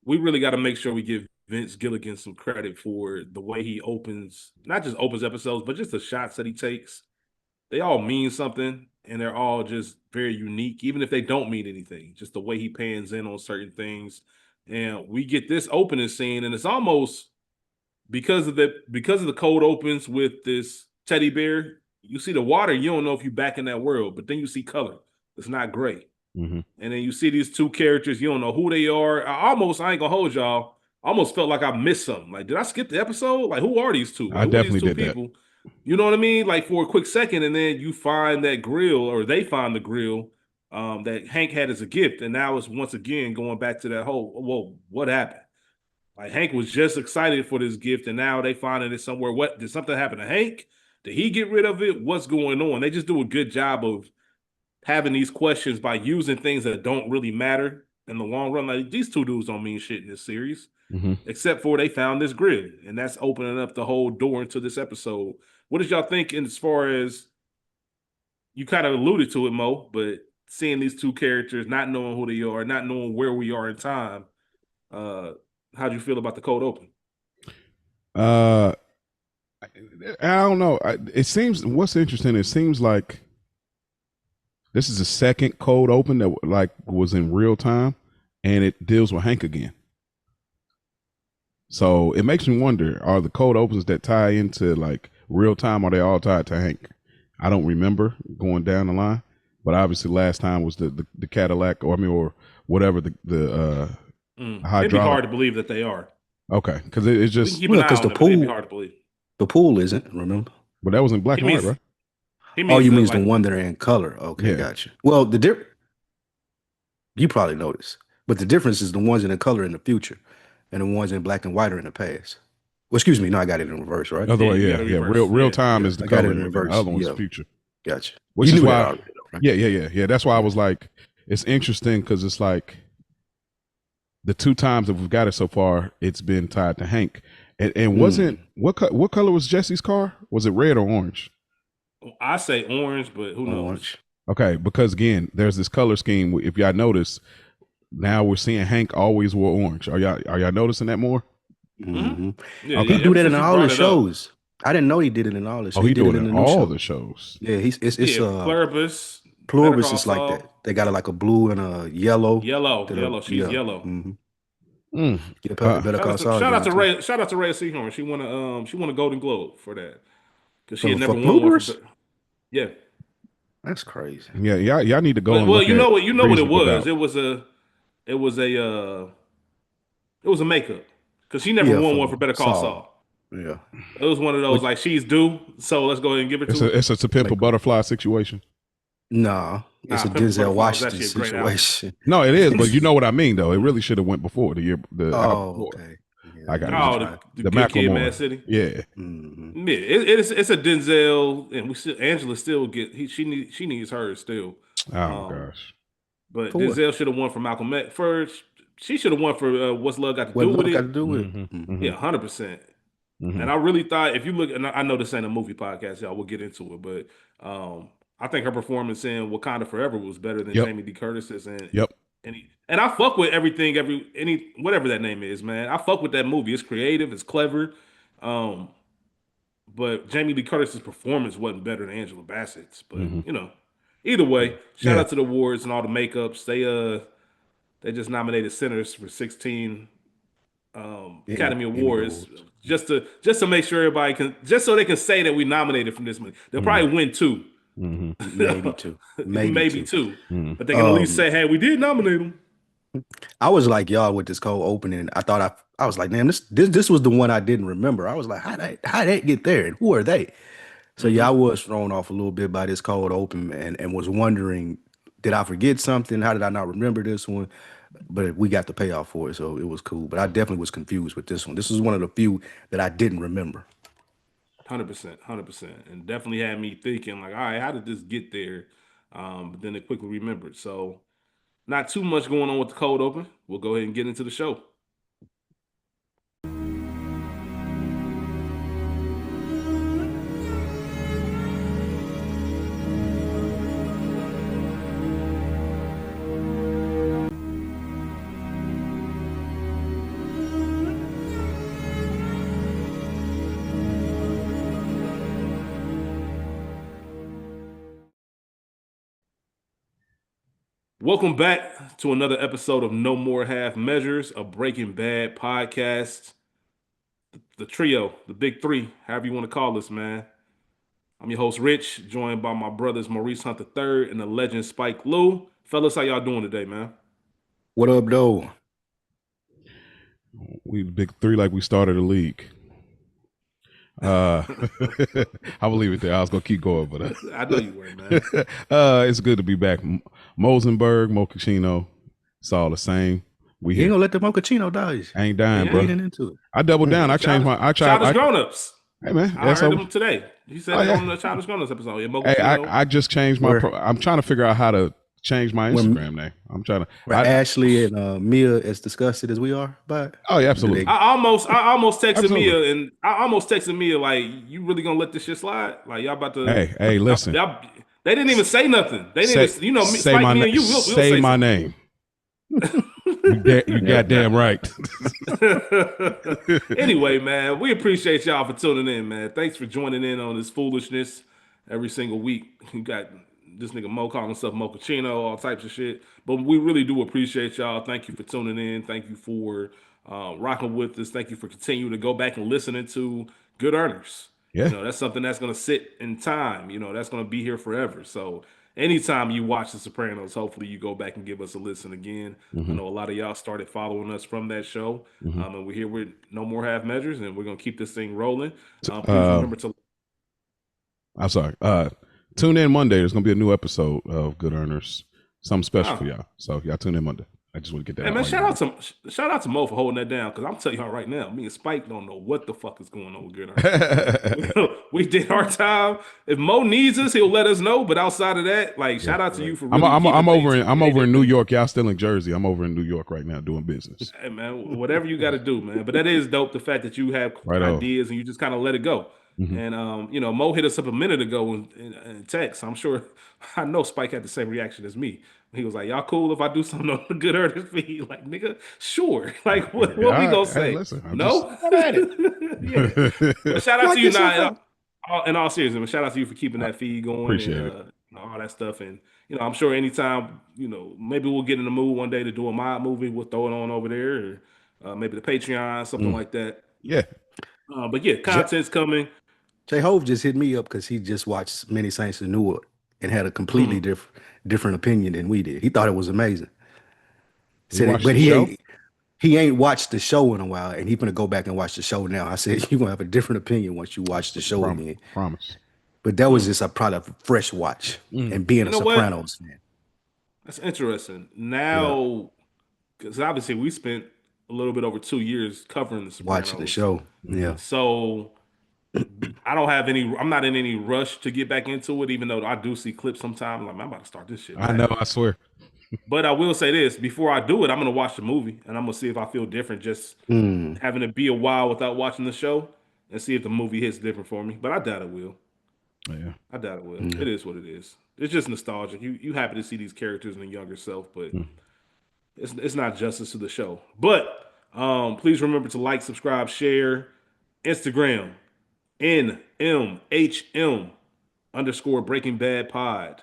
we really got to make sure we give Vince Gilligan some credit for the way he opens, not just opens episodes, but just the shots that he takes. They all mean something, and they're all just very unique, even if they don't mean anything. Just the way he pans in on certain things, and we get this opening scene, and it's almost because of the cold opens with this teddy bear. You see the water, you don't know if you're back in that world, but then you see color. It's not gray. Mm-hmm. And then you see these two characters, you don't know who they are. I ain't gonna hold y'all. I almost felt like I missed something. Like, did I skip the episode? Like, who are these two? I Like, who are these definitely two did that. people? You know what I mean? Like for a quick second, and then you find that grill, or they find the grill that Hank had as a gift, and now it's once again going back to that whole, well, what happened? Like Hank was just excited for this gift, and now they finding it somewhere. What did something happen to Hank? Did he get rid of it? What's going on? They just do a good job of having these questions by using things that don't really matter in the long run. Like these two dudes don't mean shit in this series, Mm-hmm. except for they found this grid, and that's opening up the whole door into this episode. What did y'all think as far as you kind of alluded to it, Mo, but seeing these two characters, not knowing who they are, not knowing where we are in time, how'd you feel about the cold open? I don't know. It seems what's interesting. It seems like this is the second cold open that like was in real time, and it deals with Hank again. So it makes me wonder: are the cold opens that tie into like real time? Are they all tied to Hank? I don't remember going down the line, but obviously last time was the Cadillac, or whatever the hydraulic. It'd be hard to believe that they are. Okay, because it's just because the pool. It'd be hard to believe. The pool isn't. Remember? But that was in black and white, right? Oh, you mean the one that are in color? Okay, Yeah. gotcha. Well, you probably noticed, but the difference is the ones in the color in the future, and the ones in black and white are in the past. Well, excuse me, no, I got it in reverse, right? Other way, yeah. Real time is the I got color, it in reverse. the other one's the future. Gotcha. Which you is knew why, that already, though, right? Yeah. That's why I was like, it's interesting because it's like the two times that we've got it so far, it's been tied to Hank. And wasn't what color was Jesse's car? Was it red or orange? I say orange, but who knows? Orange. Okay, because again, there's this color scheme. If y'all notice, now we're seeing Hank always wore orange. Are y'all noticing that more? Mm-hmm. Yeah, he do that in all the shows. I didn't know he did it in all the shows. Oh, he do it in all show. the shows. Yeah, it's Pluribus. Pluribus is like that. They got like a blue and a yellow. Yellow. She's yellow. Mm-hmm. Shout out to Ray Seahorn. She won a Golden Globe for that because she had never won one. Yeah, that's crazy. Yeah, y'all need to go. Well, you know what it was. It was a makeup because she never won one for Better Call Saul. Yeah, it was one of those like she's due, so let's go ahead and give it to her. It's a Pimp a Butterfly situation. No, it's a Denzel Washington situation. No, it is, but you know what I mean, though. It really should have went before the year. Okay. Yeah, I got it. The Good Kid, Mad City. Yeah, mm-hmm. Yeah. It's a Denzel, and Angela still she needs hers still. Oh gosh. But Denzel should have won for Malcolm X first. She should have won for What's Love Got to Do with It. Mm-hmm. Yeah, 100%. Mm-hmm. And I really thought, if you look, and I know this ain't a movie podcast, y'all, we'll get into it, but I think her performance in Wakanda Forever was better than Jamie Lee Curtis's. And I fuck with everything, whatever that name is, man. I fuck with that movie. It's creative, it's clever. But Jamie Lee Curtis's performance wasn't better than Angela Bassett's. But either way, shout out to the awards and all the makeups. They just nominated Sinners for 16 Academy Awards just to make sure everybody can, just so they can say that we nominated from this movie. They'll probably win 2. Mm-hmm. Maybe two. Mm-hmm. But they can at least say, hey, we did nominate them. I was like y'all with this cold opening. I thought I was like, damn, this was the one I didn't remember. I was like, how they get there and who are they? So I was thrown off a little bit by this cold open and was wondering, did I forget something? How did I not remember this one? But we got the payoff for it, so it was cool. But I definitely was confused with this one. This is one of the few that I didn't remember. 100%, and definitely had me thinking like, all right, how did this get there? But then it quickly remembered. So, not too much going on with the cold open. We'll go ahead and get into the show. Welcome back to another episode of No More Half Measures, a Breaking Bad podcast. The trio, the big three, however you want to call us, man. I'm your host, Rich, joined by my brothers Maurice Hunt III and the legend Spike Lou. Fellas, how y'all doing today, man? What up, though? We the big three like we started a league. I will leave it there. I was gonna keep going, but I know you were, man. It's good to be back. Mosenberg, Mochaccino, it's all the same. We You ain't gonna let the mochaccino die. I ain't dying, bro. Into it. I doubled down. I changed my. I tried. Childish grown-ups. Hey man, I heard him today. He said it on the Childish Grown-ups episode. Yeah, hey, I just changed my. I'm trying to figure out how to change my Instagram name. I'm trying to. Ashley and Mia, as disgusted as we are, but oh yeah, absolutely. I almost texted Mia, and I almost texted Mia like, "You really gonna let this shit slide? Like y'all about to?" Hey, listen. They didn't even say nothing. They didn't. Say, you know, say Spike, my me and you. We'll say my name. You goddamn right. Anyway, man, we appreciate y'all for tuning in, man. Thanks for joining in on this foolishness every single week. You got this nigga Mo calling himself Mochaccino, all types of shit. But we really do appreciate y'all. Thank you for tuning in. Thank you for rocking with us. Thank you for continuing to go back and listening to Good Earners. Yeah. You know, that's something that's going to sit in time. You know, that's going to be here forever. So anytime you watch The Sopranos, hopefully you go back and give us a listen again. I know a lot of y'all started following us from that show. And we're here with No More Half Measures, and we're going to keep this thing rolling. Please remember to... I'm sorry. Tune in Monday. There's going to be a new episode of Good Earners. Something special for y'all. So y'all tune in Monday. I just want to get that. Hey man, shout out to Mo for holding that down, because I'm telling y'all right now, me and Spike don't know what the fuck is going on with Good Earners. We did our time. If Mo needs us, he'll let us know. But outside of that, like, shout out to you for. Really I'm over in New York. Y'all still in Jersey. I'm over in New York right now doing business. Hey man, whatever you got to do, man. But that is dope. The fact that you have ideas and you just kind of let it go. And you know, Mo hit us up a minute ago in text. I'm sure, I know Spike had the same reaction as me. He was like, "Y'all cool if I do something on the Good Earners feed?" Like, nigga, sure. Like, what we gonna say? Hey, listen, no. Yeah. But shout out to you, now. In all seriousness, shout out to you for keeping that feed going. Appreciate and, it. All that stuff. And you know, I'm sure anytime, you know, maybe we'll get in the mood one day to do a mob movie. We'll throw it on over there, or maybe the Patreon, something like that. Yeah. But yeah, content's coming. J Hove just hit me up because he just watched Many Saints of Newark and had a completely different opinion than we did. He thought it was amazing. Said, but he ain't watched the show in a while, and he's gonna go back and watch the show now. I said, you're gonna have a different opinion once you watch the show again. Promise. But that was just a product of fresh watch and being a Sopranos fan. That's interesting. Now, because obviously we spent a little bit over 2 years covering the Sopranos. Watching the show. Yeah. So I'm not in any rush to get back into it, even though I do see clips sometimes. Like, man, I'm about to start this shit. I know, I swear. But I will say this, before I do it, I'm going to watch the movie, and I'm going to see if I feel different just having to be a while without watching the show, and see if the movie hits different for me. But I doubt it will. Yeah. I doubt it will. It is what it is. It's just nostalgic. You happy to see these characters in a younger self, but it's not justice to the show. But please remember to like, subscribe, share. Instagram, NMHM_Breaking Bad Pod.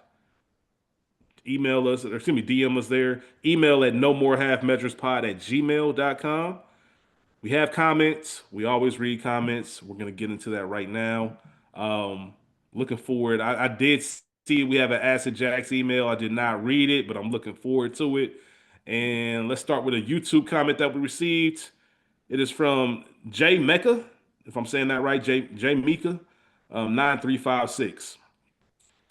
Email us, or excuse me, DM us there. Email at nomorehalfmeasurespod@gmail.com. We have comments. We always read comments. We're going to get into that right now. Looking forward. I did see we have an Acid Jacks email. I did not read it, but I'm looking forward to it. And let's start with a YouTube comment that we received. It is from J Mecca, if I'm saying that right, J Mika, 9356.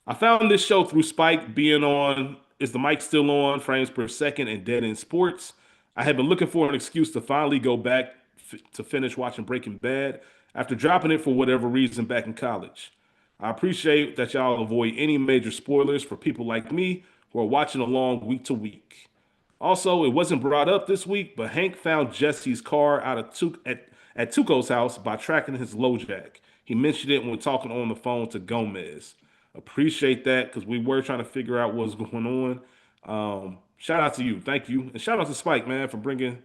I found this show through Spike being on Is the Mic Still On, Frames Per Second, and Dead End Sports. I had been looking for an excuse to finally go back to finish watching Breaking Bad after dropping it for whatever reason back in college. I appreciate that y'all avoid any major spoilers for people like me who are watching along week to week. Also, it wasn't brought up this week, but Hank found Jesse's car out of at Tuco's house by tracking his LoJack. He mentioned it when talking on the phone to Gomez. Appreciate that, because we were trying to figure out what's going on. Shout out to you. Thank you. And shout out to Spike, man, for bringing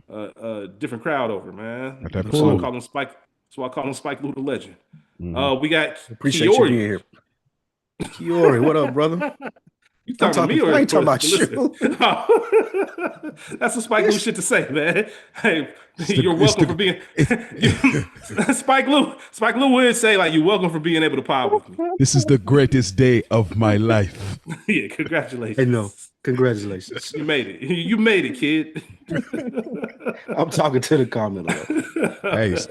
a different crowd over, man. That's why I call him Spike. That's why I call him Spike Lou the Legend. We got Appreciate Kiori. you being here. Kiori, what up, brother? You I'm talking to me talking. or I ain't talking the about listener? you. Oh. That's some Spike Lee shit to say, man. Hey, you're welcome for being. Spike Lee. Spike Lee would say like, "You're welcome for being able to pod with me." This is the greatest day of my life. Yeah, Hey, no, congratulations. congratulations. You made it. You made it, kid. I'm talking to the commenter.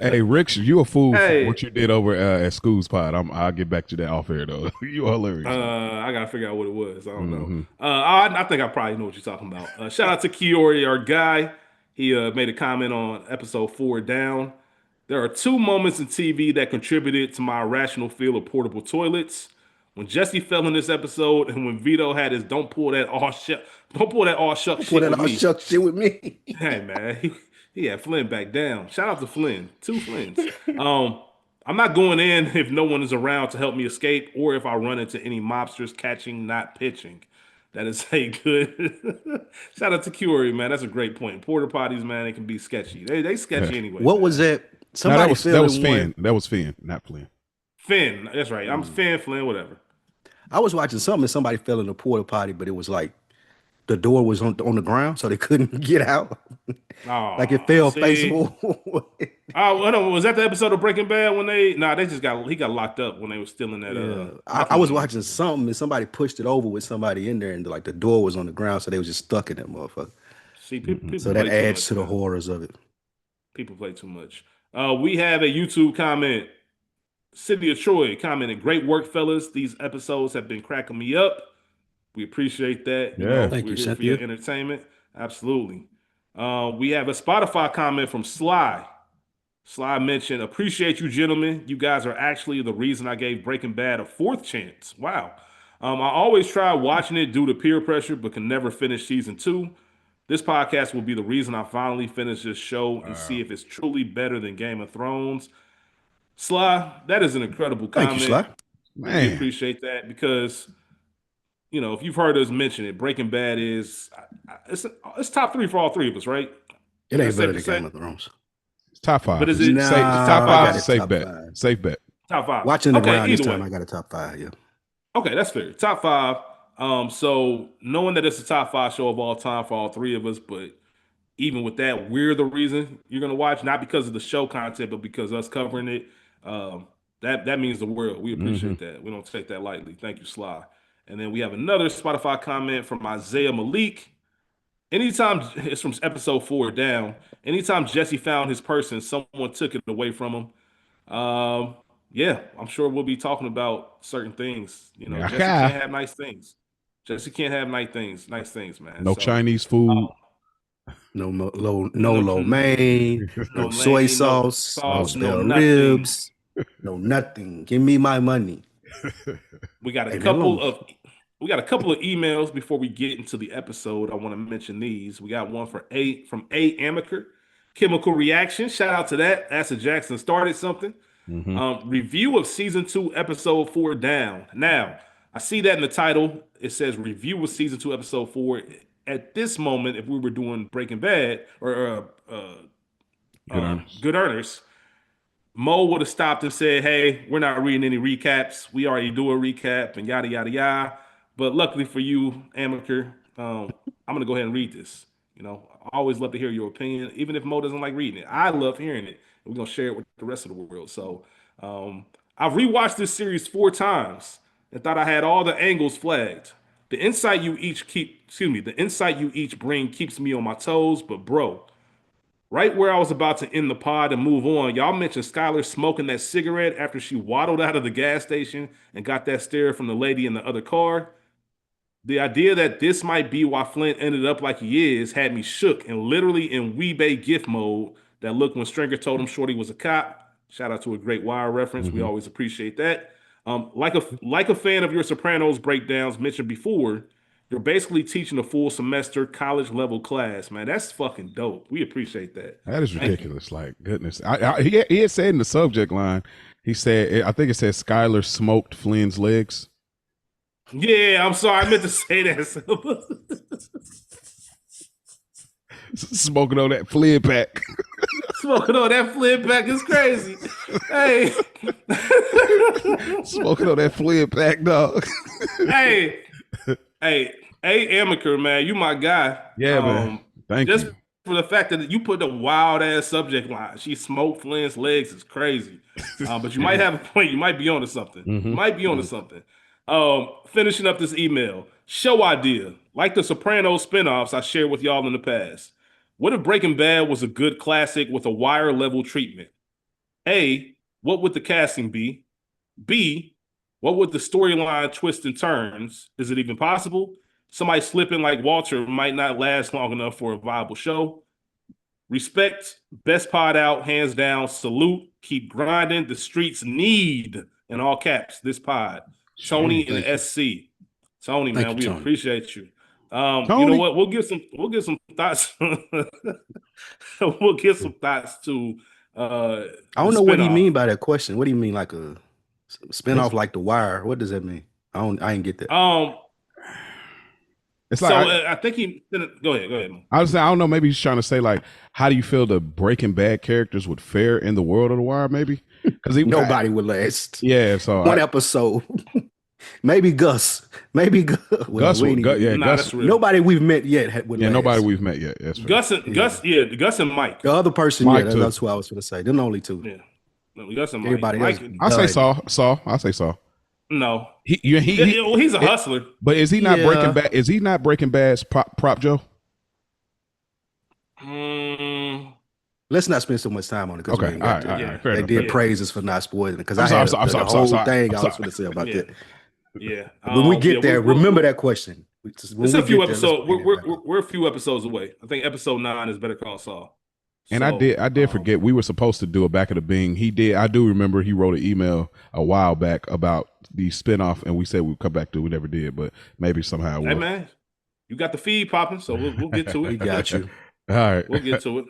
Hey, Rick, you a fool for Hey, what you did over at School's Pod. I'll get back to that off air though. You are hilarious. I gotta figure out what it was. I don't know. Mhm. I think I probably know what you're talking about. Shout out to Kiori, our guy. He made a comment on episode 4 down. There are 2 moments in TV that contributed to my irrational feel of portable toilets. When Jesse fell in this episode, and when Vito had his don't pull that all shuck Put shit that with all me. shuck shit with me. Hey man, he had Flynn back down. Shout out to Flynn, 2 Flynns. I'm not going in if no one is around to help me escape, or if I run into any mobsters catching, not pitching. That is a good. Shout out to Curie, man. That's a great point. Porta potties, man, they can be sketchy. They sketchy anyway. What man. was that? No, Somebody that was in Finn. one. That was Finn, not Flynn. Finn, that's right. I'm Finn, Flynn, whatever. I was watching something and somebody fell in a porta potty, but it was like the door was on the ground, so they couldn't get out. Like it fell face see. forward. Oh, no, was that the episode of Breaking Bad when they? Nah, he got locked up when they were still in that. I was watching something and somebody pushed it over with somebody in there, and like the door was on the ground, so they was just stuck in that motherfucker. See, people So that play too adds much, to the man. horrors of it. People play too much. We have a YouTube comment. City of Troy commented, "Great work, fellas. These episodes have been cracking me up. We appreciate that. Yeah. Thank we're you, here for Cynthia. your entertainment. Absolutely." We have a Spotify comment from Sly. Sly mentioned, "Appreciate you, gentlemen. You guys are actually the reason I gave Breaking Bad a 4th chance." Wow. I always try watching it due to peer pressure, but can never finish season 2. This podcast will be the reason I finally finish this show and see if it's truly better than Game of Thrones. Sly, that is an incredible Thank you, comment. Sly. We Man, appreciate that because, if you've heard us mention it, Breaking Bad is it's top 3 for all 3 of us, right? It ain't That's better safe than to Game say? of Thrones. it's top 5. But is it Safe, Nah, top I 5 got is a it safe top bet. 5. Safe bet. Top 5? Watching the ground this either time, way. I got a top 5. Yeah. Okay, that's fair. Top 5. So knowing that it's a top 5 show of all time for all 3 of us, but even with that, we're the reason you're gonna watch, not because of the show content, but because us covering it. That means the world. We appreciate that. We don't take that lightly. Thank you, Sly. And then we have another Spotify comment from Isaiah Malik. Anytime it's from episode 4 down. Anytime Jesse found his person, someone took it away from him. Yeah, I'm sure we'll be talking about certain things. Jesse can't have nice things. Jesse can't have nice things, man. No So, Chinese food. No lo mein, no no soy lane, no sauce, no sauce, no spare nothing. ribs, no nothing. Give me my money. We got a Leave me couple alone. of emails before we get into the episode. I want to mention these. We got one from A Amaker. Chemical Reaction. Shout out to that. Acid Jackson started something. Review of season 2, episode 4 down. Now, I see that in the title. It says review of season 2, episode 4. At this moment, if we were doing Breaking Bad or Good Earners, Mo would have stopped and said, "Hey, we're not reading any recaps. We already do a recap and yada yada yada." But luckily for you, Amaker, I'm gonna go ahead and read this. I always love to hear your opinion, even if Mo doesn't like reading it. I love hearing it. We're gonna share it with the rest of the world. So, I've rewatched this series 4 times and thought I had all the angles flagged. The insight you each bring keeps me on my toes. But bro, right where I was about to end the pod and move on, y'all mentioned Skylar smoking that cigarette after she waddled out of the gas station and got that stare from the lady in the other car. The idea that this might be why Flint ended up like he is had me shook and literally in Weebay gift mode. That look when Stringer told him Shorty was a cop. Shout out to a great Wire reference. We always appreciate that. Like a fan of your Sopranos breakdowns mentioned before, you're basically teaching a full semester college level class, man. That's fucking dope. We appreciate that. That is ridiculous. Like, goodness. He had said in the subject line, he said, I think it said Skylar smoked Flynn's legs. Yeah, I'm sorry. I meant to say that. Smoking on that Flynn pack. Smoking on that Flynn pack is crazy. Hey. Smoking on that Flynn pack, dog. Hey. Hey, Amaker, man, you my guy. Yeah, man. Thank Just you. for the fact that you put the wild ass subject line. She smoked Flynn's legs is crazy. But you might have a point. You might be onto something. Mhm. Might be onto something. Finishing up this email. Show idea. Like the Sopranos spinoffs I shared with y'all in the past. What if Breaking Bad was a good classic with a wire level treatment? A, what would the casting be? B, what would the storyline twist and turns? Is it even possible? Somebody slipping like Walter might not last long enough for a viable show. Respect, best pod out, hands down, salute, keep grinding. The streets need, in all caps, this pod. Tony and Thank you. SC. Tony, Thank man, you, we Tony. appreciate you. You know Tony. what? We'll give some thoughts. We'll give some thoughts to I don't know what he mean by that question. What do you mean, like a spinoff like The Wire? What does that mean? I ain't get that. It's So like I think he. Go ahead, man. I was saying, I don't know. Maybe he's trying to say like, how do you feel the Breaking Bad characters would fare in the world of The Wire? Maybe because Nobody would last. Yeah, so one episode. Maybe Gus. Maybe Gus. Well, Gus. Gus. Nobody we've met yet would last. Nobody we've met yet. That's Gus and Mike. The other person, Mike that's who I was going to say. Them the only two. Yeah, no, Gus and Everybody Mike. else. I say Saul. I say Saul. No, he's a hustler. But is he not Breaking Bad? Is he not Breaking Bad's prop Joe? Let's not spend so much time on it. Okay, all right. They did praises for not spoiling because I'm I had sorry, the whole thing I was sorry. going to say about that. Yeah. When we get there, remember that question. It's a few episodes. We're a few episodes away. I think episode 9 is Better Call Saul. And I did forget we were supposed to do a Back of the Bing. He did. I do remember he wrote an email a while back about the spinoff, and we said we'd come back to it. We never did, but maybe somehow. Hey man, you got the feed popping, so we'll get to it. We got you. All right, we'll get to it.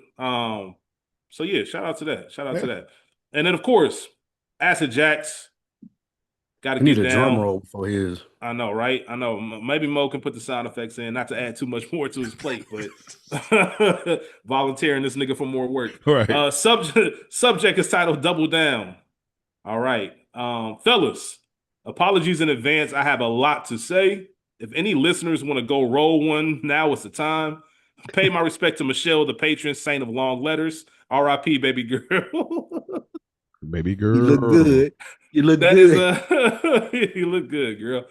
So yeah, shout out to that. Shout out to that. And then of course, Acid Jacks. Got to get down. Need a drum roll for his. I know, right? I know. Maybe Mo can put the sound effects in, not to add too much more to his plate, but volunteering this nigga for more work. Right. Subject is titled Double Down. All right. Fellas, apologies in advance. I have a lot to say. If any listeners want to go roll one, now is the time. Pay my respect to Michelle, the patron saint of long letters. R.I.P. baby girl. Baby girl. You look good. You look that good. Is you look good, girl.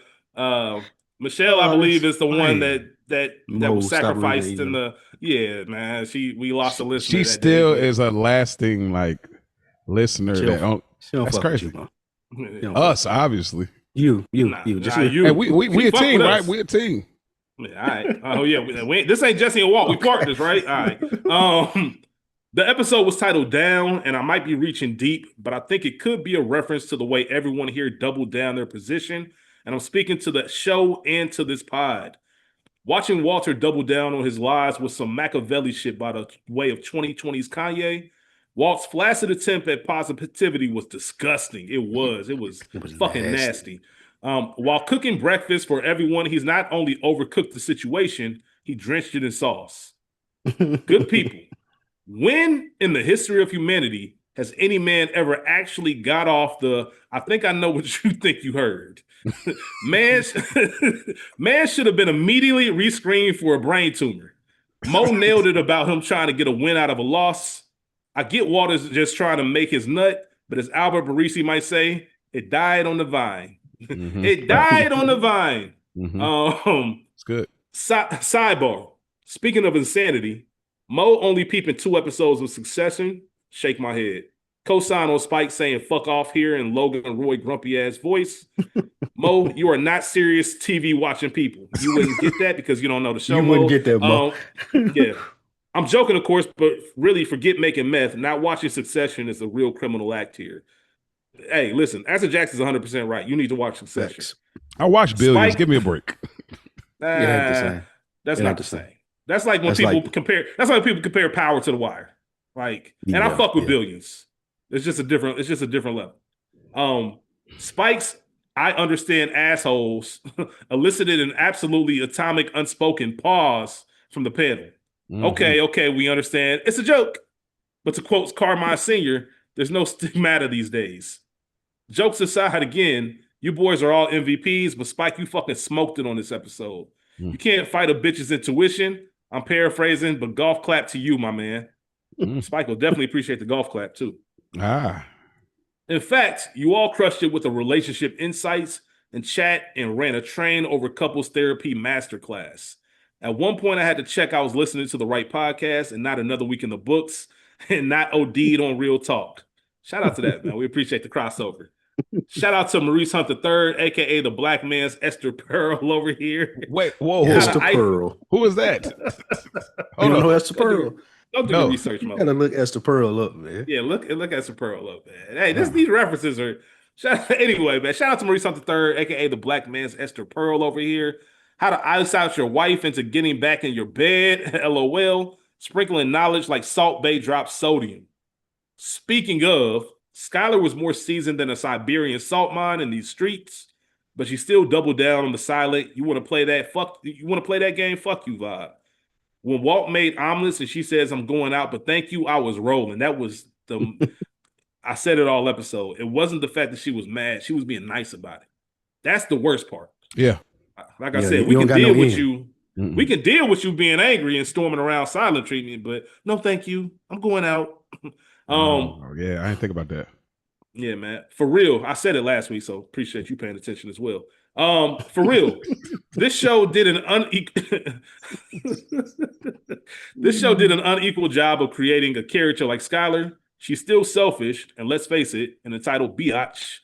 Michelle, I believe, is the one that was sacrificed in the. Yeah, man. We lost a listener. She still is a lasting listener. That's crazy. Us, obviously. You. Hey, we a team, right? We a team. Yeah, all right. Oh yeah. This ain't Jesse and Walt. We partners, right? All right. The episode was titled Down, and I might be reaching deep, but I think it could be a reference to the way everyone here doubled down their position. And I'm speaking to the show and to this pod. Watching Walter double down on his lies with some Machiavelli shit by the way of 2020's Kanye, Walt's flaccid attempt at positivity was disgusting. It was fucking nasty. While cooking breakfast for everyone, he's not only overcooked the situation, he drenched it in sauce. Good people. When in the history of humanity has any man ever actually got off the I think I know what you think you heard? man should have been immediately rescreened for a brain tumor. Mo nailed it about him trying to get a win out of a loss. I get Waters just trying to make his nut, but as Albert Barisi might say, it died on the vine. Mm-hmm. It died on the vine. Mm-hmm. It's good. Sidebar. Speaking of insanity, Mo only peeping 2 episodes of Succession. Shake my head. Cosign on Spike saying "fuck off" here in Logan Roy grumpy ass voice. Mo, you are not serious TV watching people. You wouldn't get that because you don't know the show. You wouldn't get that, Mo. Yeah, I'm joking, of course, but really, forget making meth. Not watching Succession is a real criminal act here. Hey, listen, Acid Jackson's 100% right. You need to watch Succession. I watch Billions. Give me a break. That's not the same. That's like when people compare. That's like people compare Power to The Wire. And I fuck with Billions. It's just a different level. Spike's I understand assholes elicited an absolutely atomic unspoken pause from the panel. Mm-hmm. Okay, we understand. It's a joke. But to quote Carmine Sr., there's no stigmata these days. Jokes aside, again, You boys are all MVPs, but Spike, you fucking smoked it on this episode. You can't fight a bitch's intuition. I'm paraphrasing, but golf clap to you, my man. Spike will definitely appreciate the golf clap too. In fact, you all crushed it with a relationship insights and chat and ran a train over couples therapy masterclass. At one point, I had to check I was listening to the right podcast and not Another Week in the Books and not OD'd on Real Talk. Shout out to that, man. We appreciate the crossover. Shout out to Maurice Hunt III, aka the Black Man's Esther Pearl over here. Wait, whoa, Esther Pearl. Who is that? You don't know Esther Pearl? Don't do the research, man. You gotta look Esther Pearl up, man. Yeah, look Esther Pearl up, man. Hey, these references are anyway, man. Shout out to Maurice Hunt III, aka the Black Man's Esther Pearl over here. How to ice out your wife into getting back in your bed. LOL. Sprinkling knowledge like Salt Bay drops sodium. Speaking of, Skylar was more seasoned than a Siberian salt mine in these streets, but she still doubled down on the silent. You want to play that? You want to play that game? Fuck you vibe. When Walt made omelets and she says, "I'm going out, but thank you," I was rolling. That was I said it all episode. It wasn't the fact that she was mad. She was being nice about it. That's the worst part. Yeah. Like I said, we can deal with you. We can deal with you being angry and storming around silent treatment, but no, thank you. I'm going out. Yeah, I didn't think about that. Yeah, man. For real. I said it last week, so appreciate you paying attention as well. For real. This show did an unequal job of creating a character like Skylar. She's still selfish, and let's face it, in the title Biatch.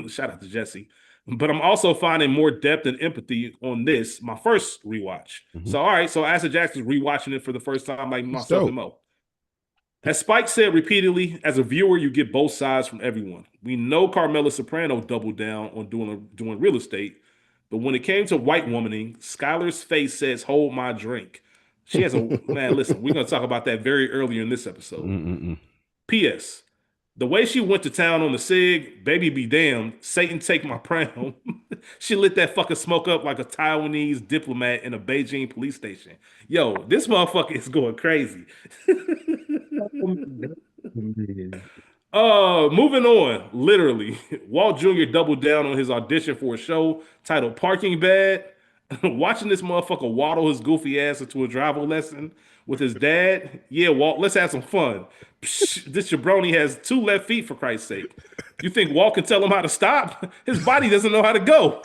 Shout out to Jesse. But I'm also finding more depth and empathy on this, my first rewatch. So, all right. So, Asa Jackson's rewatching it for the first time, like myself and Mo. As Spike said repeatedly, as a viewer, you get both sides from everyone. We know Carmela Soprano doubled down on doing real estate, but when it came to white womaning, Skylar's face says, "Hold my drink." She has a man. Listen, we're gonna talk about that very early in this episode. P.S. The way she went to town on the cig, baby be damned, Satan take my crown. She lit that fucking smoke up like a Taiwanese diplomat in a Beijing police station. Yo, this motherfucker is going crazy. Moving on, literally, Walt Jr. doubled down on his audition for a show titled Parking Bad. Watching this motherfucker waddle his goofy ass into a driver lesson with his dad. Yeah, Walt, let's have some fun. Psh, this jabroni has 2 left feet, for Christ's sake. You think Walt can tell him how to stop? His body doesn't know how to go.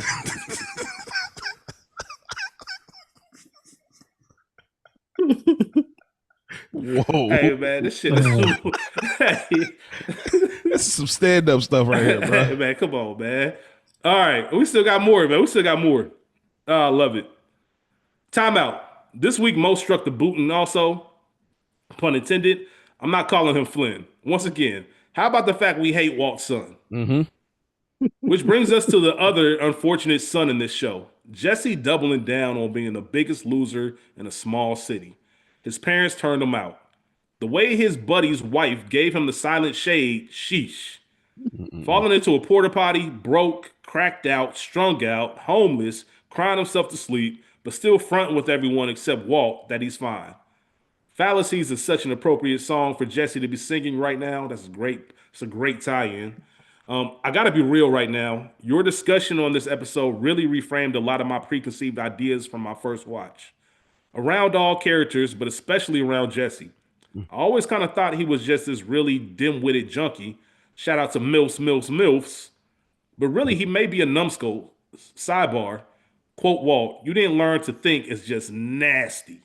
Whoa. Hey, man, this shit is This is some stand-up stuff right here, bro. Hey, man, come on, man. All right, we still got more, man. We still got more. Oh, I love it. Timeout. This week, Mo struck the boot, and also, pun intended, I'm not calling him Flynn. Once again, how about the fact we hate Walt's son? Which brings us to the other unfortunate son in this show. Jesse doubling down on being the biggest loser in a small city. His parents turned him out. The way his buddy's wife gave him the silent shade, sheesh. Falling into a porta potty, broke, cracked out, strung out, homeless, crying himself to sleep, but still fronting with everyone except Walt that he's fine. Fallacies is such an appropriate song for Jesse to be singing right now. That's great. It's a great tie-in. I got to be real right now. Your discussion on this episode really reframed a lot of my preconceived ideas from my first watch. Around all characters, but especially around Jesse. I always kind of thought he was just this really dim-witted junkie. Shout out to MILFs. But really, he may be a numbskull. Sidebar, quote Walt, you didn't learn to think it's just nasty.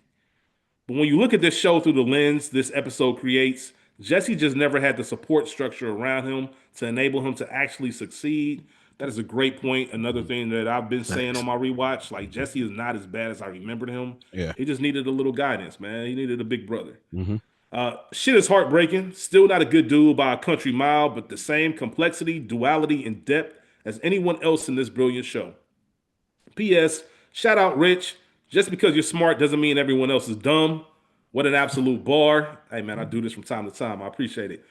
But when you look at this show through the lens this episode creates, Jesse just never had the support structure around him to enable him to actually succeed. That is a great point. Another thing that I've been saying on my rewatch, like Jesse is not as bad as I remembered him. Yeah. He just needed a little guidance, man. He needed a big brother. Shit is heartbreaking. Still not a good dude by a country mile, but the same complexity, duality, and depth as anyone else in this brilliant show. P.S. Shout out Rich. Just because you're smart doesn't mean everyone else is dumb. What an absolute bar. Hey, man, I do this from time to time. I appreciate it.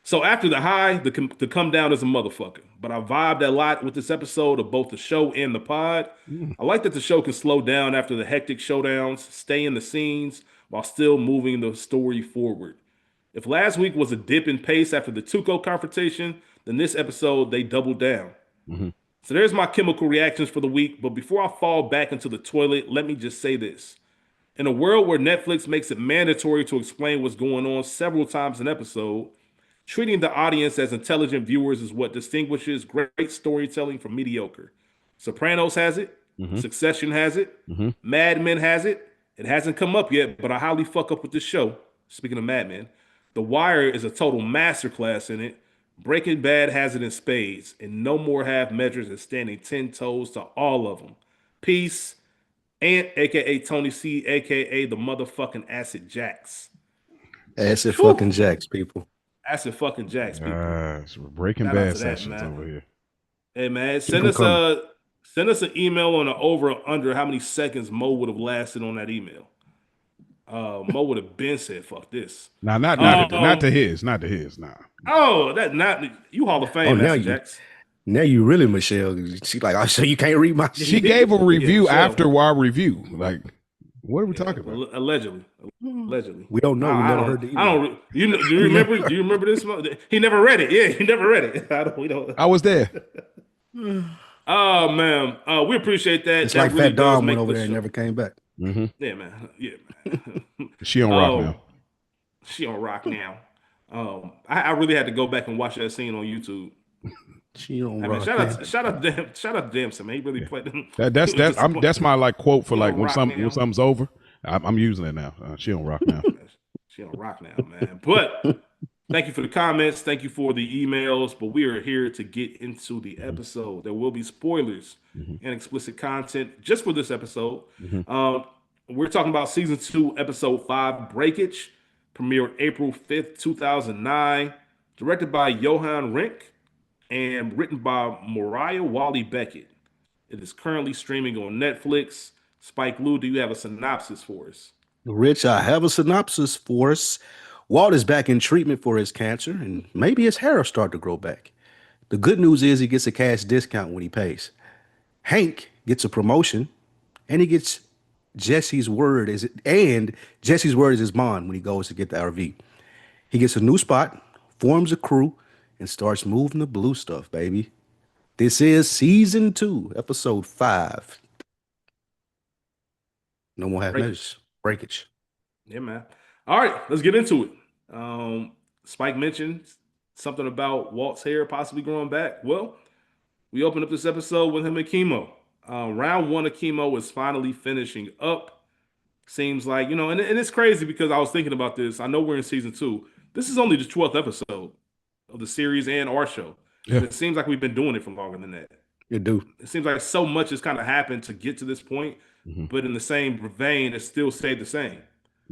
So after the high, the come down is a motherfucker. But I vibed a lot with this episode of both the show and the pod. I like that the show can slow down after the hectic showdowns, stay in the scenes, while still moving the story forward. If last week was a dip in pace after the Tuco confrontation, then this episode, they doubled down. So there's my chemical reactions for the week. But before I fall back into the toilet, let me just say this. In a world where Netflix makes it mandatory to explain what's going on several times an episode, treating the audience as intelligent viewers is what distinguishes great storytelling from mediocre. Sopranos has it, Mm-hmm. Succession has it, Mm-hmm. Mad Men has it. It hasn't come up yet, but I highly fuck up with this show. Speaking of Mad Men, The Wire is a total masterclass in it. Breaking Bad has it in spades, and no more half measures and standing 10 toes to all of them. Peace, and aka Tony C, aka the motherfucking Acid Jacks. Acid Whew. fucking jacks, people. Acid fucking Jacks, people. So Breaking Shout out Bad to that, sessions man. over here. Hey man, Keep them coming. send us an email on the over or under how many seconds Mo would have lasted on that email. Mo would have been said, "Fuck this." Now, not to his, nah. Oh, that not you Hall of Oh, Fame, now Master you Jacks. now you really Michelle. She like, oh, so you can't read my She shit. gave a review Michelle. after our review. Like, what are we talking about? Allegedly. We don't know. We never heard the I email. don't. You know, do you remember? Do you remember this? He never read it. Yeah, he never read it. I don't. We don't. I was there. Oh man, we appreciate that. It's that like really Fat does Dom make went over the there and show. never came back. Mm-hmm. Yeah, man. Yeah, man. She on rock now. She on rock now. I really had to go back and watch that scene on YouTube. She don't I mean, rock. shout out to Damson, man. He really played them. That's my like quote for She like on when rock now. something's over. I'm using it now. She on rock now. She on rock now, man. But thank you for the comments. Thank you for the emails. But we are here to get into the episode. There will be spoilers and explicit content just for this episode. We're talking about season 2, episode 5, Breakage, premiered April 5th, 2009, directed by Johan Rink and written by Mariah Wally Beckett. It is currently streaming on Netflix. Spike Lee, do you have a synopsis for us? Rich, I have a synopsis for us. Walt is back in treatment for his cancer, and maybe his hair will start to grow back. The good news is he gets a cash discount when he pays. Hank gets a promotion, and he gets Jesse's word is his bond when he goes to get the RV. He gets a new spot, forms a crew, and starts moving the blue stuff, baby. This is season 2, episode 5. No more half measures. Breakage. Yeah, man. All right, let's get into it. Spike mentioned something about Walt's hair possibly growing back. Well, we open up this episode with him and chemo. Round 1 of chemo is finally finishing up. Seems like, and it's crazy because I was thinking about this. I know we're in season 2. This is only the 12th episode of the series and our show. Yeah. And it seems like we've been doing it for longer than that. It do. It seems like so much has kind of happened to get to this point, but in the same vein, it still stayed the same.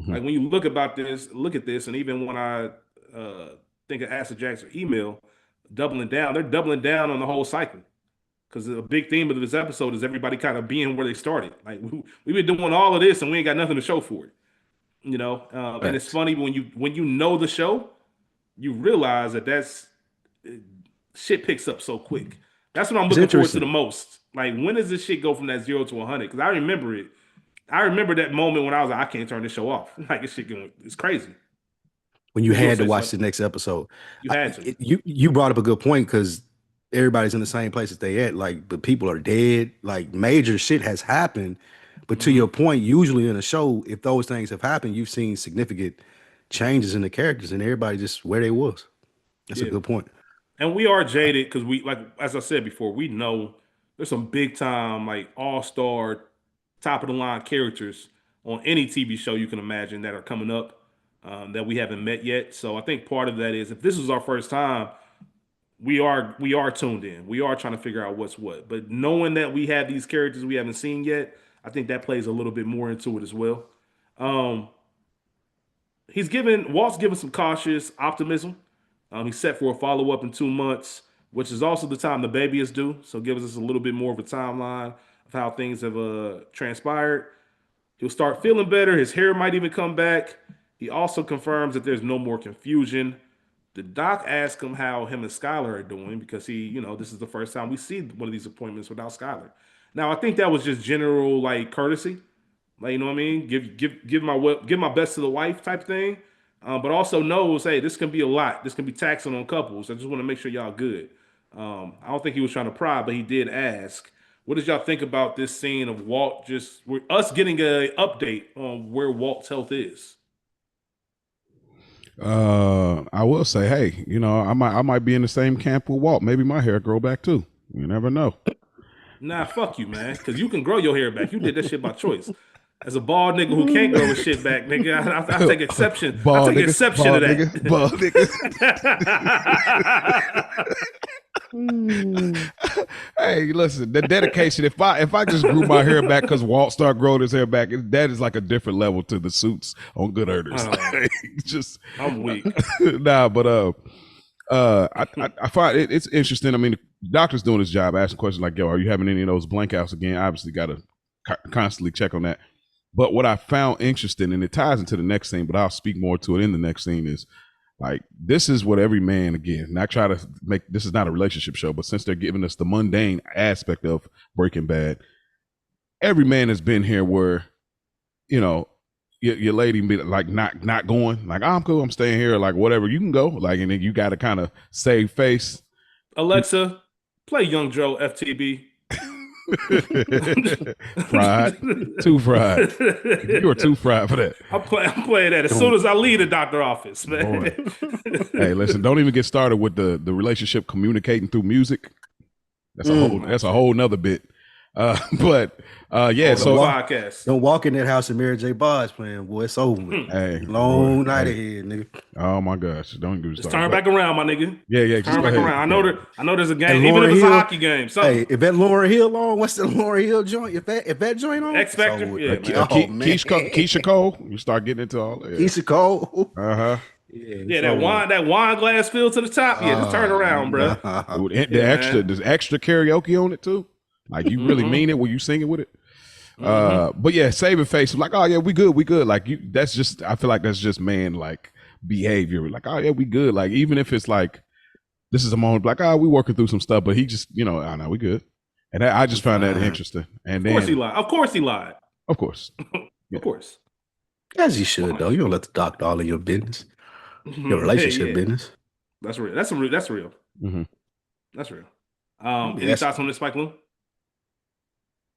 Like when you look at this, and even when I think of Acid Jackson email, they're doubling down on the whole cycle. Because a big theme of this episode is everybody kind of being where they started. Like we've been doing all of this and we ain't got nothing to show for it. And it's funny when you know the show, you realize that shit picks up so quick. That's what I'm looking forward to the most. Like, when does this shit go from that 0 to 100? Because I remember it. I remember that moment when I was like, I can't turn this show off. Like, this shit it's crazy. When you had to watch the next episode. You had to. You brought up a good point because everybody's in the same place that they at. Like, but people are dead. Like, major shit has happened. But to your point, usually in a show, if those things have happened, you've seen significant changes in the characters and everybody just where they was. That's a good point. And we are jaded because we, like, as I said before, we know there's some big time, like, all-star, top of the line characters on any TV show you can imagine that are coming up that we haven't met yet. So I think part of that is if this was our first time, we are tuned in. We are trying to figure out what's what. But knowing that we have these characters we haven't seen yet, I think that plays a little bit more into it as well. Walt's given some cautious optimism. He's set for a follow-up in 2 months, which is also the time the baby is due. So gives us a little bit more of a timeline of how things have transpired. He'll start feeling better. His hair might even come back. He also confirms that there's no more confusion. The doc asks him how him and Skylar are doing because this is the first time we see one of these appointments without Skylar. Now, I think that was just general, like, courtesy. Like, you know what I mean? Give my best to the wife type thing. But also knows, hey, this can be a lot. This can be taxing on couples. I just want to make sure y'all good. I don't think he was trying to pry, but he did ask. What did y'all think about this scene of Walt us getting a update on where Walt's health is? I will say, hey, I might be in the same camp with Walt. Maybe my hair grow back too. You never know. Nah, fuck you, man. Because you can grow your hair back. You did that shit by choice. As a bald nigga who can't grow his shit back, nigga, I take exception. I Bald take nigga, exception bald to nigga, bald nigga. that. Hey, listen, the dedication. If I just grew my hair back because Walt started growing his hair back, that is like a different level to the suits on Good Earners. Just I'm weak. nah, but I find it's interesting. I mean, the doctor's doing his job, asking questions like, "Yo, are you having any of those blankouts again?" Obviously, got to constantly check on that. But what I found interesting, and it ties into the next scene, but I'll speak more to it in the next scene, is like this is what every man, again, not try to make this is not a relationship show, but since they're giving us the mundane aspect of Breaking Bad, every man has been here where, your lady be like not going, like, I'm cool, I'm staying here, like whatever, you can go, like, and then you got to kind of save face. Alexa, play Young Joe FTB. Fried, too fried. You are too fried for that. I'm playing that as soon as I leave the doctor office, man. Hey, listen, don't even get started with the relationship communicating through music. That's a whole nother bit. But yeah, so podcast. Don't walk in that house and Mary J. Blige playing, boy. It's over. Hey, long night ahead, nigga. Oh my gosh, don't do Just turn back around, my nigga. Yeah, turn back around. I know there's a game, even if it's a hockey game. So hey, if that Lauryn Hill on, what's the Lauryn Hill joint? If that joint on, X Factor, yeah. Keisha Cole, you start getting into all that. Keisha Cole. Yeah, that wine glass filled to the top. Yeah, just turn around, bro. There's extra karaoke on it too. Like you really mean it when you sing it with it. But yeah, saving face, like, oh yeah, we good. Like that's just, I feel like that's just man like behavior. Like, oh yeah, we good. Like even if it's like this is a moment, like, oh, we working through some stuff, but he just, oh no, we good. And I just found that interesting. And of course he lied. Of course he lied. Of course. Of course. As you should though. You don't let the doctor all of your business, your relationship business. That's real. That's real. Mm-hmm. That's real. Any thoughts on this, Spike Lou?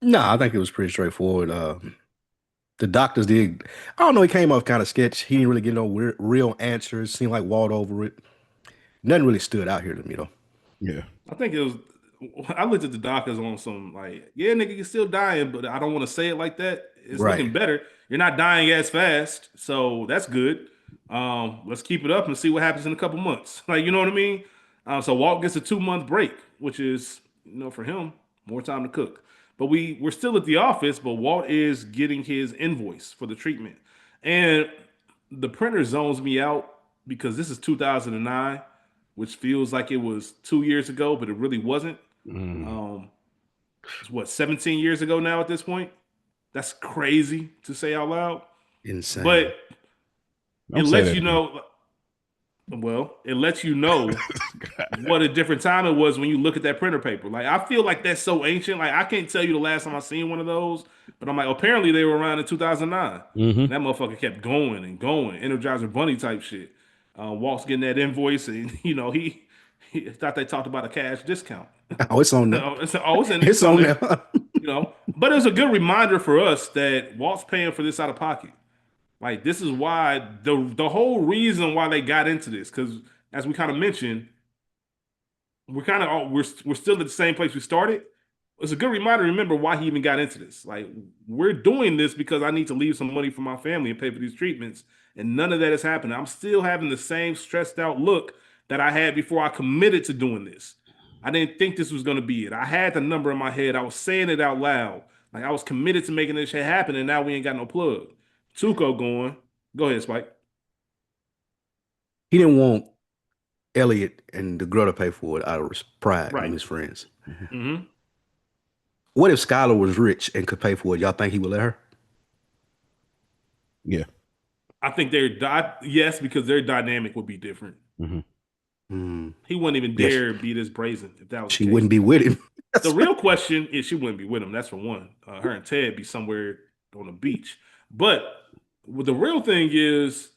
No, I think it was pretty straightforward. The doctors did. I don't know. He came off kind of sketch. He didn't really get no real answers. Seemed like Walt over it. Nothing really stood out here to me though. Yeah, I think it was. I looked at the doctors on some like, yeah, nigga, you're still dying, but I don't want to say it like that. It's looking better. You're not dying as fast, so that's good. Let's keep it up and see what happens in a couple months. Like, you know what I mean? So Walt gets a 2-month break, which is, for him, more time to cook. But we're still at the office, but Walt is getting his invoice for the treatment. And the printer zones me out because this is 2009, which feels like it was 2 years ago, but it really wasn't. It's what, 17 years ago now at this point? That's crazy to say out loud. Insane. But it lets you know. Well, it lets you know what a different time it was when you look at that printer paper. Like, I feel like that's so ancient. Like, I can't tell you the last time I seen one of those, but I'm like, apparently they were around in 2009. And that motherfucker kept going and going, Energizer Bunny type shit. Walt's getting that invoice, and he thought they talked about a cash discount. Oh, it's on there. It's on there. But it was a good reminder for us that Walt's paying for this out of pocket. Like, this is why the whole reason why they got into this, because as we kind of mentioned, we're still at the same place we started. It's a good reminder to remember why he even got into this. Like, we're doing this because I need to leave some money for my family and pay for these treatments, and none of that is happening. I'm still having the same stressed out look that I had before I committed to doing this. I didn't think this was going to be it. I had the number in my head. I was saying it out loud. Like, I was committed to making this shit happen, and now we ain't got no plug. Tuco going. Go ahead, Spike. He didn't want Elliot and the girl to pay for it out of pride and his friends. Mm-hmm. What if Skylar was rich and could pay for it? Y'all think he would let her? Yeah. I think yes, because their dynamic would be different. He wouldn't even dare be this brazen if that was she wouldn't be with him. The real question is she wouldn't be with him. That's for one. Her and Ted be somewhere on the beach. But the real thing is,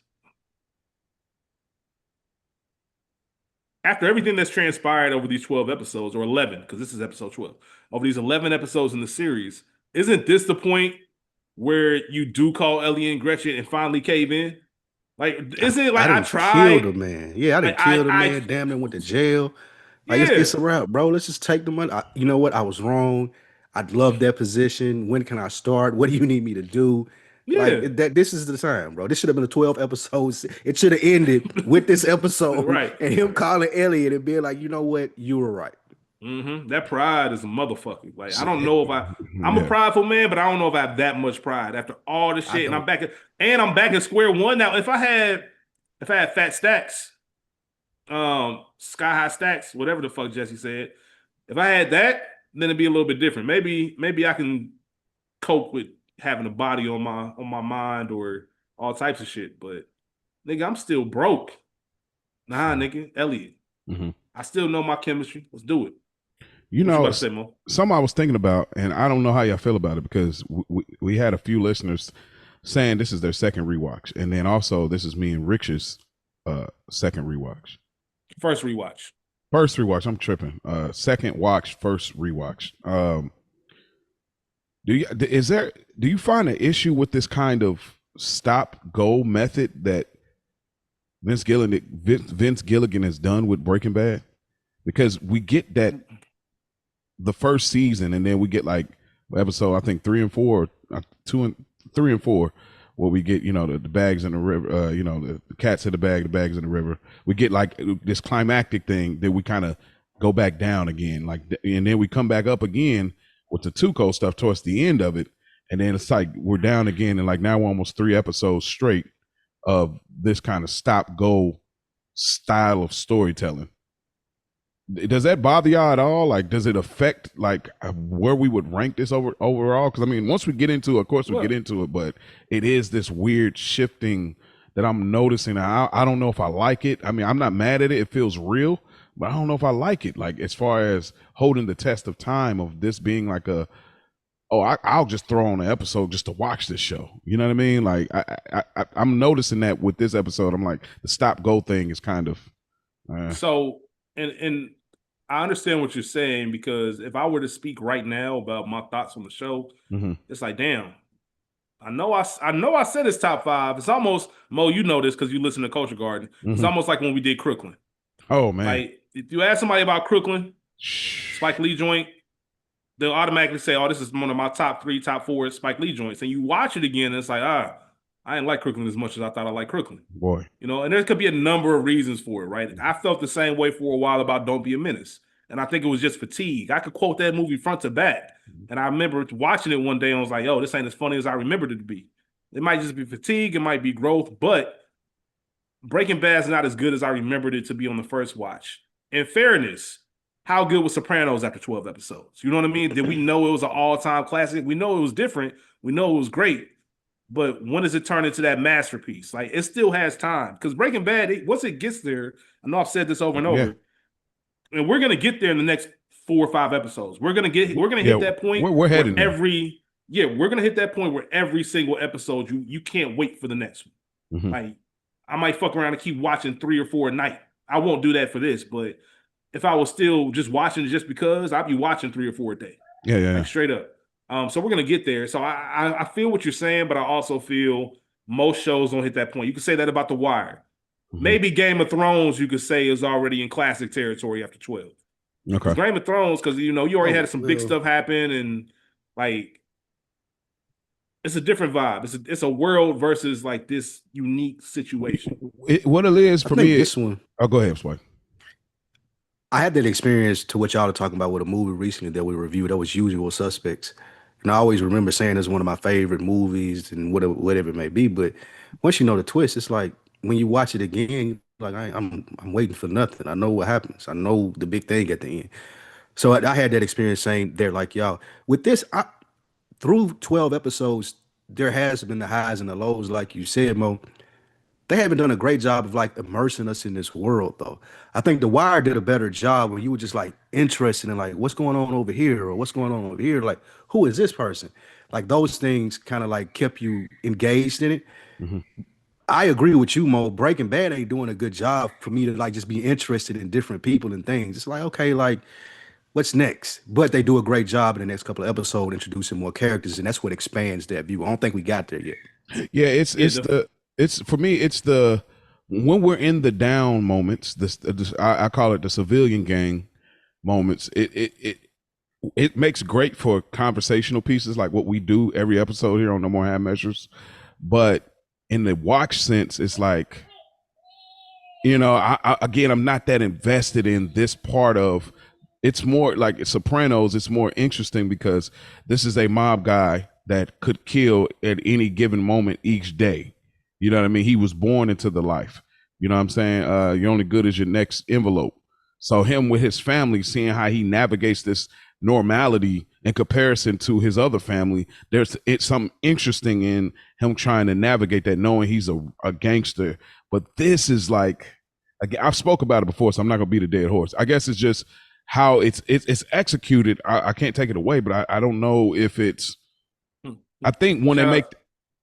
after everything that's transpired over these 12 episodes, or 11, because this is episode 12, over these 11 episodes in the series, isn't this the point where you do call Ellie and Gretchen and finally cave in? Like, isn't it like I I didn't kill tried? the man. Yeah, I Like didn't kill the I man. Damn, it went to jail. Like yeah, it's a wrap, bro. Let's just take the money. You know what? I was wrong. I'd love that position. When can I start? What do you need me to do? Like yeah, that. This is the time, bro. This should have been a 12 episodes. It should have ended with this episode right. and him calling Elliot and being like, you know what? You were right. That pride is a motherfucker. Like I don't know if I'm a Yeah. prideful man, but I don't know if I have that much pride after all this I shit. And don't. I'm back at square one now. If I had fat stacks, sky high stacks, whatever the fuck Jesse said. If I had that, then it'd be a little bit different. Maybe I can cope with having a body on my mind or all types of shit. But nigga, I'm still broke. Nah, nigga, Elliot. Mhm. I still know my chemistry. Let's do it. You What you know, about to say, Mo? something I was thinking about, and I don't know how y'all feel about it because we had a few listeners saying this is their second rewatch, and then also this is me and Rich's second rewatch. First rewatch. First rewatch, I'm tripping. Second watch, first rewatch. Do you find an issue with this kind of stop go method that Vince Gilligan has done with Breaking Bad? Because we get that the first season, and then we get like episode I think 3 and 4, 2 and 3 and 4, where we get the bags in the river, the cats in the bags in the river. We get like this climactic thing that we kind of go back down again, like, and then we come back up again with the Tuco stuff towards the end of it, and then it's like we're down again, and like now we're almost 3 episodes straight of this kind of stop go style of storytelling. Does that bother y'all at all? Like, does it affect like where we would rank this overall? Because I mean, once we get into it, of course we get into it, but it is this weird shifting that I'm noticing. I don't know if I like it. I mean, I'm not mad at it. It feels real, but I don't know if I like it. Like as far as holding the test of time of this being like I'll just throw on an episode just to watch this show. You know what I mean? Like I'm noticing that with this episode. I'm like the stop go thing is kind of So and I understand what you're saying, because if I were to speak right now about my thoughts on the show, it's like, damn, I know I said it's top 5. It's almost, Mo, you know this because you listen to Culture Garden. It's almost like when we did Crooklyn. Oh man. Like if you ask somebody about Crooklyn, Spike Lee joint, they'll automatically say, oh, this is one of my top 3, top 4 Spike Lee joints. And you watch it again, and it's like, I didn't like Crooklyn as much as I thought I liked Crooklyn. Boy. And there could be a number of reasons for it, right? I felt the same way for a while about Don't Be a Menace. And I think it was just fatigue. I could quote that movie front to back. And I remember watching it one day and I was like, yo, this ain't as funny as I remembered it to be. It might just be fatigue. It might be growth. But Breaking Bad is not as good as I remembered it to be on the first watch. In fairness, how good was Sopranos after 12 episodes? You know what I mean? Did we know it was an all-time classic? We know it was different. We know it was great. But when does it turn into that masterpiece? Like, it still has time. Because Breaking Bad, once it gets there, I know I've said this over and over, and we're gonna get there in the next 4 or 5 episodes. We're gonna hit that point. We're heading we're gonna hit that point where every single episode you can't wait for the next one. Like, I might fuck around and keep watching 3 or 4 a night. I won't do that for this, but if I was still just watching just because, I'd be watching 3 or 4 a day. Yeah. Like, straight up. So we're gonna get there. So I feel what you're saying, but I also feel most shows don't hit that point. You could say that about The Wire. Maybe Game of Thrones, you could say, is already in classic territory after 12. Okay. Game of Thrones, because you already had some big stuff happen, and like it's a different vibe. It's a world versus like this unique situation. What it is for me, this one. Oh, go ahead, Spike. I had that experience to what y'all are talking about with a movie recently that we reviewed. That was Usual Suspects. And I always remember saying it's one of my favorite movies and whatever it may be. But once you know the twist, it's like when you watch it again, like I'm waiting for nothing. I know what happens. I know the big thing at the end. So I had that experience saying they're like, y'all, with this, through 12 episodes, there has been the highs and the lows, like you said, Mo. They haven't done a great job of like immersing us in this world, though. I think The Wire did a better job where you were just like interested in like what's going on over here or what's going on over here. Like, who is this person? Like those things kind of like kept you engaged in it. I agree with you, Mo. Breaking Bad ain't doing a good job for me to like just be interested in different people and things. It's like, okay, like what's next? But they do a great job in the next couple of episodes introducing more characters, and that's what expands that view. I don't think we got there yet. Yeah, Yeah, it's for me it's the when we're in the down moments. This I call it the civilian gang moments. It makes great for conversational pieces like what we do every episode here on No More Half Measures. But in the watch sense, it's like, again, I'm not that invested in this part of. It's more like Sopranos. It's more interesting because this is a mob guy that could kill at any given moment each day. You know what I mean? He was born into the life. You know what I'm saying? You're only good as your next envelope. So him with his family, seeing how he navigates this normality in comparison to his other family, it's something interesting in him trying to navigate that, knowing he's a gangster. But this is like, again, I've spoke about it before, so I'm not gonna beat a dead horse. I guess it's just how it's executed. I can't take it away, but I don't know if it's. I think shout out,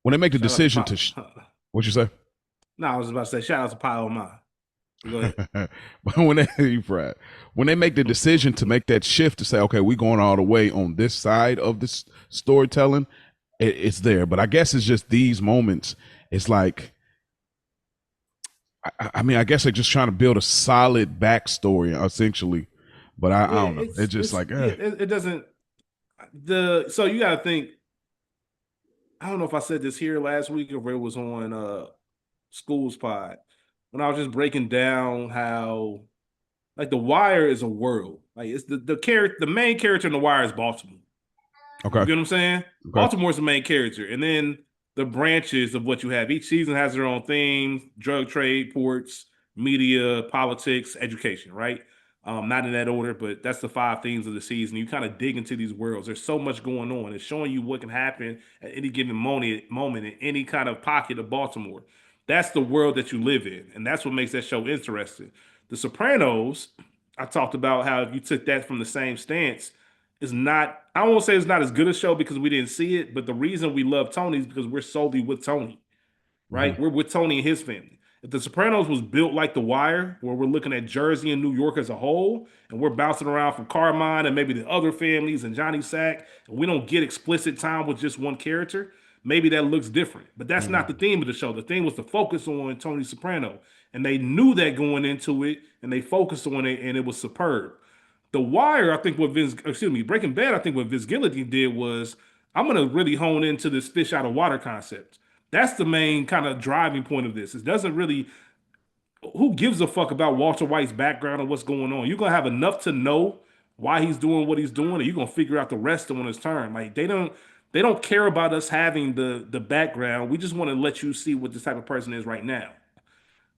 when they make the shout out to decision to, Pop. what you say? No, I was about to say shout out to Pile Ma. Go ahead. But when they you fried, when they make the decision to make that shift to say, okay, we're going all the way on this side of this storytelling, it's there. But I guess it's just these moments. It's like, I mean, I guess they're just trying to build a solid backstory, essentially. But I Yeah, don't know. It's just like, it doesn't so you gotta think. I don't know if I said this here last week or if it was on School's Pod when I was just breaking down how like The Wire is a world. Like it's the main character in The Wire is Baltimore. okay, You get what I'm saying? okay, Baltimore's the main character, and then the branches of what you have. Each season has their own themes: drug trade, ports, media, politics, education. Right? Not in that order, but that's the five themes of the season. You kind of dig into these worlds. There's so much going on. It's showing you what can happen at any given moment in any kind of pocket of Baltimore. That's the world that you live in, and that's what makes that show interesting. The Sopranos, I talked about how if you took that from the same stance, is not, I won't say it's not as good a show because we didn't see it, but the reason we love Tony is because we're solely with Tony, hmm right? We're with Tony and his family. If The Sopranos was built like The Wire, where we're looking at Jersey and New York as a whole, and we're bouncing around from Carmine and maybe the other families and Johnny Sack, and we don't get explicit time with just one character, maybe that looks different. But that's hmm not the theme of the show. The theme was to focus on Tony Soprano. And they knew that going into it, and they focused on it, and it was superb. The Wire, I think Breaking Bad, I think what Vince Gilligan did was, I'm gonna really hone into this fish out of water concept. That's the main kind of driving point of this. It doesn't really, who gives a fuck about Walter White's background and what's going on? You're gonna have enough to know why he's doing what he's doing, and you're gonna figure out the rest on his turn. Like they don't care about us having the background. We just want to let you see what this type of person is right now.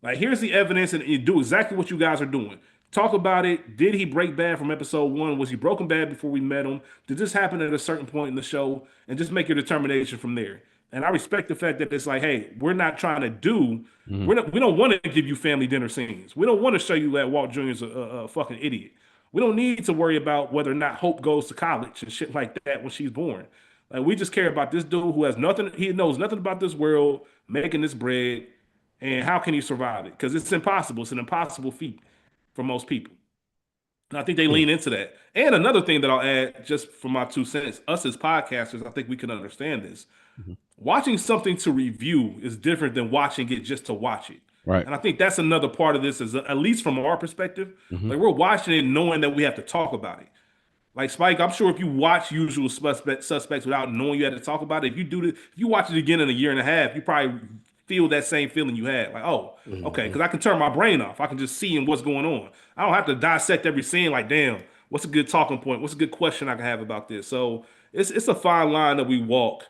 Like, here's the evidence, and you do exactly what you guys are doing. Talk about it. Did he break bad from episode one? Was he broken bad before we met him? Did this happen at a certain point in the show? And just make your determination from there. And I respect the fact that it's like, hey, we're not trying to do, hmm we don't want to give you family dinner scenes. We don't want to show you that Walt Jr. is a fucking idiot. We don't need to worry about whether or not Hope goes to college and shit like that when she's born. Like, we just care about this dude who has nothing, he knows nothing about this world, making this bread, and how can he survive it? Because it's impossible. It's an impossible feat for most people. And I think they lean into that. And another thing that I'll add, just for my 2 cents, us as podcasters, I think we can understand this. hmm Watching something to review is different than watching it just to watch it. right, And I think that's another part of this, is at least from our perspective, hmm like we're watching it knowing that we have to talk about it. Like Spike, I'm sure if you watch Usual Suspects without knowing you had to talk about it, if you do this, if you watch it again in a year and a half, you probably feel that same feeling you had. Like, oh, okay, Mhm. because I can turn my brain off. I can just see what's going on. I don't have to dissect every scene. Like, damn, what's a good talking point? What's a good question I can have about this? So it's a fine line that we walk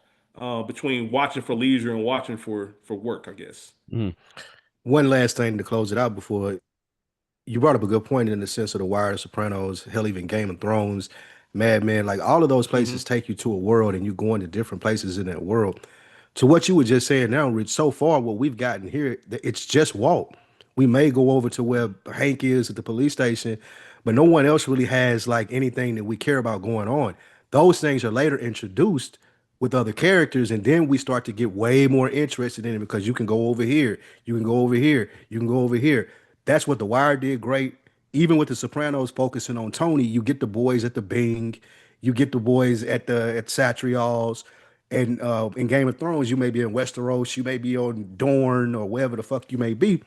between watching for leisure and watching for work, I guess. hmm One last thing to close it out before you brought up a good point in the sense of The Wire, Sopranos, hell, even Game of Thrones, Mad Men, like all of those Hmm. places take you to a world and you go into different places in that world. To what you were just saying now, Rich, so far what we've gotten here, it's just Walt. We may go over to where Hank is at the police station, but no one else really has like anything that we care about going on. Those things are later introduced with other characters, and then we start to get way more interested in it because you can go over here, you can go over here, you can go over here. That's what The Wire did great. Even with The Sopranos focusing on Tony, you get the boys at the Bing, you get the boys at Satrial's, and in Game of Thrones, you may be in Westeros, you may be on Dorne or wherever the fuck you may be.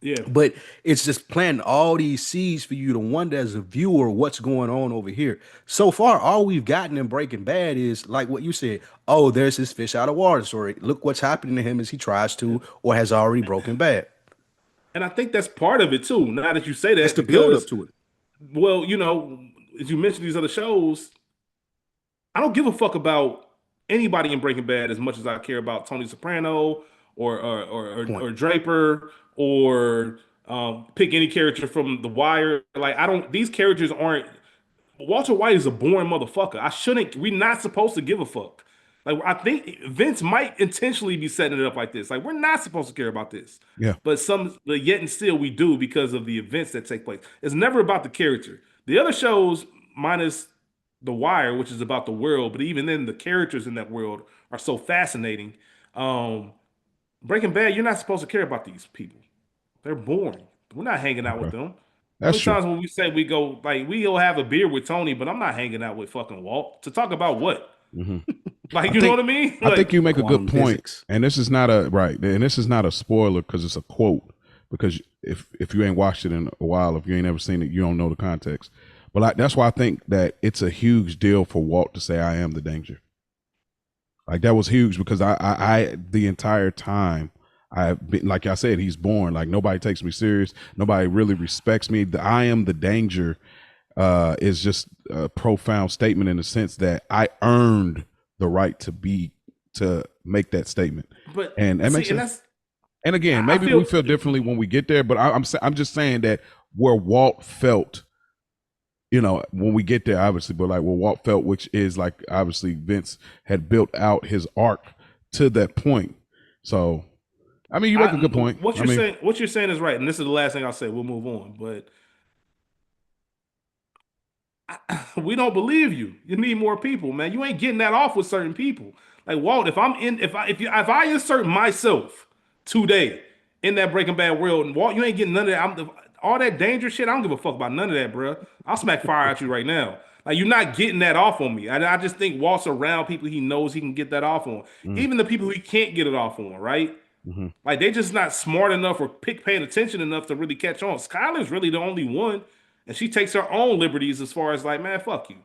Yeah. But it's just planting all these seeds for you to wonder as a viewer what's going on over here. So far, all we've gotten in Breaking Bad is like what you said. Oh, there's this fish out of water story. Look what's happening to him as he tries to or has already broken bad. And I think that's part of it too. Now that you say that, That's the build up because, to it. well, as you mentioned these other shows, I don't give a fuck about anybody in Breaking Bad as much as I care about Tony Soprano or Draper or pick any character from The Wire. Like I don't. These characters aren't. Walter White is a boring motherfucker. I shouldn't. We're not supposed to give a fuck. Like I think Vince might intentionally be setting it up like this. Like we're not supposed to care about this. Yeah. But yet and still we do because of the events that take place. It's never about the character. The other shows, minus The Wire, which is about the world, but even then the characters in that world are so fascinating. Breaking Bad, you're not supposed to care about these people. They're boring. We're not hanging out with them. That's true. Times when we say we'll have a beer with Tony, but I'm not hanging out with fucking Walt to talk about what? Like, know what I mean? I think you make a good point, physics. and this is not a spoiler because it's a quote. Because if you ain't watched it in a while, if you ain't ever seen it, you don't know the context. But that's why I think that it's a huge deal for Walt to say, "I am the danger." Like that was huge because I the entire time I've been, like I said, he's born. Like nobody takes me serious. Nobody really respects me. The "I am the danger" is just a profound statement in the sense that I earned the right to make that statement. But and that makes sense. And again, maybe we feel differently when we get there. But I'm just saying that where Walt felt, when we get there, obviously, but like where Walt felt, which is like obviously Vince had built out his arc to that point. So, I mean, you make a good point. What you're saying is right, and this is the last thing I'll say. We'll move on, but we don't believe you. You need more people, man. You ain't getting that off with certain people. Like Walt, if I insert myself today in that Breaking Bad world, and Walt, you ain't getting none of that. All that danger shit, I don't give a fuck about none of that, bro. I'll smack fire at you right now. Like you're not getting that off on me. I just think Walt's around people he knows he can get that off on. Even the people he can't get it off on, right? Like they just not smart enough or paying attention enough to really catch on. Skyler's really the only one, and she takes her own liberties as far as like, man, fuck you.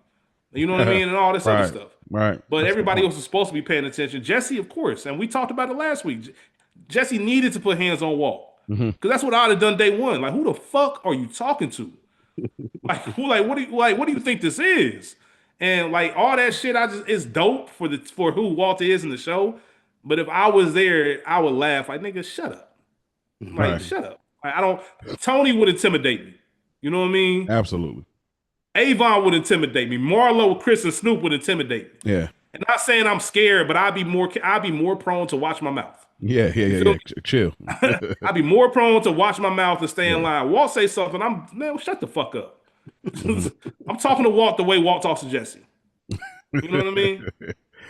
You know what I mean? And all this other stuff. Right. But everybody else is supposed to be paying attention. Jesse, of course, and we talked about it last week. Jesse needed to put hands on Walt. Because that's what I'd have done day one. Like, who the fuck are you talking to? What do you think this is? And like all that shit, it's dope for who Walt is in the show. But if I was there, I would laugh. Like, nigga, shut up. Like, shut up. Like, Tony would intimidate me. You know what I mean? Absolutely. Avon would intimidate me. Marlo, Chris, and Snoop would intimidate me. Yeah. And not saying I'm scared, but I'd be more prone to watch my mouth. Yeah. Chill. I'd be more prone to watch my mouth and stay in line. Walt say something, shut the fuck up. I'm talking to Walt the way Walt talks to Jesse. You know what I mean?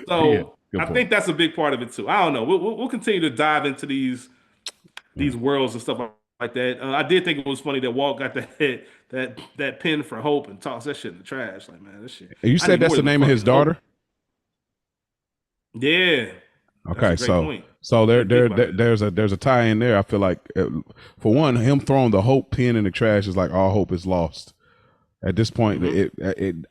So I think that's a big part of it too. I don't know. We'll continue to dive into these worlds and stuff like that. I did think it was funny that Walt got that pin for Hope and tossed that shit in the trash. Like, man, this shit. And you said that's the name of his daughter? Yeah. Okay, so there's a tie in there. I feel like for one, him throwing the Hope pin in the trash is like all hope is lost. At this point,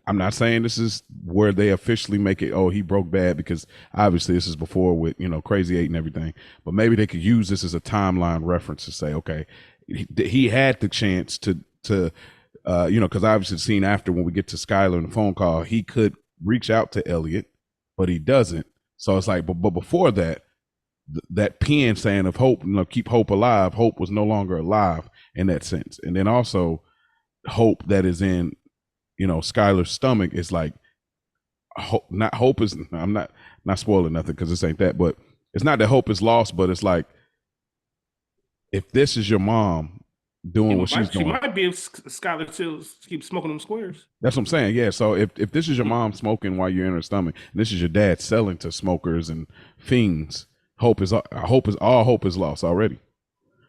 I'm not saying this is where they officially make it. Oh, he broke bad, because obviously this is before with Crazy 8 and everything. But maybe they could use this as a timeline reference to say, okay, he had the chance to because obviously the scene after when we get to Skyler and the phone call, he could reach out to Elliot, but he doesn't. So it's like, but before that, that pen saying of Hope, keep Hope alive. Hope was no longer alive in that sense, and then also Hope that is in Skyler's stomach is like Hope is. I'm not spoiling nothing because this ain't that, but it's not that Hope is lost, but it's like if this is your mom, doing what she's She doing. might be if Skylar still keep smoking them squares. That's what I'm saying. Yeah. So if this is your mom smoking while you're in her stomach, and this is your dad selling to smokers and fiends, all hope is lost already.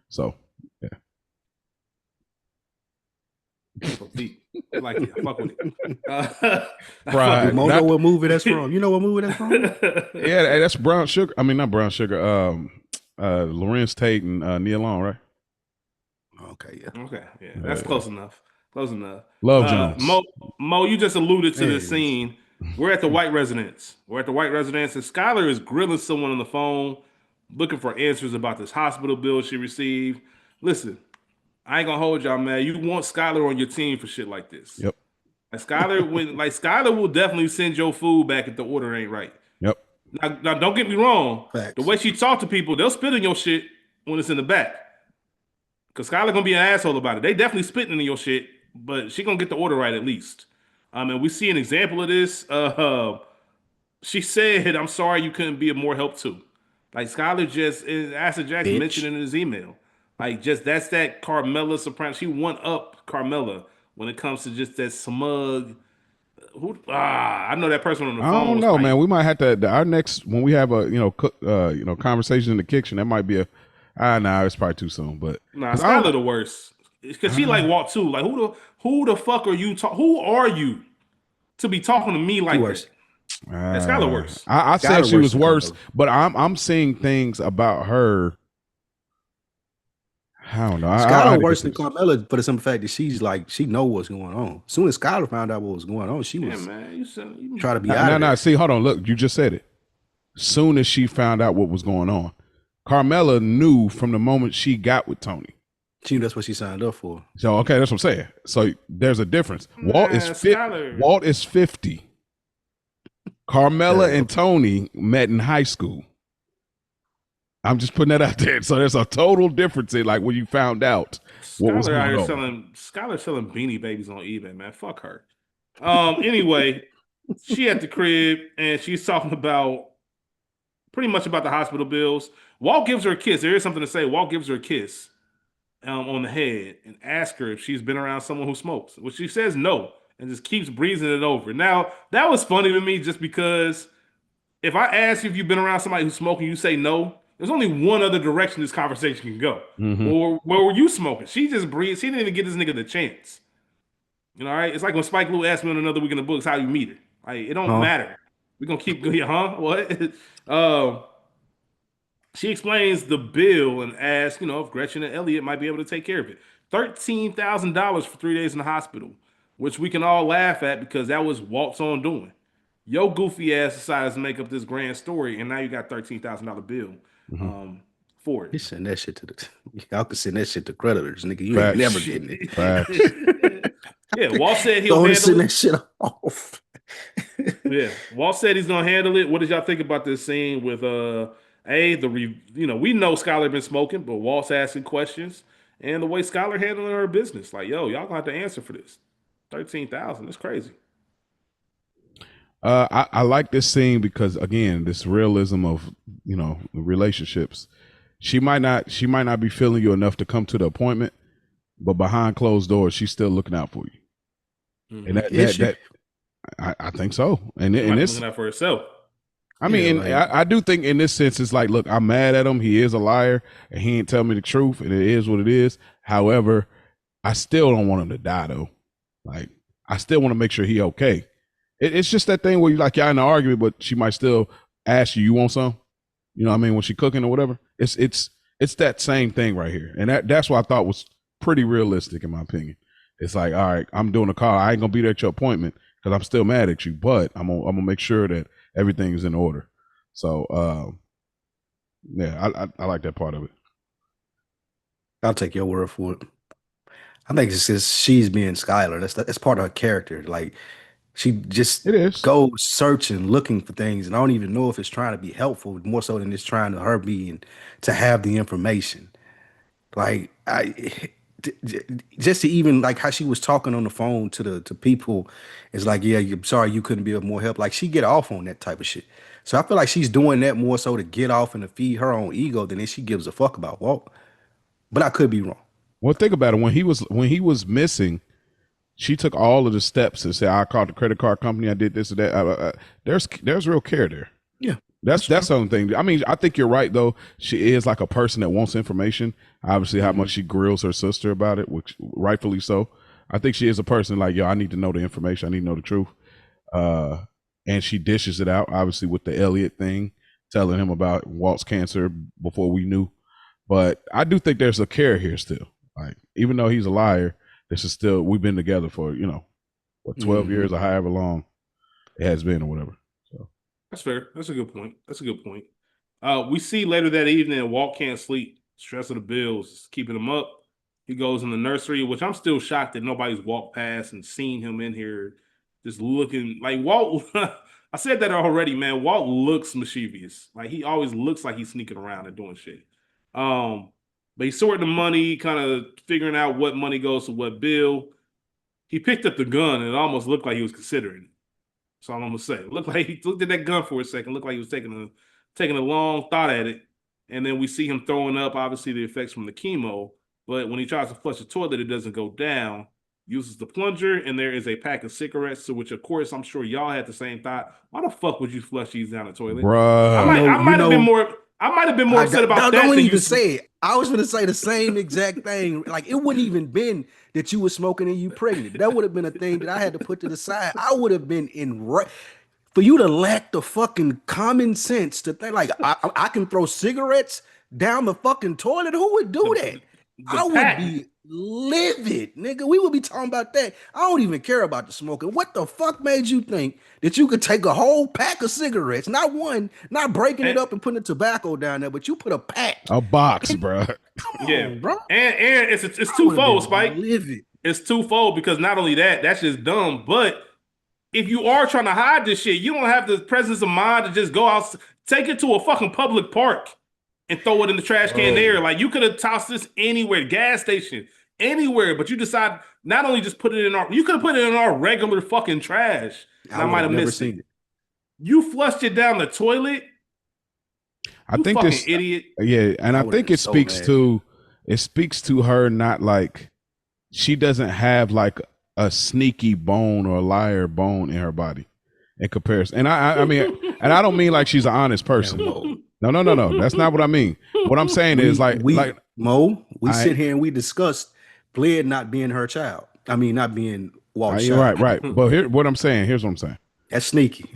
So yeah. Deep. I like it. I fuck with it. I Fried. Do fuck Mo with know Not- what movie that's from? You know what movie that's from? it. Yeah, that's brown sugar. I mean, not brown sugar. Lorenz Tate and Nia Long, right? Okay, yeah. Okay, yeah, that's close enough. Close enough. Love Jones. Mo, you just alluded to the Yes. scene. We're at the white residence. We're at the white residence, and Skylar is grilling someone on the phone, looking for answers about this hospital bill she received. Listen, I ain't gonna hold y'all, man. You want Skylar on your team for shit like this. Yep. Skylar will definitely send your food back if the order ain't right. Yep. Now don't get me wrong. Facts. The way she talk to people, they'll spit in your shit when it's in the back. Cause Skylar gonna be an asshole about it. They definitely spitting in your shit, but she gonna get the order right at least. And we see an example of this. She said, "I'm sorry you couldn't be of more help too." Like Skylar just, Asher Jackson Bitch. mentioned in his email, like just that's that Carmella Soprano. She one up Carmella when it comes to just that smug. I know that person on the I phone. don't was know, like, man. We might have to our next when we have a conversation in the kitchen. That might be nah, it's probably too soon. But Nah, 'cause I don't- Skylar the worst. Cause she like walk too. Like who the fuck are you? Who are you to be talking to me like worse. that? That's Skylar worse. I said Skylar she was worse than worse, Carmella. but I'm seeing things about her. I don't know. I had Skylar to worse get than this. Carmella for the simple fact that she's like she know what's going on. As soon as Skylar found out what was going on, she Yeah, was man. You trying to be out No, of no. there. See, hold on. Look, you just said it. Soon as she found out what was going on, Carmella knew from the moment she got with Tony. She knew that's what she signed up for. So okay, that's what I'm saying. So there's a difference. Walt is Skylar. Walt is 50. Carmella Yeah. and Tony met in high school. I'm just putting that out there. So there's a total difference in like when you found out what was Skylar out going here on. selling Beanie Babies on eBay, man. Fuck her. Anyway, she at the crib and she's talking about pretty much about the hospital bills. Walt gives her a kiss. There is something to say. Walt gives her a kiss on the head and asks her if she's been around someone who smokes, which she says no and just keeps breezing it over. Now, that was funny to me just because if I ask you if you've been around somebody who's smoking, you say no, there's only one other direction this conversation can go. Or where were you smoking? She just breathed. She didn't even give this nigga the chance. You know, all right? It's like when Spike Lee asked me on Another Week in the Books how you meet her. Like, it don't matter. We're going to keep going, huh? What? She explains the bill and asks, if Gretchen and Elliot might be able to take care of it. $13,000 for 3 days in the hospital, which we can all laugh at because that was Walt's own doing. Yo goofy ass decides to make up this grand story, and now you got $13,000 bill for You it. send that shit to the y'all can send that shit to creditors, nigga. You Facts. ain't never getting it. Facts. Yeah, Walt said he'll Don't handle send it. that shit off. Yeah, Walt said he's gonna handle it. What did y'all think about this scene with we know Skylar been smoking, but Walt's asking questions and the way Skylar handling her business. Like, yo, y'all gonna have to answer for this. 13,000, that's crazy. I like this scene because again, this realism of relationships. She might not be feeling you enough to come to the appointment, but behind closed doors, she's still looking out for you. And I think so. And She might be this, looking out for herself. I mean, Yeah, and like- I do think in this sense, it's like, look, I'm mad at him. He is a liar, and he ain't tell me the truth, and it is what it is. However, I still don't want him to die, though. Like, I still want to make sure he okay. It's just that thing where you like y'all in an argument, but she might still ask you want some? You know what I mean? When she cooking or whatever. It's that same thing right here. And that's what I thought was pretty realistic in my opinion. It's like, all right, I'm doing a call. I ain't gonna be there at your appointment because I'm still mad at you, but I'm gonna make sure that everything is in order. So yeah, I like that part of it. I'll take your word for it. I think it's just she's being Skylar. That's part of her character. Like she just It is. goes searching, looking for things, and I don't even know if it's trying to be helpful, more so than it's trying to her being to have the information. Like just to even like how she was talking on the phone to people, it's like, yeah, I'm sorry you couldn't be of more help. Like she get off on that type of shit. So I feel like she's doing that more so to get off and to feed her own ego than she gives a fuck about Walt. But I could be wrong. Well, think about it. When he was missing, she took all of the steps to say, "I called the credit card company. I did this or that." There's real care there. Yeah, That's the only thing. I mean, I think you're right though. She is like a person that wants information. Obviously, how much she grills her sister about it, which rightfully so. I think she is a person like, yo, I need to know the information. I need to know the truth. And she dishes it out, obviously, with the Elliot thing, telling him about Walt's cancer before we knew. But I do think there's a care here still. Like, even though he's a liar, this is still, we've been together for, 12 years or however long it has been or whatever. So That's fair. That's a good point. We see later that evening, Walt can't sleep. Stress of the bills is keeping him up. He goes in the nursery, which I'm still shocked that nobody's walked past and seen him in here just looking like Walt. I said that already, man. Walt looks mischievous. Like he always looks like he's sneaking around and doing shit. But he's sorting the money, kind of figuring out what money goes to what bill. He picked up the gun and it almost looked like he was considering it. That's all I'm gonna say. Looked like he looked at that gun for a second. Looked like he was taking a long thought at it. And then we see him throwing up, obviously, the effects from the chemo. But when he tries to flush the toilet, it doesn't go down. Uses the plunger, and there is a pack of cigarettes. To which, of course, I'm sure y'all had the same thought. Why the fuck would you flush these down the toilet? bruh. I might have been more. I might have been more upset about that. Don't than even you say it. I was going to say the same exact thing. Like it wouldn't even been that you were smoking and you pregnant. That would have been a thing that I had to put to the side. I would have been for you to lack the fucking common sense to think like I can throw cigarettes down the fucking toilet. Who would do that? I would be livid, nigga. We would be talking about that. I don't even care about the smoking. What the fuck made you think that you could take a whole pack of cigarettes, not one, not breaking it up and putting the tobacco down there, but you put a pack, A box, bruh. Yeah, bro. And it's twofold, Spike. Livid. It's twofold because not only that's just dumb, but if you are trying to hide this shit, you don't have the presence of mind to just go out, take it to a fucking public park and throw it in the trash can there. Like you could have tossed this anywhere, gas station, anywhere, but you decide not only just put it in you could have put it in our regular fucking trash. I might have missed it. You flushed it down the toilet. I think this idiot. Yeah, and I think it speaks to her not like she doesn't have like a sneaky bone or a liar bone in her body in comparison. And I mean, and I don't mean like she's an honest person. No. That's not what I mean. What I'm saying is we sit here and we discussed Bled not being her child. I mean, not being Walt's child. Right. But here's what I'm saying. That's sneaky.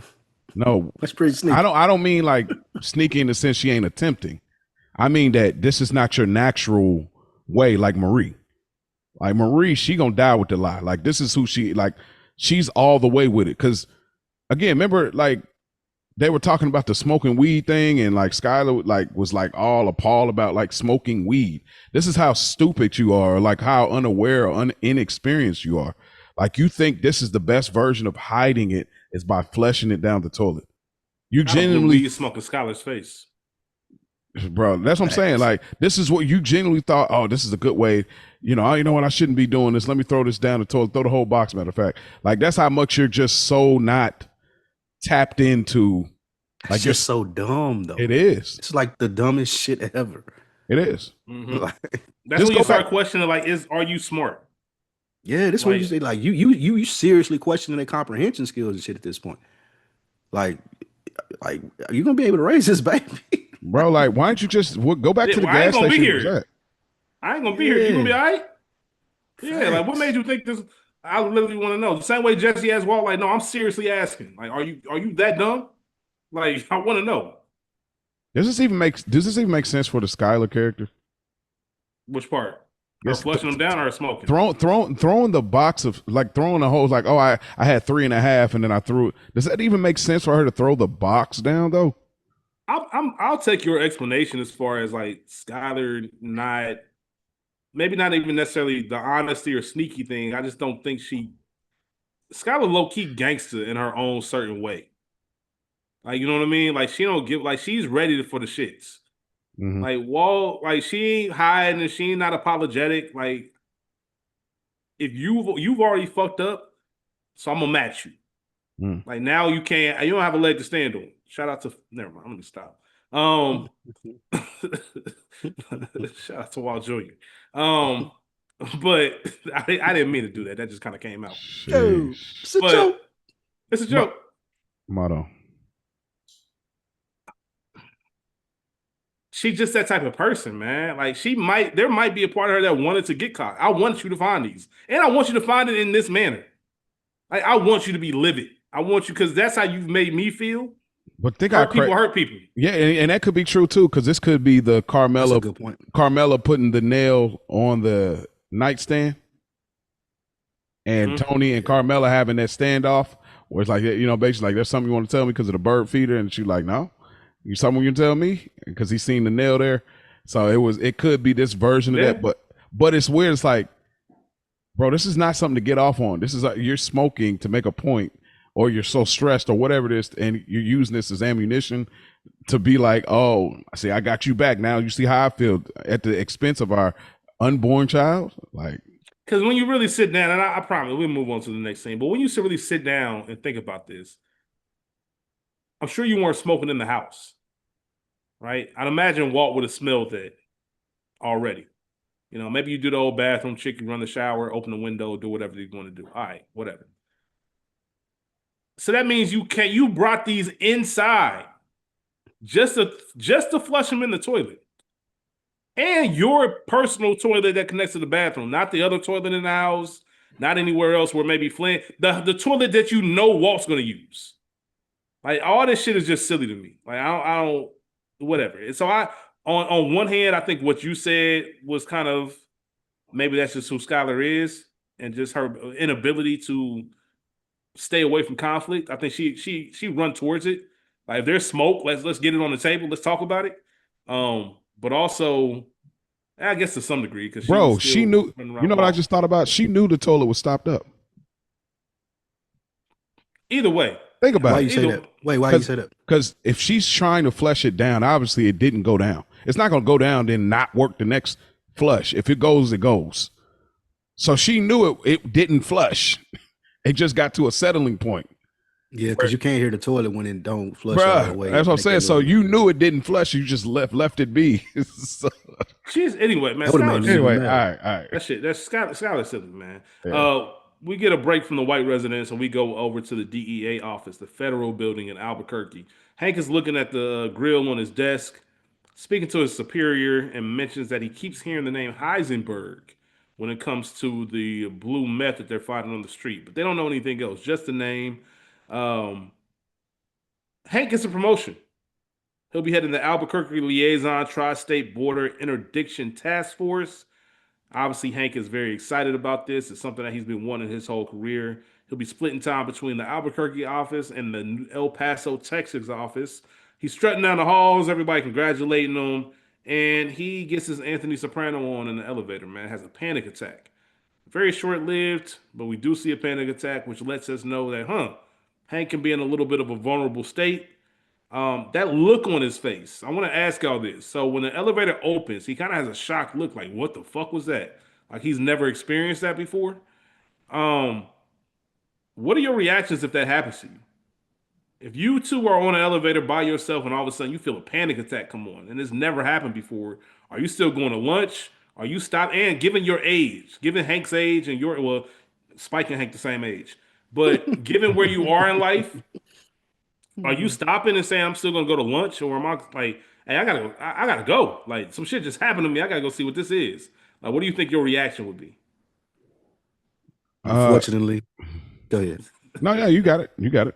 No, that's pretty sneaky. I don't mean like sneaky in the sense she ain't attempting. I mean that this is not your natural way, like Marie. Like Marie, she gonna die with the lie. Like this is who she's all the way with it. Cause again, remember like they were talking about the smoking weed thing, and like Skylar was all appalled about like smoking weed. This is how stupid you are, like how unaware or inexperienced you are. Like you think this is the best version of hiding it is by flushing it down the toilet. You genuinely smoking Skylar's face. Bro, that's what I'm saying. Like, this is what you genuinely thought, oh, this is a good way. You know what? I shouldn't be doing this. Let me throw this down the toilet, throw the whole box, matter of fact. Like, that's how much you're just so not tapped into. Like, you're so dumb, though. It is. It's like the dumbest shit ever. It is. Mm-hmm. That's when you start questioning, like, are you smart? Yeah, this one you say, like, you seriously questioning their comprehension skills and shit at this point. Like, are you gonna be able to raise this baby? Bro, like, why don't you just go back to the gas station? I ain't gonna be here. You gonna be all right? Yeah, like what made you think this? I literally want to know. The same way Jesse asked Walt, like, no, I'm seriously asking. Like, are you that dumb? Like, I want to know. Does this even make sense for the Skylar character? Which part? Or flushing them down or smoking? Throwing the box of like throwing the hose like, oh, I had 3.5 and then I threw it. Does that even make sense for her to throw the box down though? I'll take your explanation as far as like Skylar maybe not even necessarily the honesty or sneaky thing. I just don't think Skylar low key gangster in her own certain way. Like, you know what I mean? Like she don't give, like she's ready for the shits. Mm-hmm. Like Walt, like she ain't hiding and she ain't not apologetic. Like if you've already fucked up, so I'm gonna match you. Like now you don't have a leg to stand on. Shout out to never mind. Let me stop. Shout out to Walt Jr. But I didn't mean to do that. That just kind of came out. Yo, it's a But joke. it's a joke. Motto. She's just that type of person, man. Like there might be a part of her that wanted to get caught. I want you to find these, and I want you to find it in this manner. Like I want you to be livid. I want you because that's how you've made me feel. But think hurt people. Yeah, and that could be true too, because this could be the That's a good point. Carmela putting the nail on the nightstand, and Tony and Carmela having that standoff, where it's like, you know, basically like, there's something you want to tell me because of the bird feeder, and she's like, no, you something you tell me because he's seen the nail there. So it could be this version of that, but it's weird. It's like, bro, this is not something to get off on. This is you're smoking to make a point, or you're so stressed, or whatever it is, and you're using this as ammunition to be like, oh, see, I got you back. Now you see how I feel at the expense of our unborn child. Like, because when you really sit down, and I promise we'll move on to the next scene, but when you really sit down and think about this, I'm sure you weren't smoking in the house, right? I'd imagine Walt would have smelled that already. You know, maybe you do the old bathroom trick, you run the shower, open the window, do whatever you want to do. All right, whatever. So that means you brought these inside just to flush them in the toilet. And your personal toilet that connects to the bathroom, not the other toilet in the house, not anywhere else where maybe Flynn, the toilet that you know Walt's gonna use. Like all this shit is just silly to me. Like I don't whatever. And so on one hand, I think what you said was kind of maybe that's just who Skylar is and just her inability to stay away from conflict. I think she run towards it. Like if there's smoke, let's get it on the table. Let's talk about it. But also, I guess to some degree, because bro, she knew. You know what I just thought about? She knew the toilet was stopped up. Either way, think about why you say that. Wait, why you say that? Because if she's trying to flush it down, obviously it didn't go down. It's not going to go down, then not work the next flush. If it goes, it goes. So she knew it didn't flush. It just got to a settling point. Yeah, because you can't hear the toilet when it don't flush all the way. That's what I'm saying. So you knew it didn't flush. You just left it be. So. She's anyway, man. Anyway, all right. That's Skylar silly, man. Yeah. We get a break from the white residence and we go over to the DEA office, the federal building in Albuquerque. Hank is looking at the grill on his desk, speaking to his superior, and mentions that he keeps hearing the name Heisenberg when it comes to the blue meth that they're finding on the street, but they don't know anything else, just the name. Hank gets a promotion. He'll be heading the Albuquerque Liaison Tri-State Border Interdiction Task Force. Obviously, Hank is very excited about this. It's something that he's been wanting his whole career. He'll be splitting time between the Albuquerque office and the El Paso, Texas office. He's strutting down the halls, everybody congratulating him, and he gets his Anthony Soprano on in the elevator, man. Has a panic attack. Very short-lived, but we do see a panic attack, which lets us know that, Hank can be in a little bit of a vulnerable state. That look on his face, I want to ask y'all this. So when the elevator opens, he kind of has a shocked look like, what the fuck was that? Like he's never experienced that before. What are your reactions if that happens to you? If you two are on an elevator by yourself and all of a sudden you feel a panic attack come on and it's never happened before, are you still going to lunch? Are you stopped? And given your age, given Hank's age and Spike and Hank the same age, but given where you are in life, are you stopping and saying I'm still gonna go to lunch, or am I like, hey, I gotta go? Like some shit just happened to me. I gotta go see what this is. Like, what do you think your reaction would be? Unfortunately, go ahead. No, you got it. You got it.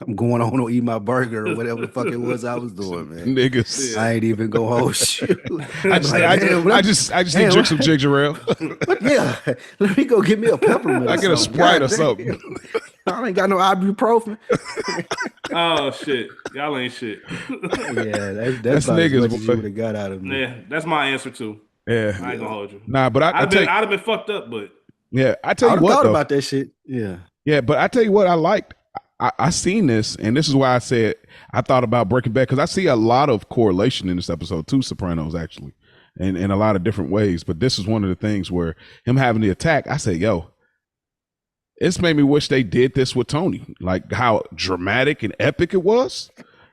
I'm going on to eat my burger or whatever the fuck it was I was doing, man. Niggas, I ain't even go hold shit. I just need to drink some ginger ale. Yeah, let me go get me a peppermint. I get a Sprite or something. I ain't got no ibuprofen. Oh shit, y'all ain't shit. Yeah, that's about niggas. As much as you would have got out of me. Yeah, that's my answer too. Yeah, I ain't gonna hold you. Nah, but I'd have been fucked up, but yeah, I tell you what, thought about that shit. Yeah, but I tell you what, I liked. I seen this, and this is why I said I thought about Breaking Bad, because I see a lot of correlation in this episode to Sopranos, actually, in a lot of different ways. But this is one of the things where him having the attack, I said, yo, it's made me wish they did this with Tony, like how dramatic and epic it was.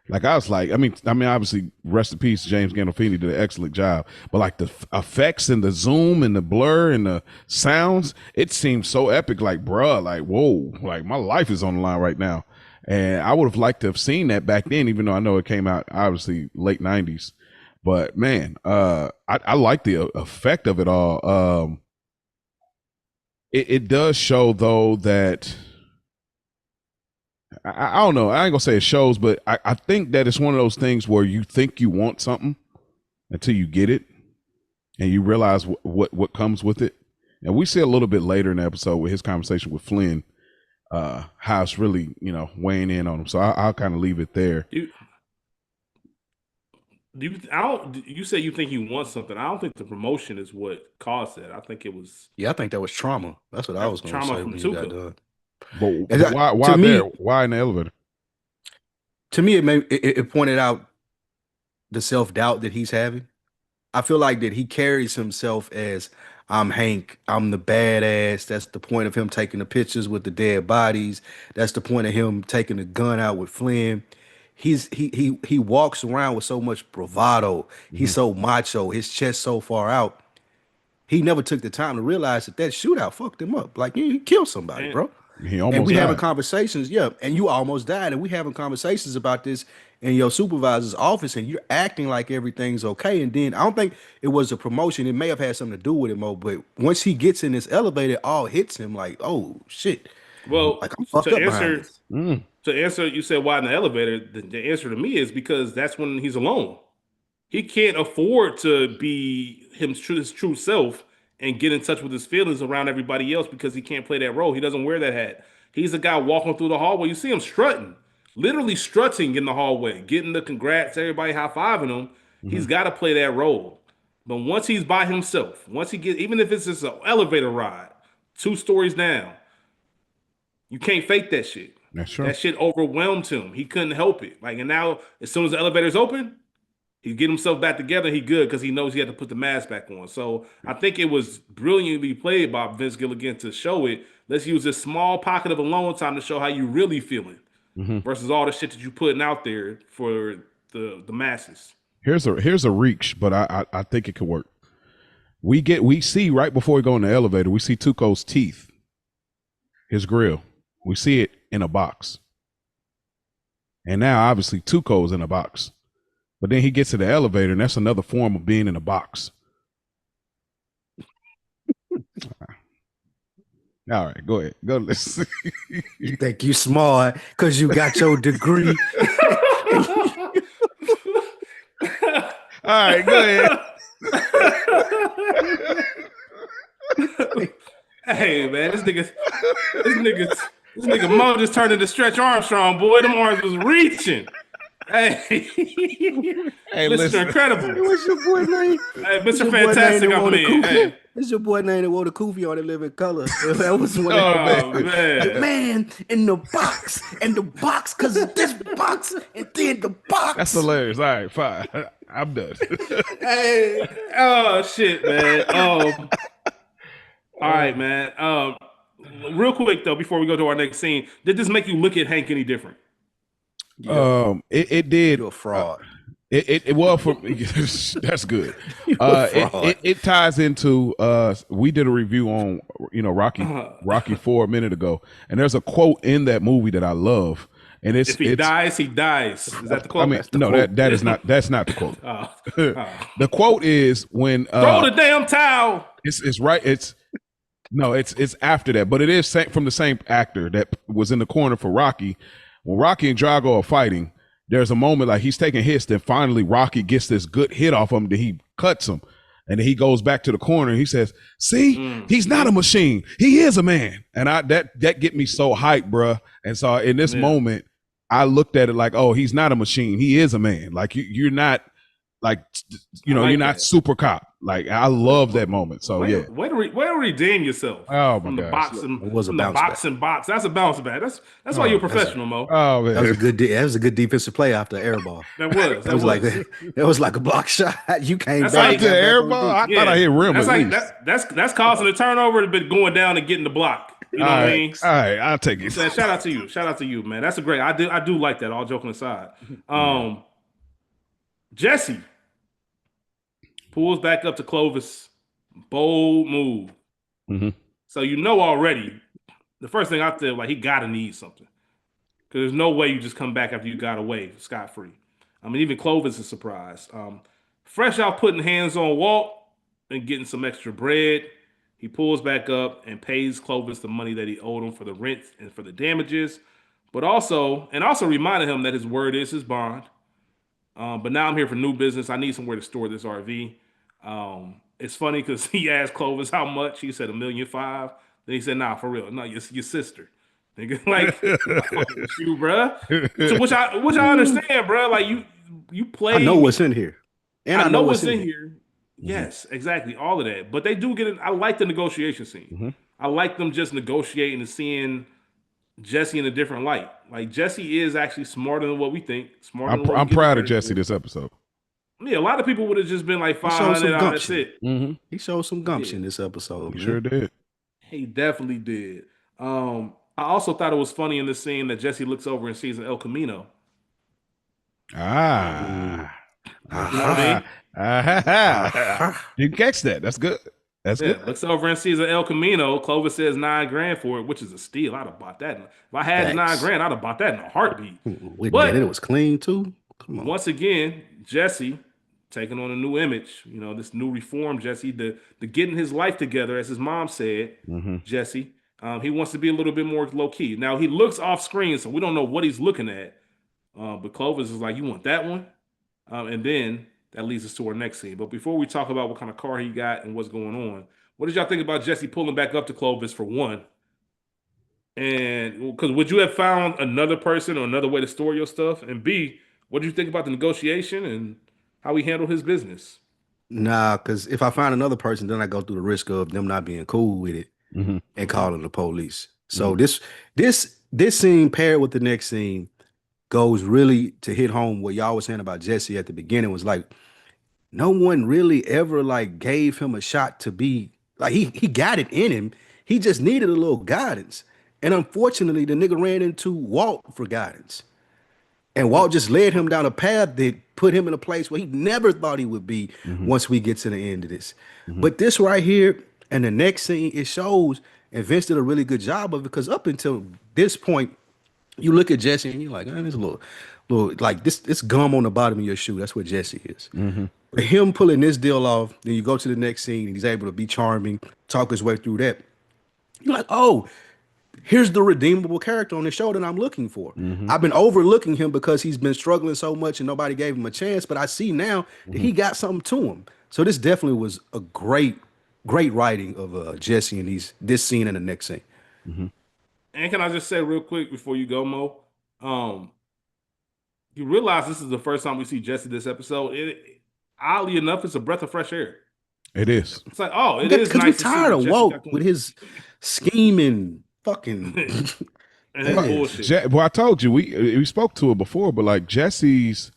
Like I was like, I mean, obviously, rest in peace, James Gandolfini did an excellent job. But like the effects and the zoom and the blur and the sounds, it seemed so epic. Like, bruh, like whoa, like my life is on the line right now. And I would have liked to have seen that back then, even though I know it came out obviously late '90s. But man, I like the effect of it all. It does show though that. I don't know. I ain't gonna say it shows, but I think that it's one of those things where you think you want something until you get it, and you realize what comes with it. And we see a little bit later in the episode with his conversation with Flynn, how it's really weighing in on him. So I'll kind of leave it there. You say you think you want something. I don't think the promotion is what caused that. I think it was. Yeah, I think that was trauma. That's what I was going to say when you got done. But why me, there? Why in the elevator? To me, it pointed out the self-doubt that he's having. I feel like that he carries himself as I'm Hank, I'm the badass. That's the point of him taking the pictures with the dead bodies. That's the point of him taking the gun out with Flynn. He walks around with so much bravado. He's so macho, his chest so far out. He never took the time to realize that shootout fucked him up. Like, he killed somebody, bro. He almost and we died. having conversations, and you almost died, and we having conversations about this in your supervisor's office, and you're acting like everything's okay. And then I don't think it was a promotion. It may have had something to do with it, Mo. But once he gets in this elevator, it all hits him like, oh shit. Well, like I'm fucked up behind this. To answer, you said why in the elevator. The answer to me is because that's when he's alone. He can't afford to be his true self and get in touch with his feelings around everybody else because he can't play that role. He doesn't wear that hat. He's a guy walking through the hallway. You see him strutting, literally strutting in the hallway, getting the congrats, everybody high-fiving him. He's got to play that role. But once he's by himself, even if it's just an elevator ride, 2 stories down, you can't fake that shit. That's true. That shit overwhelmed him. He couldn't help it. And now, as soon as the elevator's open, he get himself back together. He good because he knows he had to put the mask back on. So I think it was brilliantly played by Vince Gilligan to show it. Let's use this small pocket of alone time to show how you really feeling versus all the shit that you putting out there for the masses. Here's a reach, but I think it could work. We see right before we go in the elevator, we see Tuco's teeth, his grill. We see it in a box. And now obviously Tuco's in a box. But then he gets to the elevator, and that's another form of being in a box. All right, go ahead. Go listen. You think you smart because you got your degree. All right, go ahead. Hey man, this nigga Mo just turned into Stretch Armstrong, boy. Them arms was reaching. Hey, Mr. Listen. Incredible. What's your boy name? Hey, Mr. Fantastic up in here. Hey. It's your boy name that wore the kufi on the living color. That was one man. The man in the box, and the box because of this box, and then the box. That's hilarious. All right, fine. I'm done. Hey, oh shit, man. All right, man. Real quick though, before we go to our next scene, did this make you look at Hank any different? Yeah. It did. You're a fraud. It well for that's good. It ties into we did a review on Rocky 4 a minute ago, and there's a quote in that movie that I love, and if he dies, he dies. Is that the quote? I mean, no, that is not. That's not the quote. The quote is when throw the damn towel. It's right. It's after that, but it is from the same actor that was in the corner for Rocky. When Rocky and Drago are fighting, there's a moment like he's taking hits, then finally Rocky gets this good hit off him, then he cuts him, and then he goes back to the corner and he says, see, he's not a machine, he is a man. And that get me so hyped, bruh. And so in this moment, I looked at it like, oh, he's not a machine, he is a man. Like you're not like, you're not super cop. Like I love that moment. So way to redeem yourself. Oh from my the gosh. boxing box. That's a bounce back. That's why you're a professional, Mo. Oh man, that was a good defensive play after the air ball. That was like a block shot. You came that's back. Like the air ball. I thought I hit rim. That's causing a turnover, but going down and getting the block. You know what I mean? All right, I'll take I'm it. saying shout out to you, man. That's a great. I do like that. All joking aside, Jesse pulls back up to Clovis. Bold move. Mm-hmm. So you know already. The first thing I feel like he gotta need something because there's no way you just come back after you got away scot free. I mean, even Clovis is surprised. Fresh out putting hands on Walt and getting some extra bread, he pulls back up and pays Clovis the money that he owed him for the rent and for the damages, but also reminded him that his word is his bond. But now I'm here for new business. I need somewhere to store this RV. It's funny because he asked Clovis how much. He said $1.5 million. Then he said, "Nah, for real, no, your sister." Nigga, like I'm not fucking with you, bruh. So which I understand, bruh. Like you I played know me. what's in here, and I know what's in here. Yes, exactly, all of that. But they do get it. I like the negotiation scene. I like them just negotiating and seeing Jesse in a different light. Like Jesse is actually smarter than what we think. Smarter than what we I'm give him proud of credit Jesse for. this episode. Yeah, a lot of people would have just been like he showed 500. some That's gumption. it. He showed some gumption this episode. He Man. sure did. He definitely did. I also thought it was funny in this scene that Jesse looks over and sees an El Camino. Ah. You know what I mean? You can catch that. That's good. That's Yeah, good. looks over and sees an El Camino. Clovis says $9,000 for it, which is a steal. I'd have bought that. If I had Thanks. $9,000, I'd have bought that in a heartbeat. Wait a But minute, it was clean too. Come on. once again, Jesse taking on a new image. You know, this new reform Jesse, the getting his life together, as his mom said. Jesse, he wants to be a little bit more low key. Now he looks off screen, so we don't know what he's looking at. But Clovis is like, "You want that one?" And then that leads us to our next scene. But before we talk about what kind of car he got and what's going on, what did y'all think about Jesse pulling back up to Clovis for one? And because would you have found another person or another way to store your stuff? And B, what did you think about the negotiation and how he handled his business? Nah, because if I find another person, then I go through the risk of them not being cool with it and calling the police. So this scene paired with the next scene goes really to hit home what y'all was saying about Jesse at the beginning was like no one really ever like gave him a shot to be like he got it in him. He just needed a little guidance. And unfortunately, the nigga ran into Walt for guidance. And Walt just led him down a path that put him in a place where he never thought he would be once we get to the end of this. But this right here and the next scene, it shows, and Vince did a really good job of it because up until this point, you look at Jesse and you're like, there's a little like this gum on the bottom of your shoe. That's what Jesse is. But him pulling this deal off, then you go to the next scene and he's able to be charming, talk his way through that. You're like, oh, here's the redeemable character on the show that I'm looking for. I've been overlooking him because he's been struggling so much and nobody gave him a chance, but I see now that he got something to him. So this definitely was a great writing of Jesse and this scene and the next scene. And can I just say real quick before you go, Mo? You realize this is the first time we see Jesse this episode. Oddly enough, it's a breath of fresh air. It is. It's like, oh, it is Because nice we're tired of Walt with his scheming fucking and his bullshit. Well, I told you we spoke to it before, but like Jesse's,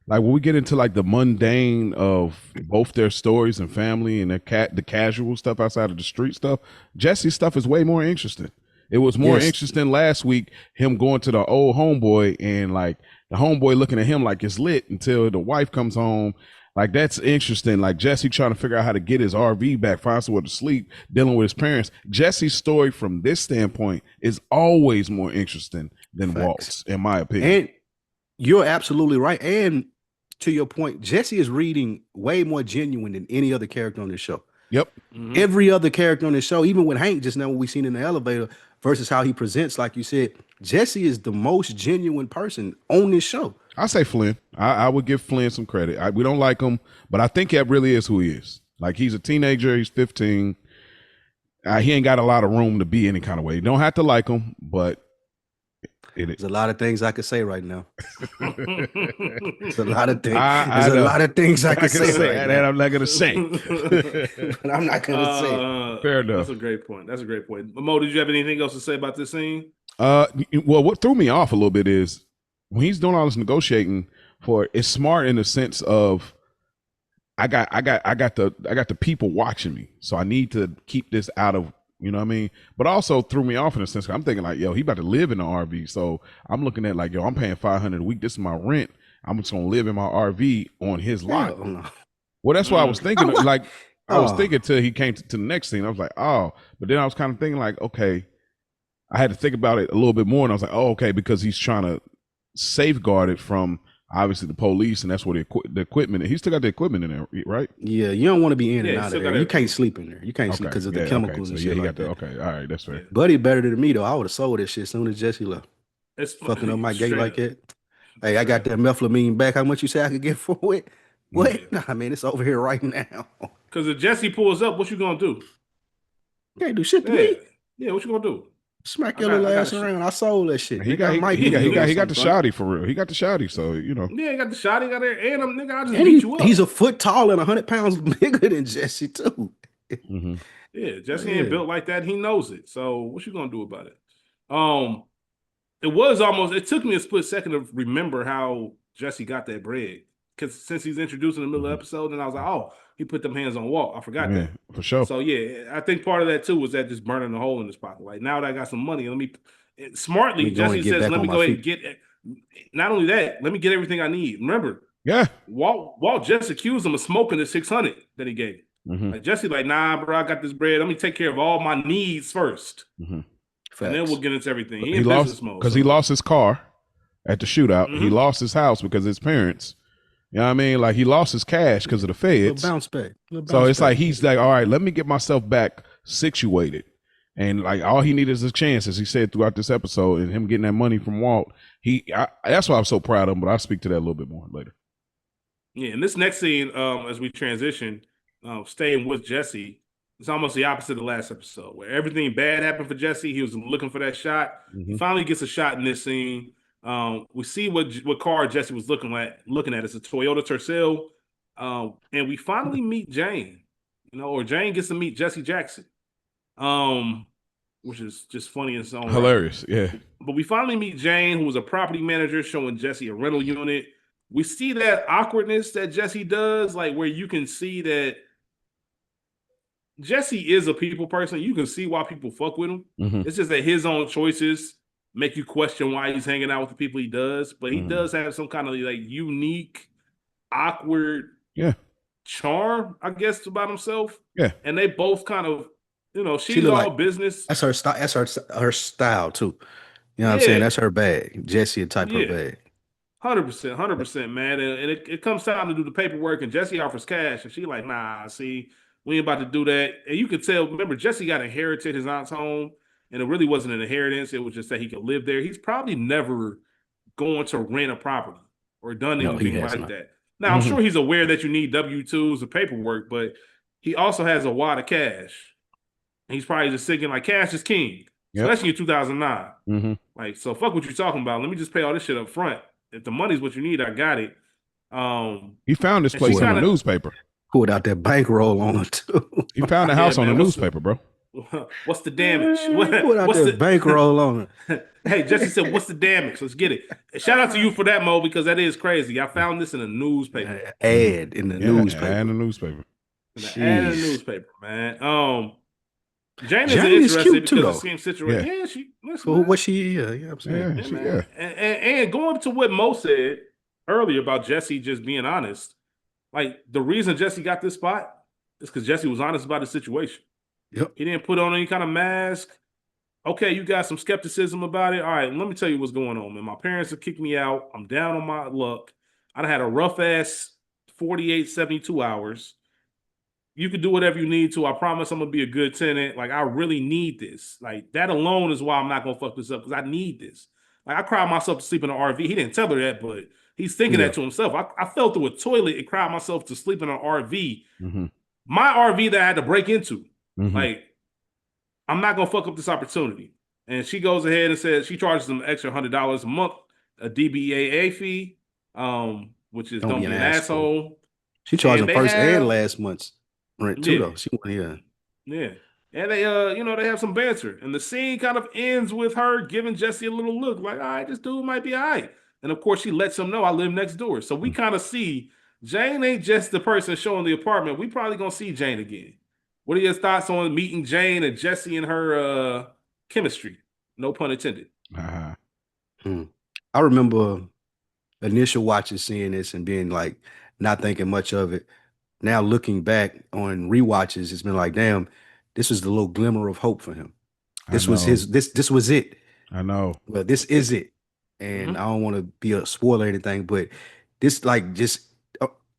like when we get into like the mundane of both their stories and family and the casual stuff outside of the street stuff, Jesse's stuff is way more interesting. It was more interesting last week, him going to the old homeboy and like the homeboy looking at him like it's lit until the wife comes home. Like that's interesting. Like Jesse trying to figure out how to get his RV back, find somewhere to sleep, dealing with his parents. Jesse's story from this standpoint is always more interesting than Walt's, in my opinion. And you're absolutely right. And to your point, Jesse is reading way more genuine than any other character on this show. Yep. Every other character on the show, even with Hank just now, what we seen in the elevator versus how he presents, like you said, Jesse is the most genuine person on this show. I say Flynn. I would give Flynn some credit. We don't like him, but I think that really is who he is. Like he's a teenager. He's 15. He ain't got a lot of room to be any kind of way. You don't have to like him, but there's a lot of things I could say right now. There's a lot of things. There's a lot of things I could say right that I'm not gonna say. But I'm not gonna say. Fair enough. That's a great point. Mo, did you have anything else to say about this scene? Well, what threw me off a little bit is when he's doing all this negotiating it's smart in the sense of I got the people watching me, so I need to keep this out of You know what I mean? But also threw me off in a sense. I'm thinking like, yo, he about to live in the RV. So I'm looking at like, yo, I'm paying $500 a week. This is my rent. I'm just gonna live in my RV on his lot. Hell no. Well, that's why I was thinking. Oh, Like, I was oh. thinking till he came to the next scene. I was like, oh, but then I was kind of thinking like, okay, I had to think about it a little bit more, and I was like, oh, okay, because he's trying to safeguard it from obviously the police, and that's where the equipment. He still got the equipment in there, right? Yeah, you don't want to be in Yeah, and he out still of there. got You it. can't sleep in there. You can't sleep because of the chemicals So and yeah, shit he like got that. okay, all right, that's fair. Buddy better than me though. I would have sold this shit as soon as Jesse left. It's Fucking up my gate straight like up. that. Hey, I got that methylamine back. How much you say I could get for it? What? Nah, man, it's over here right now. Because if Jesse pulls up, what you gonna do? Can't do shit to Yeah, me. yeah. What you gonna do? Smack I your got- little I got ass a sh- around. I sold that shit. He Nigga, I might be he doing got the something. shotty for real. He got the shotty, so you know. Yeah, he got the shot. He got there, and nigga, I just And beat you up. he's a foot tall and 100 pounds bigger than Jesse too. Mm-hmm. Yeah, Jesse Yeah. ain't built like that. He knows it. So what you gonna do about it? It took me a split second to remember how Jesse got that bread. Because since he's introduced in the middle of the episode, and I was like, oh, he put them hands on Walt. I forgot Yeah, that. for sure. So yeah, I think part of that too was that just burning a hole in his pocket. Like now that I got some money, smartly, Let me go and Jesse get says, back let on me my go ahead and feet. get not only that, let me get everything I need. Remember, Yeah. Walt just accused him of smoking the 600 that he gave. Mm-hmm. Like Jesse, like, nah, bro, I got this bread. Let me take care of all my needs first. Mm-hmm. And then we'll get into everything. He lost because he lost his car at the shootout. Mhm. He lost his house because his parents. You know what I mean? Like he lost his cash because of the feds. Little bounce back. So it's like he's like, all right, let me get myself back situated. And like all he needed is a chance, as he said throughout this episode, and him getting that money from Walt. That's why I'm so proud of him. But I'll speak to that a little bit more later. Yeah, and this next scene, as we transition, staying with Jesse, it's almost the opposite of the last episode, where everything bad happened for Jesse. He was looking for that shot. Mm-hmm. He finally gets a shot in this scene. We see what car Jesse was looking at. It's a Toyota Tercel, and we finally meet Jane. Or Jane gets to meet Jesse Jackson, which is just funny in its own Hilarious, right. yeah. But we finally meet Jane, who was a property manager, showing Jesse a rental unit. We see that awkwardness that Jesse does, like where you can see that Jesse is a people person. You can see why people fuck with him. Mm-hmm. It's just that his own choices make you question why he's hanging out with the people he does. But he does have some kind of like unique, awkward charm, I guess, about himself. Yeah. And they both kind of, she's She look all like- business. That's her style. That's her style too. You know what I'm saying? That's her bag. Jesse type her bag. 100%, man. And it comes time to do the paperwork, and Jesse offers cash, and she like, nah, see, we ain't about to do that. And you could tell, remember, Jesse got inherited his aunt's home, and it really wasn't an inheritance. It was just that he could live there. He's probably never going to rent a property or done anything like that. Now, I'm sure he's aware that you need W-2s or paperwork, but he also has a wad of cash. And he's probably just thinking, like, cash is king, especially in 2009. Mm-hmm. Like, so fuck what you're talking about. Let me just pay all this shit up front. If the money's what you need, I got it. He found this place in the newspaper. Pulled out that bankroll on her too. He found a house on the newspaper, bro. What's the damage? Pulled out that bankroll on her. Hey, Jesse said, what's the damage? Let's get it. Shout out to you for that, Mo, because that is crazy. I found this in a newspaper. Ad in the newspaper. Ad in the newspaper. Ad in the newspaper, man. Jane is Jane is interested cute, because too, the though. same situation. Yeah, she. Listen, Well, man. what she? Yeah, I'm saying. Yeah. And going to what Mo said earlier about Jesse just being honest, like the reason Jesse got this spot is because Jesse was honest about the situation. Yep. He didn't put on any kind of mask. Okay, you got some skepticism about it. All right, let me tell you what's going on, man. My parents have kicked me out. I'm down on my luck. I done had a rough ass 48, 72 hours. You can do whatever you need to. I promise I'm gonna be a good tenant. Like, I really need this. Like, that alone is why I'm not gonna fuck this up, because I need this. Like, I cried myself to sleep in an RV. He didn't tell her that, but he's thinking that to himself. I fell through a toilet and cried myself to sleep in an RV. Mm-hmm. My RV that I had to break into. Mm-hmm. Like, I'm not gonna fuck up this opportunity. And she goes ahead and says she charges them an extra $100 a month, a DBAA fee, which is don't be an asshole. She charged them first and last month's rent too, though. She yeah. And they they have some banter. And the scene kind of ends with her giving Jesse a little look, like, all right, this dude might be all right. And of course, she lets him know I live next door. So we kind of see Jane ain't just the person showing the apartment. We probably gonna see Jane again. What are your thoughts on meeting Jane and Jesse and her chemistry? No pun intended. Uh-huh. Hmm. I remember initial watches seeing this and being like not thinking much of it. Now looking back on rewatches, it's been like, damn, this was the little glimmer of hope for him. I This was know. this was it. I know. Well, this is it. Mm-hmm. And I don't want to be a spoiler or anything, but this like just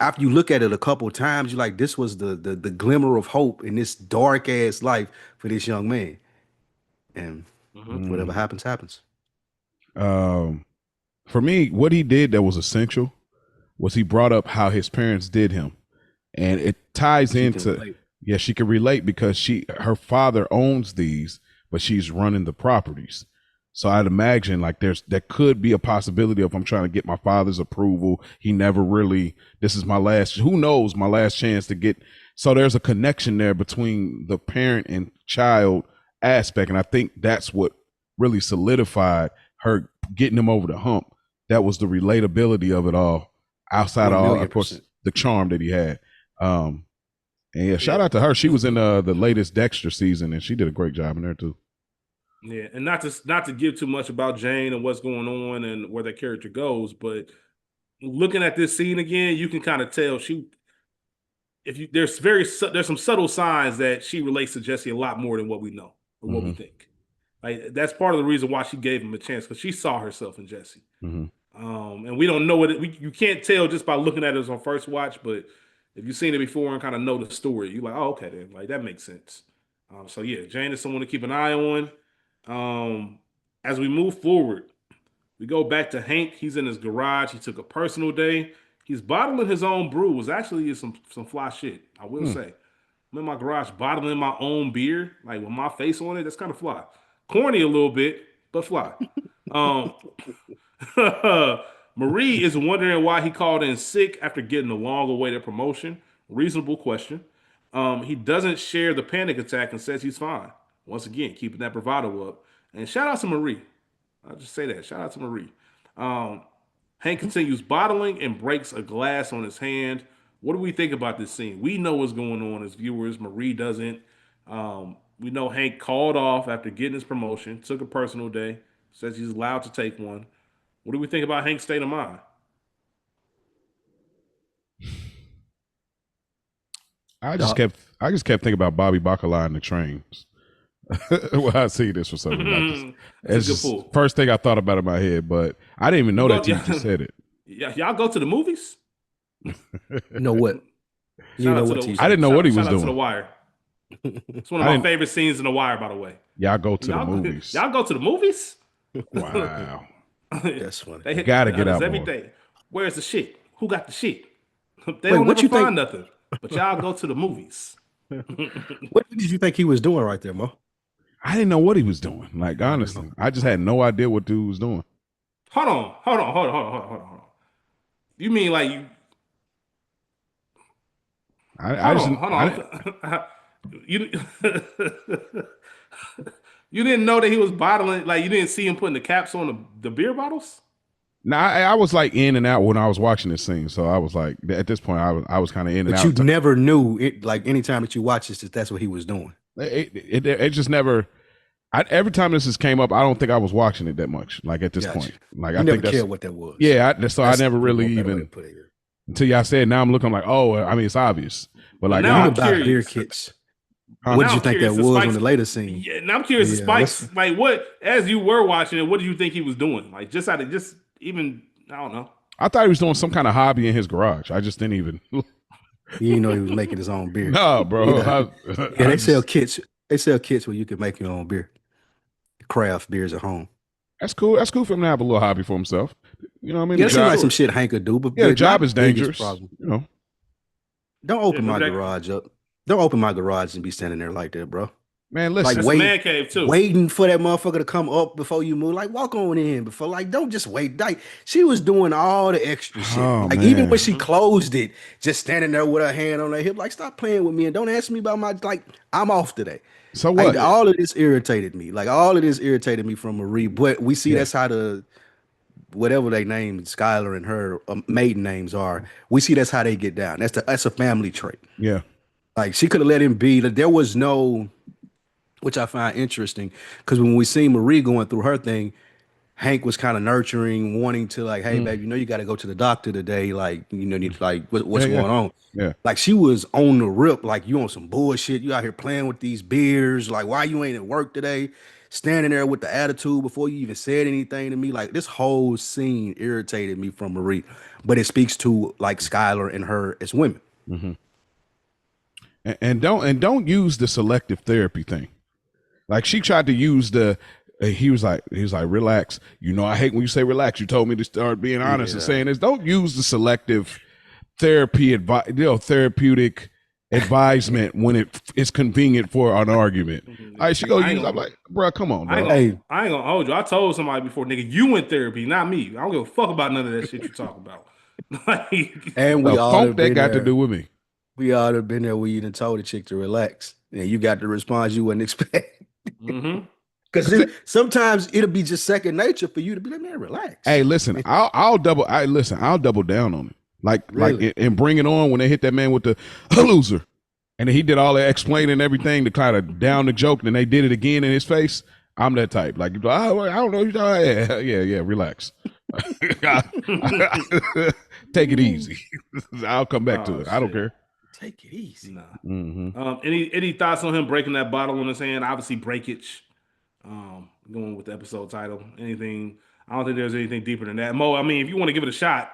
after you look at it a couple of times, you're like, this was the glimmer of hope in this dark ass life for this young man. And Mm-hmm. whatever Mm. happens, happens. For me, what he did that was essential was he brought up how his parents did him, and it ties She can into relate. yeah, she can relate because her father owns these, but she's running the properties. So I'd imagine like there could be a possibility of I'm trying to get my father's approval. He never really, this is my last, who knows, my last chance to get. So there's a connection there between the parent and child aspect, and I think that's what really solidified her getting him over the hump. That was the relatability of it all, outside of One all, million of course, percent. the charm that he had. And yeah, shout Yeah. out to her. She was in the latest Dexter season, and she did a great job in there too. Yeah, and not to give too much about Jane and what's going on and where that character goes, but looking at this scene again, you can kind of tell there's some subtle signs that she relates to Jesse a lot more than what we know or what we Mm-hmm. think. Like that's part of the reason why she gave him a chance because she saw herself in Jesse. Mm-hmm. And we don't know you can't tell just by looking at it on first watch, but if you've seen it before and kind of know the story, you're like, oh, okay, then like that makes sense. So yeah, Jane is someone to keep an eye on. As we move forward, we go back to Hank. He's in his garage. He took a personal day. He's bottling his own brew. Was actually some fly shit. I will say. I'm in my garage bottling my own beer, like with my face on it. That's kind of fly. Corny a little bit, but fly. Um, Marie is wondering why he called in sick after getting a long-awaited promotion. Reasonable question. He doesn't share the panic attack and says he's fine. Once again, keeping that bravado up. And shout out to Marie. I'll just say that. Shout out to Marie. Um, Hank continues bottling and breaks a glass on his hand. What do we think about this scene? We know what's going on as viewers. Marie doesn't. We know Hank called off after getting his promotion, took a personal day, says he's allowed to take one. What do we think about Hank's state of mind? I just kept thinking about Bobby Bacala and the trains. Well, I see this for some reason. That's It's a good just pull. first thing I thought about in my head, but I didn't even know that till you just said it. Yeah, y'all go to the movies? You know what? You Shout know out to what? the, You I didn't know what he was shout out to The doing. Wire. It's one of I my didn't- favorite scenes in The Wire, by the way. Y'all go to the Y'all, movies. y'all go to the movies? Wow. That's funny. They hit Gotta get us out every more. day. Where's the shit? Who got the shit? They Wait, don't what ever you find think? nothing. But y'all go to the movies. What did you think he was doing right there, Mo? I didn't know what he was doing. Like honestly, I just had no idea what dude was doing. Hold on. You mean like you? I just Hold I didn't- on. You you didn't know that he was bottling? Like you didn't see him putting the caps on the beer bottles? Now I was like in and out when I was watching this scene, so I was like at this point I was kind of in and But out. you never knew it. Like anytime that you watch this, that that's what he was doing. It just never. Every time this came up, I don't think I was watching it that much. Like at this Gotcha. point, like You I never think that's cared what that was. yeah. So That's I never the really better way even to put it. until y'all said. Now I'm looking like, oh, I mean, it's obvious, but like now You I'm can buy beer curious. kits. Huh? What Now did you I'm think that curious to was on Spike's- the later scene? Yeah, and I'm curious. Yeah, Spike's like what? As you were watching it, what did you think he was doing? Like just out of just even I don't know. I thought he was doing some kind of hobby in his garage. I just didn't even. You didn't know he was making his own beer. No, bro. Yeah, I they just- sell kits. They sell kits where you can make your own beer, craft beers at home. That's cool. That's cool for him to have a little hobby for himself. You know what I mean? Yeah, The that seems job, like some shit Hank could do. But yeah, the not job is the biggest dangerous. problem. You know. Don't open Yeah, my that- garage up. Don't open my garage and be standing there like that, bro. Man, listen. That's wait- a man cave too. Waiting for that motherfucker to come up before you move. Like, walk on in before. Like, don't just wait. Like, she was doing all the extra shit. Oh, Like, even man. when she closed it, just standing there with her hand on her hip, like, stop playing with me and don't ask me about my. Like, I'm off today. So Like, what? all of this irritated me. Like, all of this irritated me from Marie. But we see Yeah. that's how the whatever they name Skylar and her maiden names are. We see that's how they get down. That's a family trait. Yeah. Like she could have let him be. Like, there was no, which I find interesting, because when we see Marie going through her thing, Hank was kind of nurturing, wanting to like, hey, Mm. babe, you got to go to the doctor today. Like, need like Yeah, what's yeah, going on? yeah. Like she was on the rip, like you on some bullshit. You out here playing with these beers. Like, why you ain't at work today? Standing there with the attitude before you even said anything to me. Like this whole scene irritated me from Marie, but it speaks to like Skylar and her as women. Hmm. And don't use the selective therapy thing. Like she tried to use the. He was like, relax. I hate when you say relax. You told me to start being honest and Yeah. saying this. Don't use the selective therapeutic advisement when it is convenient for an argument. All right, she go I ain't use. I'm gonna, like, bro, come on, I ain't dog. gonna, Hey, I ain't gonna hold you. I told somebody before, nigga, you in therapy, not me. I don't give a fuck about none of that shit you talk about. Like, and we The all funk have that been got to do there. with me. We all have been there where you done told a chick to relax, and you got the response you wouldn't expect. mm-hmm. Because sometimes it'll be just second nature for you to be like, man, Hey, relax. listen, I'll double down on it. Like Really? and bring it on when they hit that man with the loser. And then he did all that explaining everything to kind of down the joke, and then they did it again in his face. I'm that type. Like, oh, I don't know. Yeah, relax. Take it easy. I'll come back to Oh it. I don't shit. care. Take it easy. Nah. Mm-hmm. Any thoughts on him breaking that bottle in his hand? Obviously, breakage. Going with the episode title. Anything? I don't think there's anything deeper than that. Mo, I mean, if you want to give it a shot,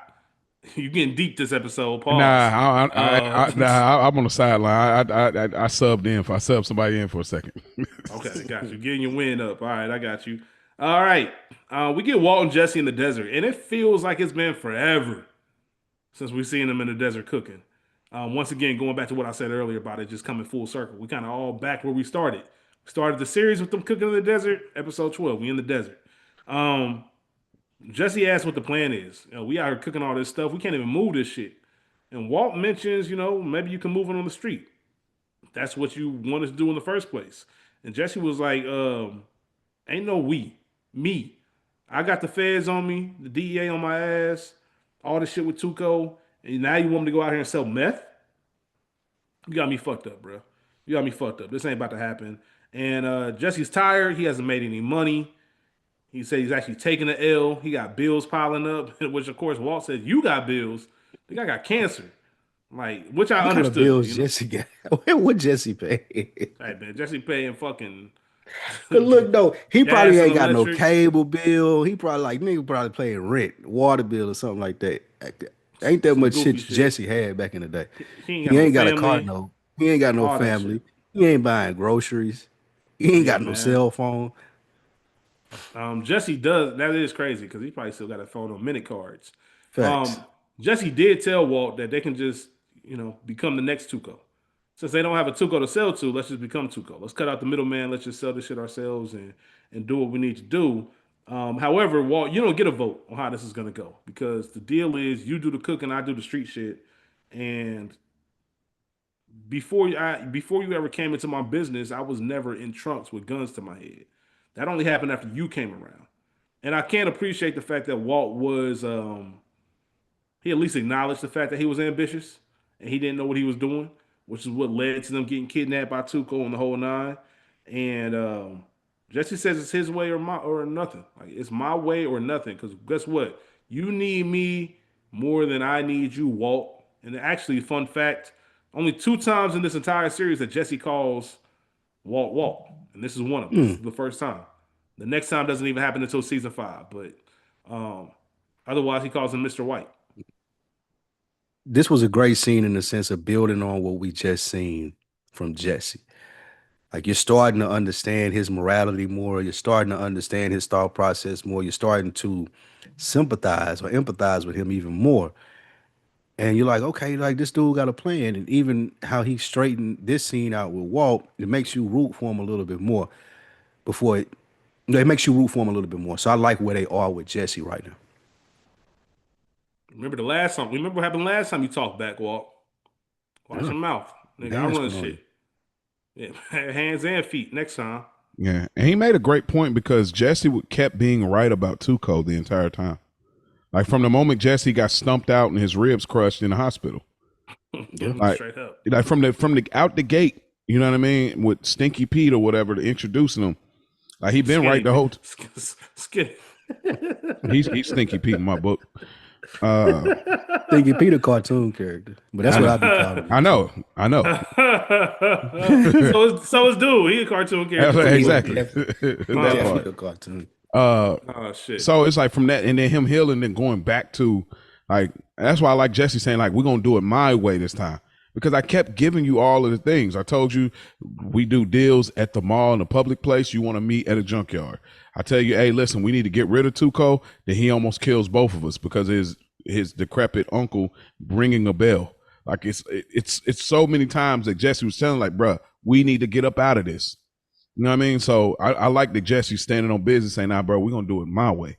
you getting deep this episode. Pause. I'm on the sideline. I subbed in. I subbed somebody in for a second. Okay, got you. Getting your wind up. All right, I got you. All right. We get Walt and Jesse in the desert, and it feels like it's been forever since we've seen them in the desert cooking. Once again, going back to what I said earlier about it just coming full circle. We kind of all back where we started. We started the series with them cooking in the desert, episode 12. We in the desert. Um, Jesse asks what the plan is. We out here cooking all this stuff. We can't even move this shit. And Walt mentions, maybe you can move it on the street. That's what you wanted to do in the first place. And Jesse was like, ain't no we, me. I got the feds on me, the DEA on my ass, all this shit with Tuco, and now you want me to go out here and sell meth? You got me fucked up, bro. You got me fucked up. This ain't about to happen. And Jesse's tired. He hasn't made any money. He said he's actually taking the L. He got bills piling up, which of course Walt said, you got bills. The guy got cancer. Like, which I What kind of understood, bills Jesse got? What Jesse pay? Hey man, Jesse paying fucking Cause look though, he probably gas and ain't got no electric. cable bill. He probably like nigga probably paying rent, water bill or something like that. Ain't that Some much goofy shit shit. Jesse had back in the day. He ain't got He no ain't got a car family, no. He ain't got no all that shit. family. He ain't buying groceries. He ain't Yeah, got no man. cell phone. Jesse does. That is crazy because he probably still got a phone on minute cards. Facts. Jesse did tell Walt that they can just, become the next Tuco. Since they don't have a Tuco to sell to, let's just become Tuco. Let's cut out the middleman. Let's just sell this shit ourselves and do what we need to do. However, Walt, you don't get a vote on how this is gonna go because the deal is you do the cooking, I do the street shit, and before you ever came into my business, I was never in trunks with guns to my head. That only happened after you came around. And I can't appreciate the fact that Walt was he at least acknowledged the fact that he was ambitious and he didn't know what he was doing, which is what led to them getting kidnapped by Tuco and the whole nine. And Jesse says it's his way or nothing. Like it's my way or nothing. Because guess what? You need me more than I need you, Walt. And actually, fun fact: only 2 times in this entire series that Jesse calls Walt Walt, and this is one of them. This Hmm. is the first time. The next time doesn't even happen until season 5. But um, otherwise, he calls him Mr. White. This was a great scene in the sense of building on what we just seen from Jesse. Like you're starting to understand his morality more. You're starting to understand his thought process more. You're starting to sympathize or empathize with him even more. And you're like, okay, like this dude got a plan. And even how he straightened this scene out with Walt, it makes you root for him a little bit more before it, it makes you root for him a little bit more. So I like where they are with Jesse right now. Remember the last time? Remember what happened last time you talked back, Walt? Watch Yeah. your mouth, nigga. I run Dancing on you. shit. Yeah, hands and feet. Next time. Yeah, and he made a great point because Jesse kept being right about Tuco the entire time. Like from the moment Jesse got stumped out and his ribs crushed in the hospital, Yeah. Like, Straight up. like from the out the gate, you know what I mean, with Stinky Pete or whatever, to introducing him. Like he been right the whole. Skinny. He's Stinky Pete in my book. Stinky Peter cartoon character, but that's what I be calling him. I know. so is dude. He a cartoon character. Exactly. Definitely a cartoon. Oh shit. So it's like from that, and then him healing, and going back to like, that's why I like Jesse saying like, we're gonna do it my way this time, because I kept giving you all of the things. I told you we do deals at the mall in a public place. You want to meet at a junkyard. I tell you, hey, listen, we need to get rid of Tuco. Then he almost kills both of us because his decrepit uncle ringing a bell. Like it's so many times that Jesse was telling like, bruh, we need to get up out of this. You know what I mean? So I like that Jesse's standing on business saying, nah, bro, we're going to do it my way.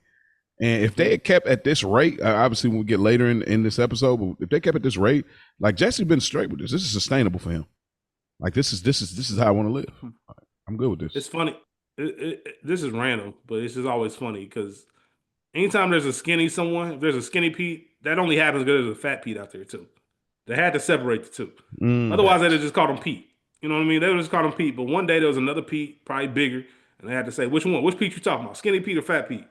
And if they had kept at this rate, obviously when we get later in this episode, but if they kept at this rate, like Jesse's been straight with this. This is sustainable for him. Like this is how I want to live. I'm good with this. It's funny. This is random, but it's just always funny because anytime there's a skinny someone, if there's a skinny Pete, that only happens because there's a fat Pete out there too. They had to separate the two. Otherwise, they'd have just called him Pete. You know what I mean? They would just call him Pete. But one day there was another Pete, probably bigger, and they had to say, which one? Which Pete you talking about? Skinny Pete or fat Pete?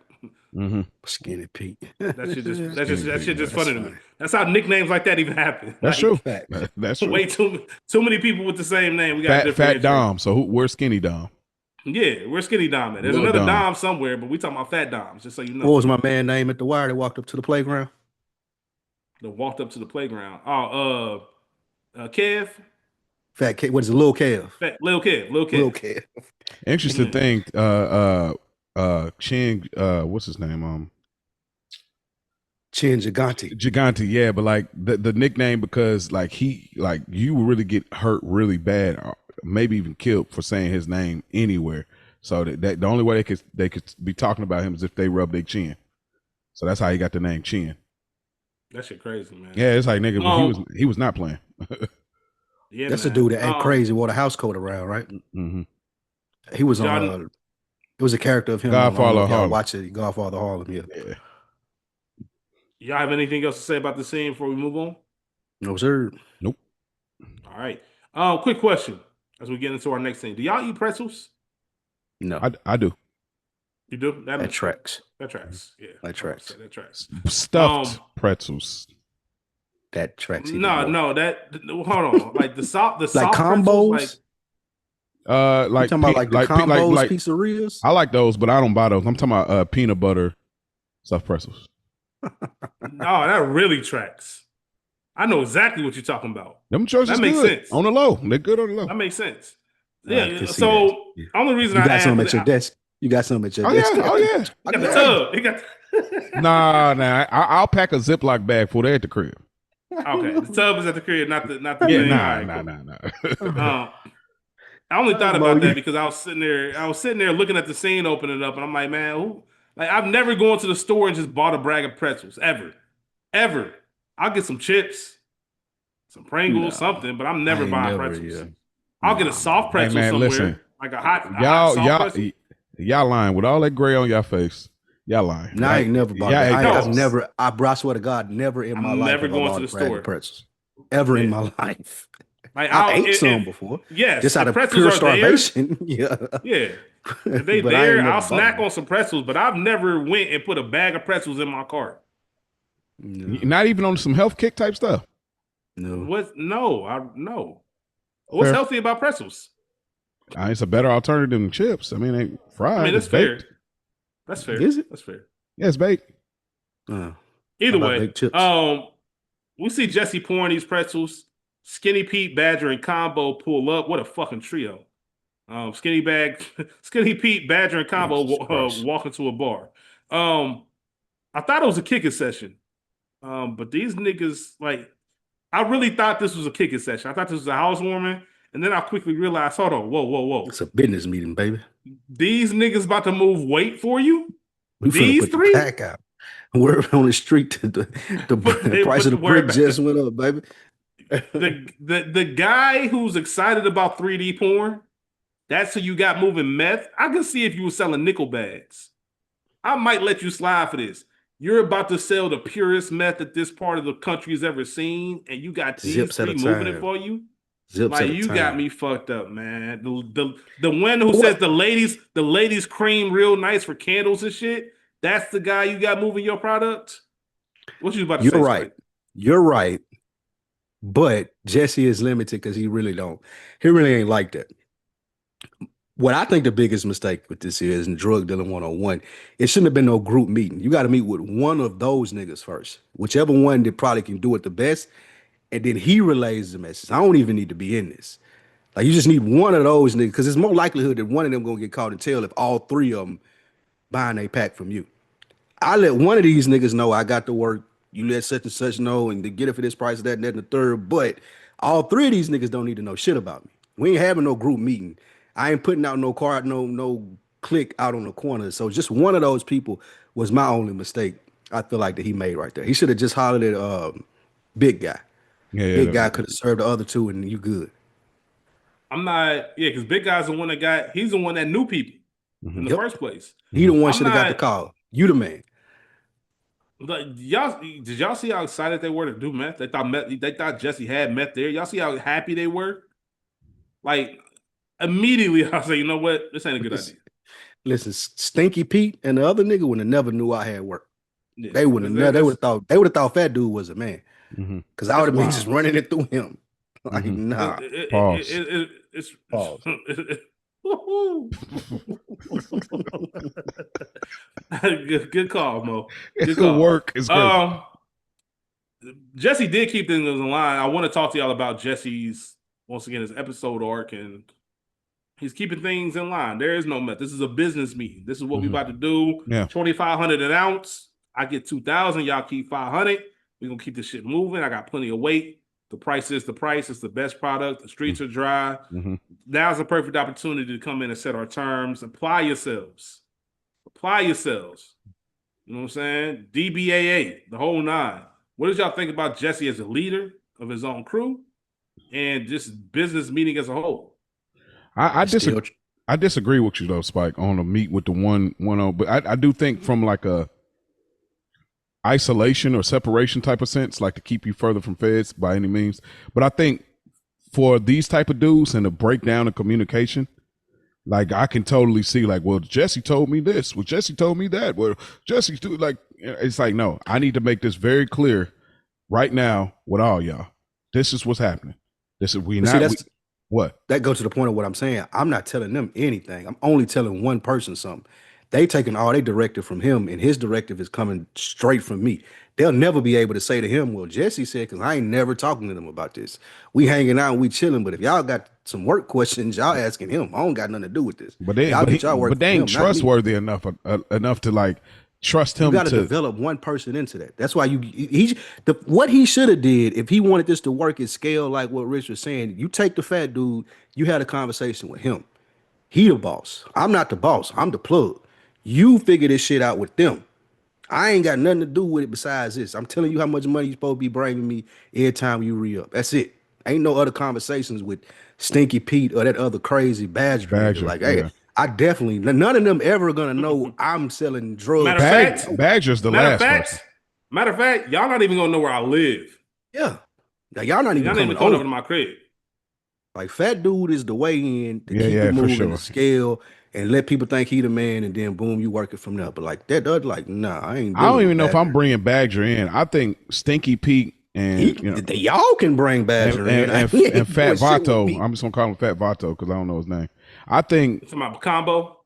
Skinny Pete. That shit just funny to me. That's how nicknames like that even happen. That's like, true. That's true. Way too many people with the same name. We got fat Dom. So where's Skinny Dom? Yeah, we're Skinny Dom. There's Little another Dom. Dom somewhere, but we talking about Fat Doms, just so you know. What was my man name at the wire that walked up to the playground? That walked up to the playground. Kev. Fat Kev. What is it? Lil Kev. Lil Kev. Lil Kev. Interesting thing. Chin. What's his name? Chin Gigante. Gigante. Yeah, but like the nickname, because like you would really get hurt really bad, or maybe even killed for saying his name anywhere. So that the only way they could be talking about him is if they rub their chin. So that's how he got the name Chin. That shit crazy, man. Yeah, it's like nigga, he was not playing. Yeah, that's the dude that act crazy, wore the house coat around, right? Mm-hmm. He was on. It was a character of him. Godfather Harlem. Watch it, Godfather Harlem. Yeah. Y'all have anything else to say about the scene before we move on? No, sir. Nope. All right. Quick question as we get into our next scene. Do y'all eat pretzels? No, I do. You do? That tracks. That tracks. Yeah. That tracks. That tracks. Stuffed pretzels. That tracks. No. That hold on. Like the soft like combos. Like talking about like the combos, like pizzerias. I like those, but I don't buy those. I'm talking about peanut butter stuffed pretzels. No, that really tracks. I know exactly what you're talking about. Them choices that makes good. sense On the low. They're good on the low. That makes sense. Yeah. So only reason you got some at your desk. You got some at your desk. Oh yeah. I got the tub. You got. Nah. I'll pack a Ziploc bag for that at the crib. Okay, the tub is at the crib, not the. Yeah, nah. I only thought about that because I was sitting there looking at the scene opening up, and I'm like, man, I've never gone to the store and just bought a bag of pretzels ever. I'll get some chips, some Pringles, something, but I'm never buying pretzels. Yeah. I'll get a soft pretzel somewhere, listen, like a hot pretzel. Y'all lying with all that gray on your face. Y'all lying. No, I ain't never bought that. I've never. I swear to God, never in my life. Never going to the store. Pretzels. Ever in my life. Like I ate some before. Yes, just out of pure starvation. Yeah. If they there, I'll snack on some pretzels, but I've never went and put a bag of pretzels in my cart. No. Not even on some health kick type stuff. No. No. What's healthy about pretzels? It's a better alternative than chips. I mean, they fried. I mean, that's fair. That's fair. Is it? That's fair. Yeah, it's baked. Either way, we see Jesse pouring these pretzels. Skinny Pete, Badger, and Combo pull up. What a fucking trio. Skinny Pete, Badger, and Combo walk into a bar. I thought it was a kicking session. But these niggas, like, I really thought this was a kicking session. I thought this was a housewarming. And then I quickly realized, hold on, whoa. It's a business meeting, baby. These niggas about to move weight for you? These three? The pack out. We're on the street. The price of the brick just went up, baby. The guy who's excited about 3D porn, that's who you got moving meth. I can see if you were selling nickel bags. I might let you slide for this. You're about to sell the purest meth that this part of the country has ever seen, and you got these Zips at a three moving it time. for you. Zips Like at a you got time. me fucked up, man. The one who says What? the ladies cream real nice for candles and shit. That's the guy you got moving your product. What you about to You're say, right. Spike? You're right. But Jesse is limited because he really don't. He really ain't like that. What I think the biggest mistake with this is in drug dealing 101, it shouldn't have been no group meeting. You got to meet with one of those niggas first, whichever one that probably can do it the best, and then he relays the message. I don't even need to be in this. Like you just need one of those niggas because there's more likelihood that one of them gonna get caught in tail if all three of them buying a pack from you. I let one of these niggas know I got to work. You let such and such know, and to get it for this price, that, and that, and the third. But all three of these niggas don't need to know shit about me. We ain't having no group meeting. I ain't putting out no card, no click out on the corner. So just one of those people was my only mistake. I feel like that he made right there. He should have just hollered at big guy. Yeah, Big guy could have served the other two, and you good. I'm not, yeah, because Big Guy's the one he's the one that knew people in the Yep. first place. He the one I'm should have got the not, call. You the man. like, did y'all see how excited they were to do meth? They thought Jesse had meth there. Y'all see how happy they were? Like, immediately I was like, you know what? This ain't a good idea. Listen, Stinky Pete and the other nigga would have never knew I had work. Yeah, They would have never. They would have thought Fat Dude was a man. Mm-hmm. Because I would have been wild. just running it through him. Like, Mhm. nah. Pause. It's Pause. good call, Mo. Good call. work. It's great. Jesse did keep things in line. I want to talk to y'all about Jesse's, once again, his episode arc, and he's keeping things in line. There is no meth. This is a business meeting. This is what we about to do. Yeah. 2,500 an ounce. I get 2,000. Y'all keep 500. We're gonna keep this shit moving. I got plenty of weight. The price is the price. It's the best product. The streets are dry. Now's a perfect opportunity to come in and set our terms. Apply yourselves. Apply yourselves. You know what I'm saying? DBAA, the whole nine. What did y'all think about Jesse as a leader of his own crew and just business meeting as a whole? I disagree with you though, Spike, on the meet with the one on, but I do think from like a isolation or separation type of sense, like to keep you further from feds by any means. But I think for these type of dudes and the breakdown of communication, like I can totally see like, well, Jesse told me this, well, Jesse told me that, well, Jesse do like, it's like, no, I need to make this very clear right now with all y'all. This is what's happening. This is what? That goes to the point of what I'm saying. I'm not telling them anything. I'm only telling one person something. They taking all they directive from him, and his directive is coming straight from me. They'll never be able to say to him, well, Jesse said, because I ain't never talking to them about this. We hanging out and we chilling, but if y'all got some work questions, y'all asking him. I don't got nothing to do with this. But they ain't trustworthy enough to like trust him. You got to develop one person into that. That's why what he should have did if he wanted this to work at scale, like what Rich was saying. You take the fat dude, you had a conversation with him. He the boss. I'm not the boss. I'm the plug. You figure this shit out with them. I ain't got nothing to do with it besides this. I'm telling you how much money you supposed to be bringing me every time you re-up. That's it. Ain't no other conversations with Stinky Pete or that other crazy Badger. Like, hey, I definitely, none of them ever gonna know I'm selling drugs. Badger's the last person. Matter of fact, y'all not even gonna know where I live. Yeah. Now, y'all not even coming over to my crib. Like, Fat Dude is the way in to keep it moving the scale and let people think he the man, and then boom, you work it from there. But like that, like, nah, I ain't. I don't even know if I'm bringing Badger in. I think Stinky Pete and y'all can bring Badger in and Fat Vato. I'm just gonna call him Fat Vato because I don't know his name. I think it's about Combo.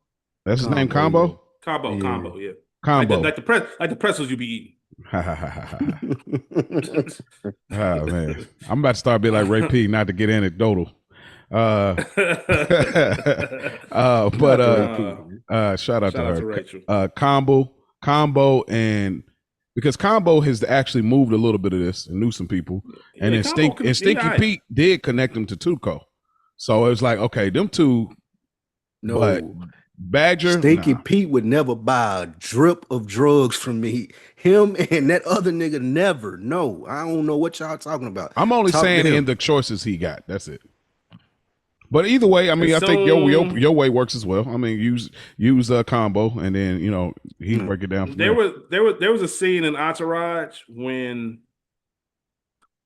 That's his name, Combo. Combo, yeah. Combo, like the pretzels you be eating. Oh man, I'm about to start being like Ray P, not to get anecdotal. But shout out to her. Rachel. Combo, and because Combo has actually moved a little bit of this and knew some people, and then Stinky Pete did connect them to Tuco, so it was like, okay, them two. No, but Badger, Stinky Pete would never buy a drip of drugs from me. Him and that other nigga never. No, I don't know what y'all talking about. I'm only saying in the choices he got. That's it. But either way, I mean, I think Assume your way works as well. I mean, use a combo, and then he break it down from there was a scene in Entourage when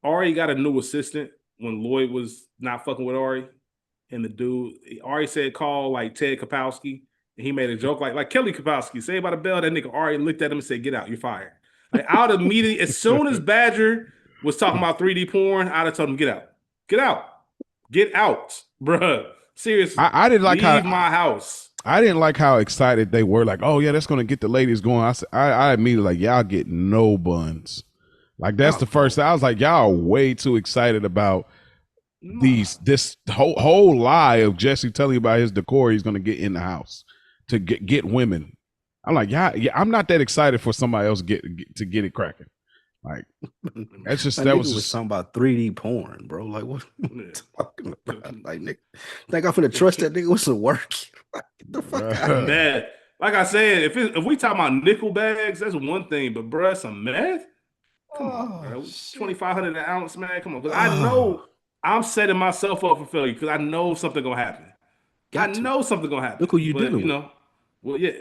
Ari got a new assistant when Lloyd was not fucking with Ari, and the dude Ari said call like Ted Kapowski, and he made a joke like Kelly Kapowski, say about a bell. That nigga Ari looked at him and said, "Get out, you're fired." Like out immediately, as soon as Badger was talking about 3D porn, I'd have told him, "Get out, get out, get out, bruh." Seriously, I didn't like leave how my house. I didn't like how excited they were. Like, oh yeah, that's gonna get the ladies going. I immediately like, y'all get no buns. Like that's the first. I was like, y'all are way too excited about this whole lie of Jesse telling you about his decor. He's gonna get in the house to get women. I'm like, yeah, I'm not that excited for somebody else to get it cracking. Like that's just that was something about 3D porn, bro. Like what talking about? Like nigga, think I'm finna trust that nigga with some work? Like, get the fuck out. Meth. Like I said, if we talk about nickel bags, that's one thing. But bruh, some meth. Come on, bro. 2,500 an ounce, man. Come on, because I know I'm setting myself up for failure because I know something gonna happen. I know something gonna happen. Look who you dealing with. Well, yeah,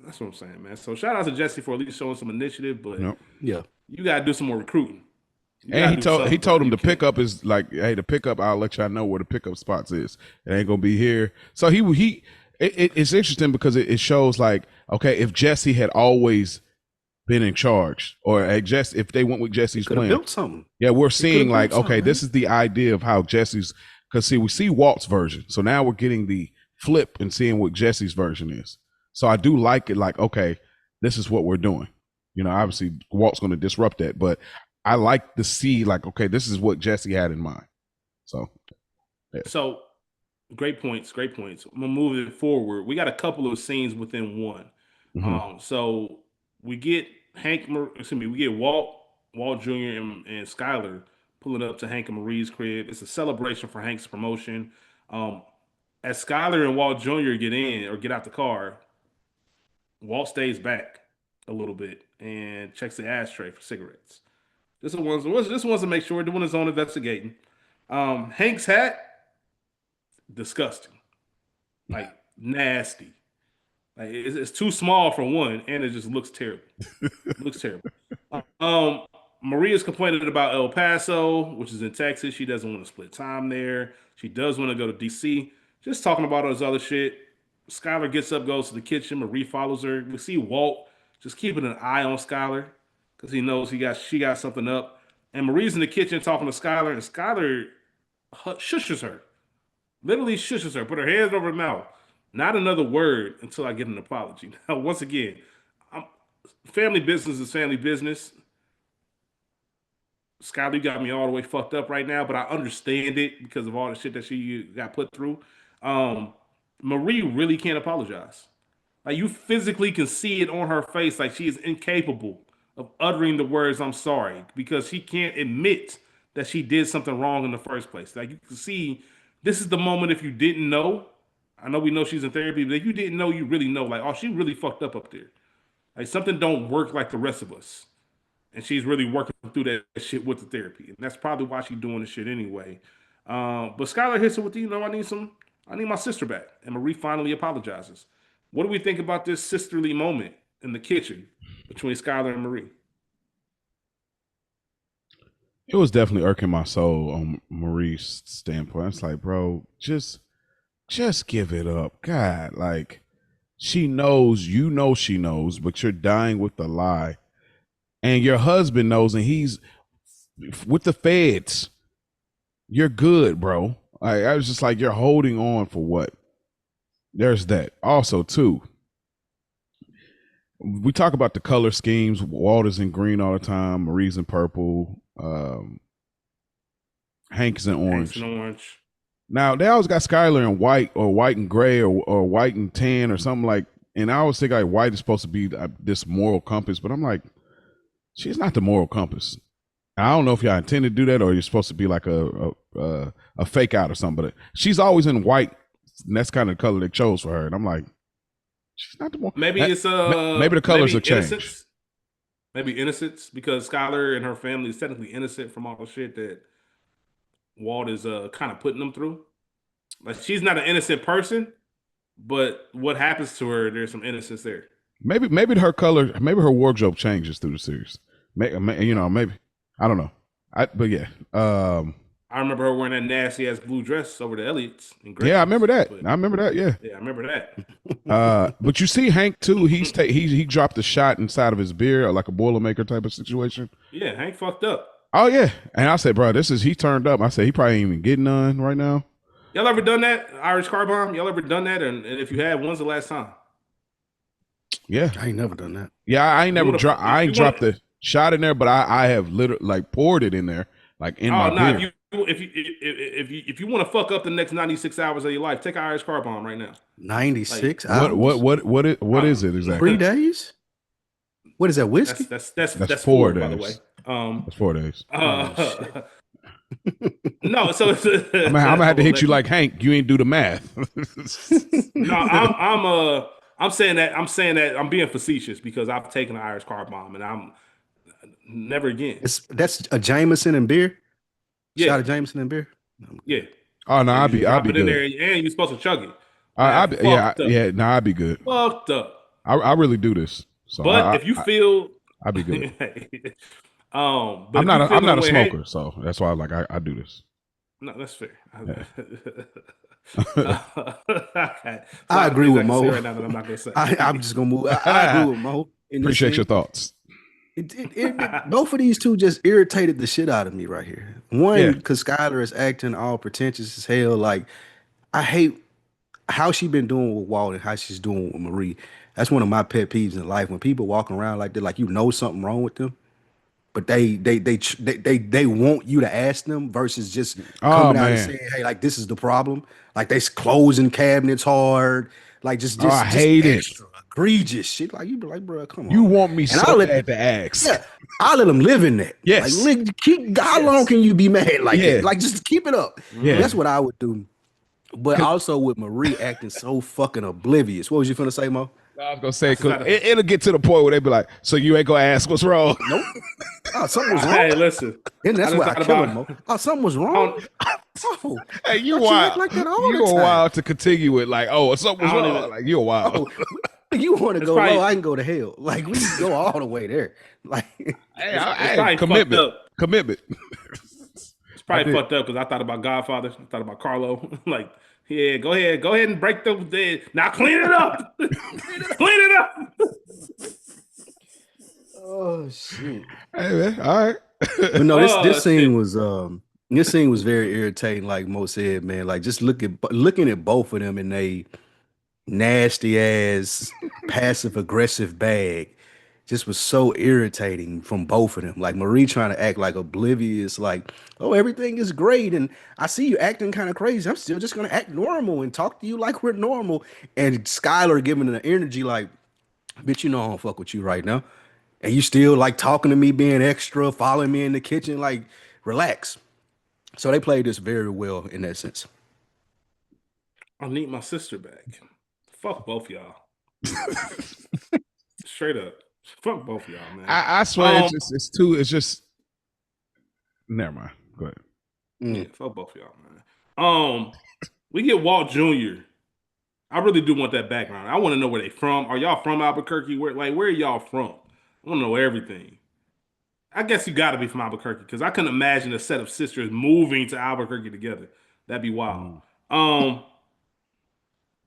that's what I'm saying, man. So shout out to Jesse for at least showing some initiative, but yeah, you gotta do some more recruiting. And he told him the pickup is like, hey, the pickup. I'll let y'all know where the pickup spots is. It ain't gonna be here. So it's interesting because it shows like, okay, if Jesse had always been in charge, or if they went with Jesse's plan, built something. Yeah, we're seeing like, okay, this is the idea of how Jesse's. Because we see Walt's version, so now we're getting the flip and seeing what Jesse's version is. So I do like it. Like, okay, this is what we're doing. Obviously Walt's going to disrupt that, but I like to see like, okay, this is what Jesse had in mind. So, yeah. So great points. I'm moving forward. We got a couple of scenes within one. Mm-hmm. So we get we get Walt Jr. and Skyler pulling up to Hank and Marie's crib. It's a celebration for Hank's promotion. As Skyler and Walt Jr. get out the car, Walt stays back a little bit and checks the ashtray for cigarettes. This wants to make sure doing his own investigating. Hank's hat, disgusting, like nasty. Like it's too small for one, and it just looks terrible. Maria's complaining about El Paso, which is in Texas. She doesn't want to split time there. She does want to go to DC. Just talking about all this other shit. Skylar gets up, goes to the kitchen. Marie follows her. We see Walt just keeping an eye on Skylar because he knows she got something up. And Marie's in the kitchen talking to Skylar, and Skylar shushes her. Literally shushes her, put her hands over her mouth. Not another word until I get an apology. Now, once again, family business is family business. Skylar, you got me all the way fucked up right now, but I understand it because of all the shit that she got put through. Marie really can't apologize. Like you physically can see it on her face, like she is incapable of uttering the words "I'm sorry" because she can't admit that she did something wrong in the first place. Like you can see, this is the moment if you didn't know. I know we know she's in therapy, but if you didn't know, you really know. Like, oh, she really fucked up there. Like something don't work like the rest of us, and she's really working through that shit with the therapy, and that's probably why she's doing this shit anyway. But Skylar hits her with, I need my sister back, and Marie finally apologizes. What do we think about this sisterly moment in the kitchen between Skylar and Marie? It was definitely irking my soul on Marie's standpoint. It's like, bro, just give it up. God, like she knows, she knows, but you're dying with the lie. And your husband knows, and he's with the feds. You're good, bro. I was just like, you're holding on for what? There's that. Also, too, we talk about the color schemes. Walt is in green all the time. Marie's in purple. Hank's in orange. Now, they always got Skylar in white or white and gray or white and tan or something like, and I always think like white is supposed to be this moral compass, but I'm like, she's not the moral compass. I don't know if y'all intend to do that or you're supposed to be like a fake out or something, but she's always in white, and that's kind of the color they chose for her. And I'm like, she's not the moral. Maybe it's maybe the colors will change. Maybe innocence, because Skylar and her family is technically innocent from all the shit that Walt is kind of putting them through. Like she's not an innocent person, but what happens to her, there's some innocence there. Maybe her color, maybe her wardrobe changes through the series. Maybe I don't know. But yeah, I remember her wearing that nasty ass blue dress over the Elliots and yeah, I Grace. remember that. But I remember that. Yeah. yeah, I remember that. But you see Hank too. He dropped a shot inside of his beer, like a Boilermaker type of situation. Yeah, Hank fucked up. Oh yeah, and I said, bro, he turned up. I said he probably ain't even getting none right now. Y'all ever done that? Irish car bomb? Y'all ever done that? And if you have, when's the last time? Yeah, I ain't never done that. yeah, I ain't never wanna- dropped. I you ain't wanna- dropped the shot in there, but I have literally like poured it in there, like in my Oh no! beer. If you want to fuck up the next 96 hours of your life, take an Irish car bomb right now. 96 What hours? what is it exactly? 3 days? What is that, whiskey? That's 4 four, by the way. days. That's 4 days. No, so I'm gonna have to hit you like Hank. You ain't do the math. no, I'm saying that I'm being facetious because I've taken an Irish car bomb and I'm never again. That's a Jameson and beer? Yeah. Shot of Jameson and beer? Yeah. Oh no, I'll You be drop it in there good. and you're supposed to chug it. Yeah, Fucked up. yeah. No, I'll be good. Fucked up. I really do this. So But if you feel I'll be good. but I'm not if you feel a the way smoker, Hank- so that's why I do this. No, that's fair. I agree with Mo. Right now that I'm not gonna say. I'm just gonna move. I agree with Mo. in this Appreciate thing. your thoughts. Both of these two just irritated the shit out of me right here. One, Yeah. because Skylar is acting all pretentious as hell. Like, I hate how she been doing with Walt and how she's doing with Marie. That's one of my pet peeves in life. When people walking around like they're like something wrong with them, but they want you to ask them versus just coming out and man. saying, hey, like this is the problem. Like they closing cabinets hard. Like just I hate it. extra egregious shit. Like you be like, bro, come on. You want me And so I'll let- bad to ask. Yeah, I let them live in that. Yes. Like, how long can you be mad like Yeah. that? Like, just keep it up. Yeah. That's what I would do. But also with Marie acting so fucking oblivious. What was you finna say, Mo? I was gonna say because it'll get to the point where they be like, "So you ain't gonna ask what's wrong?" Nope. Oh, something was wrong. Hey, listen. And that's I why I just kill thought him, Mo. about- Oh, something was wrong. Oh, Hey, you thought wild. act like that all You the a time. wild to continue with like, oh, something was I don't wrong. even- Like you a wild. Oh, you want to It's go probably- low? I can go to hell. Like we can go all the way there. Like Hey, it's probably commitment. fucked up. Commitment. It's probably did. fucked up because I thought about Godfather. I thought about Carlo. Like, yeah, go ahead and break the now clean it up. Clean it up. oh shit. Hey man, all right. But no, Oh, this scene shit. was very irritating. Like Mo said, man. Like just looking at both of them in a nasty ass passive aggressive bag just was so irritating from both of them. Like Marie trying to act like oblivious, like, oh, everything is great. And I see you acting kind of crazy. I'm still just gonna act normal and talk to you like we're normal. And Skylar giving the energy like, bitch, you know I don't fuck with you right now. And you still like talking to me, being extra, following me in the kitchen, like, relax. So they played this very well in that sense. I need my sister back. Fuck both y'all. Straight up. Fuck both y'all, man. I swear it's just never mind. Go ahead. Yeah, fuck both y'all, man. We get Walt Jr. I really do want that background. I want to know where they from. Are y'all from Albuquerque? Where are y'all from? I want to know everything. I guess you got to be from Albuquerque because I couldn't imagine a set of sisters moving to Albuquerque together. That'd be wild.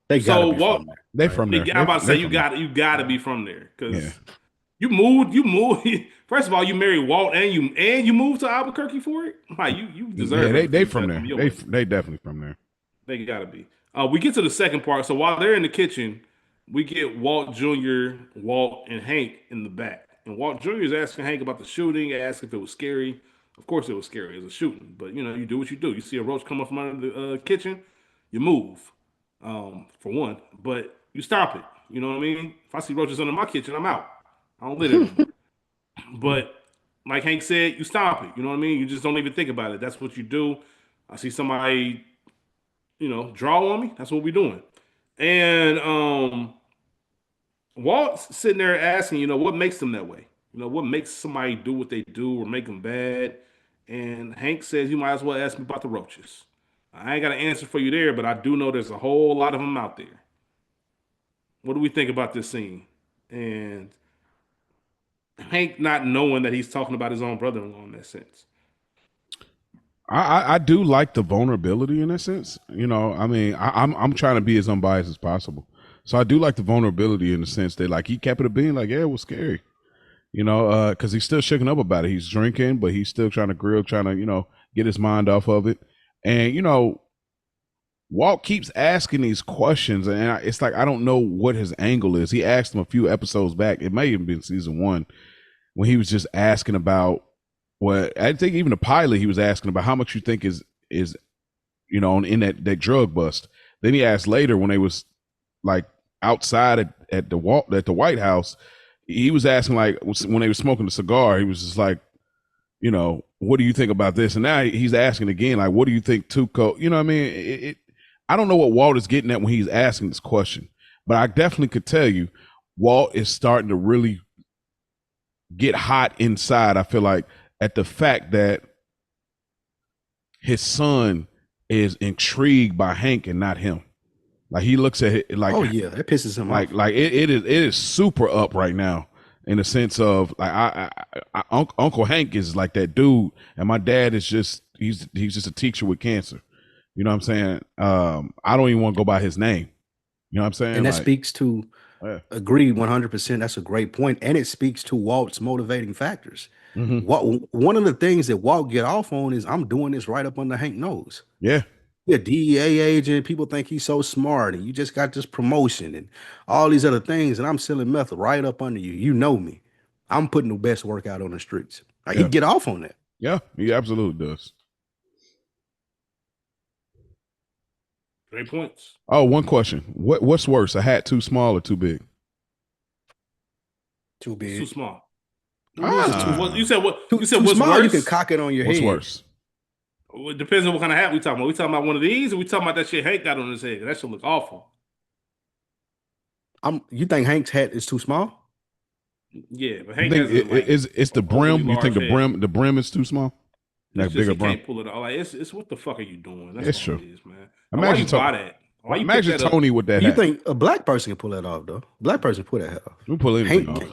They gotta So be Walt, from there. They from there. I'm about to say They you from got to be from there because Yeah. you moved. First of all, you married Walt and you moved to Albuquerque for it. Like you deserve. Yeah, it. they from there. They definitely from there. They gotta be. We get to the second part. So while they're in the kitchen, we get Walt Jr., Walt, and Hank in the back. And Walt Jr. is asking Hank about the shooting, asking if it was scary. Of course it was scary. It was a shooting. But, you do what you do. You see a roach come up from under the kitchen, you move, for one. But you stop it. You know what I mean? If I see roaches under my kitchen, I'm out. I don't live there anymore. But like Hank said, you stop it. You know what I mean? You just don't even think about it. That's what you do. I see somebody draw on me. That's what we're doing. And Walt's sitting there asking, what makes them that way? What makes somebody do what they do or make them bad? And Hank says, you might as well ask me about the roaches. I ain't got an answer for you there, but I do know there's a whole lot of them out there. What do we think about this scene? And Hank not knowing that he's talking about his own brother-in-law in that sense. I do like the vulnerability in that sense. You know, I mean, I'm trying to be as unbiased as possible. So I do like the vulnerability in the sense that like he kept it a being like, yeah, it was scary. You know, because he's still shaking up about it. He's drinking, but he's still trying to grill, trying to, you know, get his mind off of it. And, you know, Walt keeps asking these questions, and it's like I don't know what his angle is. He asked him a few episodes back. It may have been season 1 when he was just asking about what I think even the pilot he was asking about how much you think is you know in that drug bust. Then he asked later when they was like outside at the White House, he was asking like when they were smoking the cigar, he was just like, you know, what do you think about this? And now he's asking again, like, what do you think Tuco? You know what I mean? I don't know what Walt is getting at when he's asking this question, but I definitely could tell you Walt is starting to really get hot inside, I feel like, at the fact that his son is intrigued by Hank and not him. Like he looks at it like, oh yeah, that pisses him off. Like it is super up right now in the sense of like Uncle Hank is like that dude, and my dad is just he's just a teacher with cancer. You know what I'm saying? I don't even want to go by his name. You know what I'm saying? And that speaks to agree 100%. That's a great point, and it speaks to Walt's motivating factors. One of the things that Walt get off on is I'm doing this right up under Hank's nose. Yeah. Yeah, DEA agent. People think he's so smart, and you just got this promotion and all these other things, and I'm selling meth right up under you. You know me. I'm putting the best work out on the streets. Like he get off on that. Yeah, he absolutely does. Great points. Oh, one question. What's worse, a hat too small or too big? Too big. Too small. You said what? You said what's small, worse? You can cock it on your what's head. What's worse? Well, it depends on what kind of hat we talking about. We talking about one of these, or we talking about that shit Hank got on his head? That should look awful. You think Hank's hat is too small? Yeah, but Hank it's the brim. You think the brim is too small? Like bigger brim. Can't pull it all. Like it's what the fuck are you doing? That's true. It is, man. Imagine why you buy that? Why you imagine Tony with that. You hat. think a black person can pull that off though? Black person pull that hat off. We pull anything off.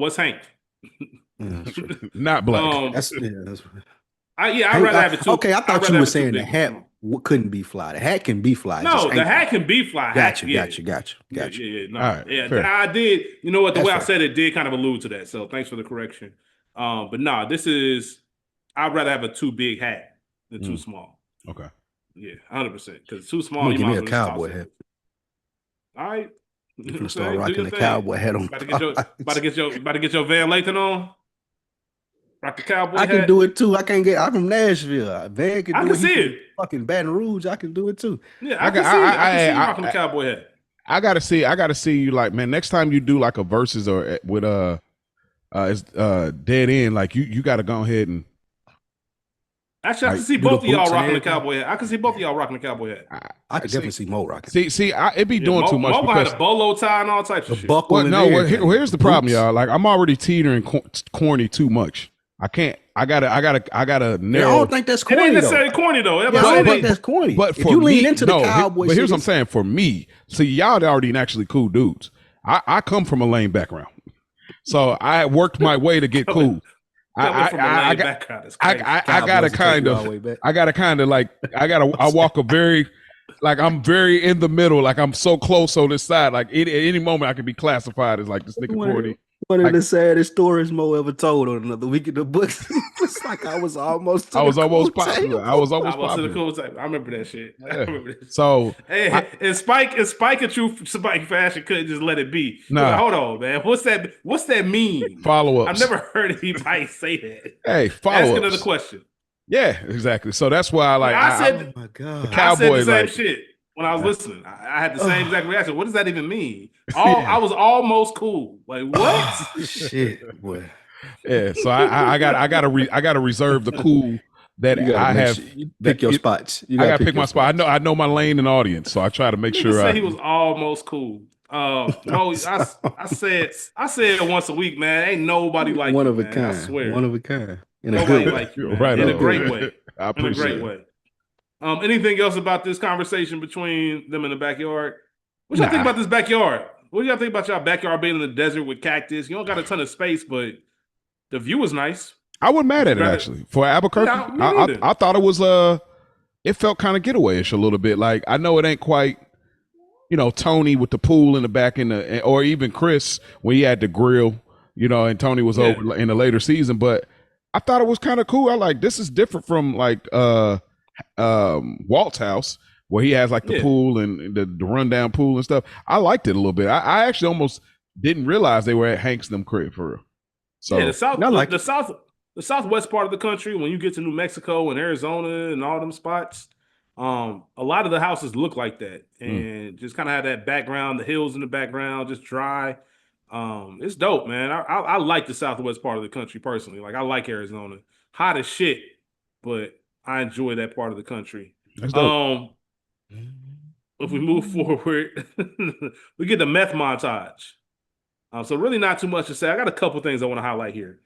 What's Hank? Not black. I'd rather have it too. Okay, I thought you were saying the hat couldn't be fly. The hat can be fly. No, the hat can be fly. Gotcha. Yeah, no, all right, I did. You know what? The way I said it did kind of allude to that. So thanks for the correction. But nah, I'd rather have a too big hat than too small. Okay. Yeah, 100%. Because too small, you give me a cowboy hat. All right. You can start rocking the cowboy hat on. About to get your Van Lathan on. Rock the cowboy hat. I can do it too. I'm from Nashville. Van can do it. I can see it. Fucking Baton Rouge, I can do it too. Yeah, I can see you rocking the cowboy hat. I gotta see you like, man, next time you do like a versus or with dead end, like you gotta go ahead and actually, I can see both of y'all rocking the cowboy hat. I can see both of y'all rocking the cowboy hat. I can definitely see Mo rocking. See, it be doing too much. Mo had a bolo tie and all types of shit. Here's the problem, y'all. Like, I'm already teetering corny too much. I can't. I gotta narrow. I don't think that's corny. It ain't necessarily corny though. I don't think that's corny. But if you lean into the cowboy, but here's what I'm saying. For me, see, y'all already actually cool dudes. I come from a lame background, so I worked my way to get cool. I walk a very, like, I'm very in the middle, like I'm so close on this side, like at any moment I could be classified as like this nigga corny. One of the saddest stories Mo ever told on Another Week in the Books. It's like I was almost popular. I was almost popular. To the cool table. I remember that shit. Yeah. I remember that. So and Spike and True Spike Fashion couldn't just let it be. Nah. Like, hold on, man. What's that mean? Follow-ups. I've never heard anybody say that. Hey, follow-ups. Ask another question. Yeah, exactly. So that's why I said, oh my God. The cowboy, I said the same shit when I was listening. I had the same exact reaction. What does that even mean? I was almost cool. Like, what? Shit, boy. Yeah, so I gotta reserve the cool that I have. Pick your spots. I gotta pick my spot. I know my lane and audience, so I try to make sure. He was almost cool. No, I said once a week, man. Ain't nobody like one you, of a man. kind. I swear, one of a kind. In nobody like you, man. Right, in a great way. I appreciate in a great way. Anything else about this conversation between them in the backyard? What y'all think Nah. about this backyard? What do y'all think about y'all backyard being in the desert with cactus? You don't got a ton of space, but the view was nice. I wasn't mad Would you at it rather- actually for Albuquerque. Yeah, me I neither. I thought it was it felt kind of getawayish a little bit. Like I know it ain't quite, Tony with the pool in the back or even Chris when he had the grill, and Tony was Yeah. over in the later season. But I thought it was kind of cool. I like this is different from like Walt's house where he has like the Yeah. pool and the rundown pool and stuff. I liked it a little bit. I actually almost didn't realize they were at Hank's them crib for real. So Yeah, I the southwest part of the country, when you get to New Mexico and Arizona and all them spots, a lot of the houses look like that, and just kind of have that background, the hills in the background, just dry. It's dope, man. I like the southwest part of the country personally. Like I like Arizona, hot as shit, but I enjoy that part of the country. that's dope. If we move forward, we get the meth montage. So really not too much to say. I got a couple things I want to highlight here.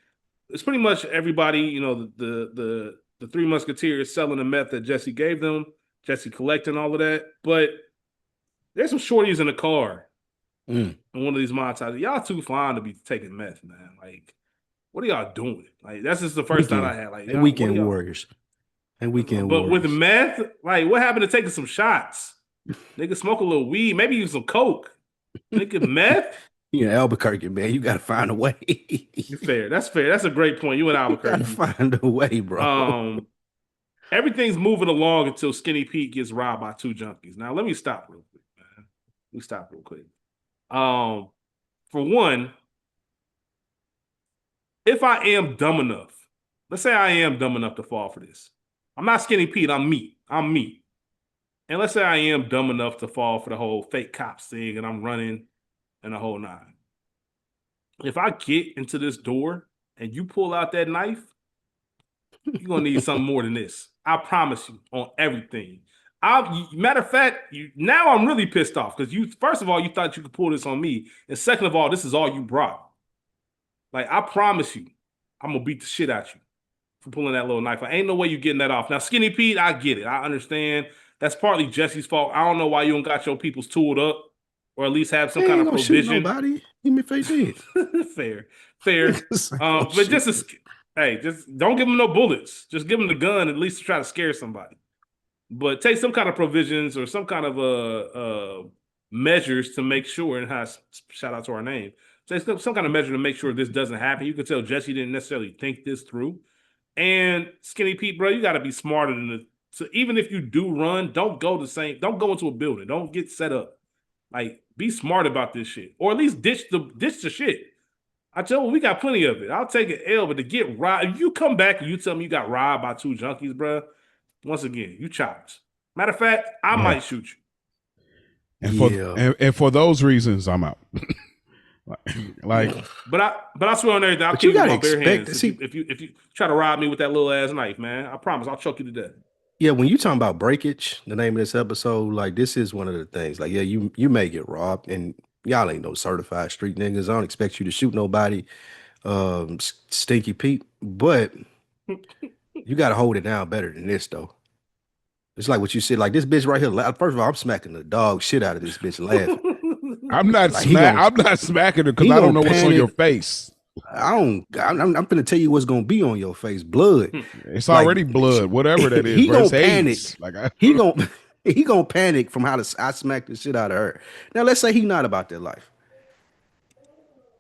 It's pretty much everybody, the Three Musketeers selling the meth that Jesse gave them, Jesse collecting all of that. But there's some shorties in the car in one of these montages. Y'all too fond to be taking meth, man. Like, what are y'all doing? Like, that's just the first thought I had. Like, And weekend warriors. And weekend but warriors. with meth, like, what happened to taking some shots? Nigga smoke a little weed, maybe even some coke. Nigga, meth? Albuquerque, man, you gotta find a way. Fair. That's fair. That's a great point. You in You Albuquerque. gotta find a way, bro. Everything's moving along until Skinny Pete gets robbed by two junkies. Now, let me stop real quick, man. Let me stop real quick. For one, if I am dumb enough, let's say I am dumb enough to fall for this. I'm not Skinny Pete. I'm meat. And let's say I am dumb enough to fall for the whole fake cops thing and I'm running and the whole nine. If I get into this door and you pull out that knife, you're gonna need something more than this. I promise you on everything. Matter of fact, now I'm really pissed off because first of all, you thought you could pull this on me, and second of all, this is all you brought. Like I promise you, I'm gonna beat the shit out you for pulling that little knife. Ain't no way you getting that off. Now, Skinny Pete, I get it. I understand. That's partly Jesse's fault. I don't know why you don't got your peoples tooled up, or at least have some They kind ain't of gonna shoot provision. nobody. Even if they did. Fair. Oh, But just don't give them no bullets. Just give them the gun at least to try to scare somebody. But take some kind of provisions or some kind of measures to make sure. And shout out to our name. Take some kind of measure to make sure this doesn't happen. You could tell Jesse didn't necessarily think this through. And Skinny Pete, bro, you got to be smarter than this. So even if you do run, don't go into a building. Don't get set up. Like, be smart about this shit, or at least ditch the shit. I tell you, we got plenty of it. I'll take an L, but to get robbed, if you come back and you tell me you got robbed by two junkies, bro, once again, you chopped. Matter of fact, I might shoot you. And for those reasons, I'm out. But I swear on everything, I'll But kill you you with gotta my bare expect hands. to If you try to rob me with that little ass knife, man, I promise I'll choke you to death. Yeah, when you talking about breakage, the name of this episode, like this is one of the things. Like, yeah, you may get robbed, and y'all ain't no certified street niggas. I don't expect you to shoot nobody, Stinky Pete, but you got to hold it down better than this, though. It's like what you said, like this bitch right here. First of all, I'm smacking the dog shit out of this bitch laughing. I'm not Like, I'm not smacking her because I don't know what's on your face. I'm gonna tell you what's gonna be on your face. Blood. It's already blood, whatever that is. He Bro. gonna panic. He gonna panic from how I smacked the shit out of her. Now let's say he not about that life.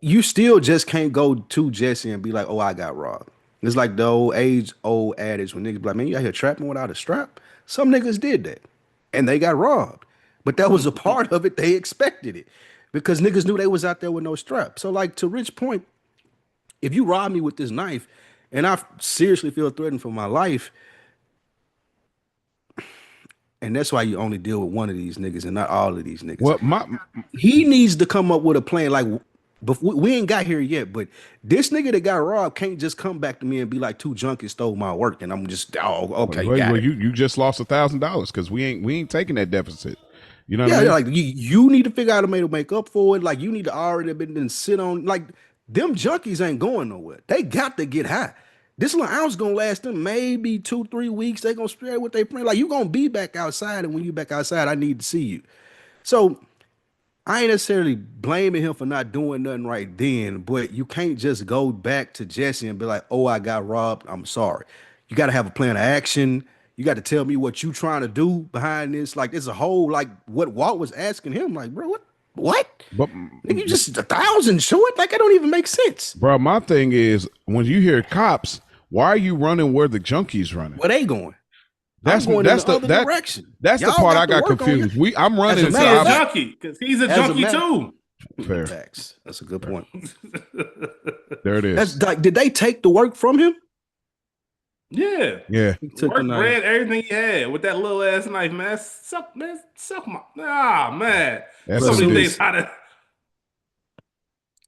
You still just can't go to Jesse and be like, "Oh, I got robbed." It's like the old adage when niggas be like, "Man, you out here trapping without a strap." Some niggas did that, and they got robbed. But that was a part of it. They expected it because niggas knew they was out there with no strap. So, like to Rich's point, if you rob me with this knife, and I seriously feel threatened for my life, and that's why you only deal with one of these niggas and not all of these niggas. Well, He needs to come up with a plan. Like, we ain't got here yet, but this nigga that got robbed can't just come back to me and be like, two junkies stole my work, and I'm just, okay. You just lost $1,000 because we ain't taking that deficit. You know what I mean? Like you need to figure out a way to make up for it. Like you need to already been sit on. Like them junkies ain't going nowhere. They got to get high. This little ounce gonna last them maybe 2-3 weeks. They gonna spread what they print. Like you gonna be back outside, and when you back outside, I need to see you. So I ain't necessarily blaming him for not doing nothing right then, but you can't just go back to Jesse and be like, "Oh, I got robbed. I'm sorry." You got to have a plan of action. You got to tell me what you trying to do behind this. Like, there's a whole like what Walt was asking him. Like, bro, what? What? But Nigga, you just 1,000 short? Like, it don't even make sense. bro, my thing is when you hear cops, why are you running where the junkies running? Where they going? That's I'm going that's in the the other that, direction. that's the Y'all part got I to got work on confused. your- I'm running As a to He's matter a of fact- junkie because he's a As a junkie matter- too. fair. Facts. That's a good point. There it is. That's like, did they take the work from him? Yeah. Yeah. He took Work the knife. bread, everything he had with that little ass knife, man. Suck my man. That's So what many it things is. how to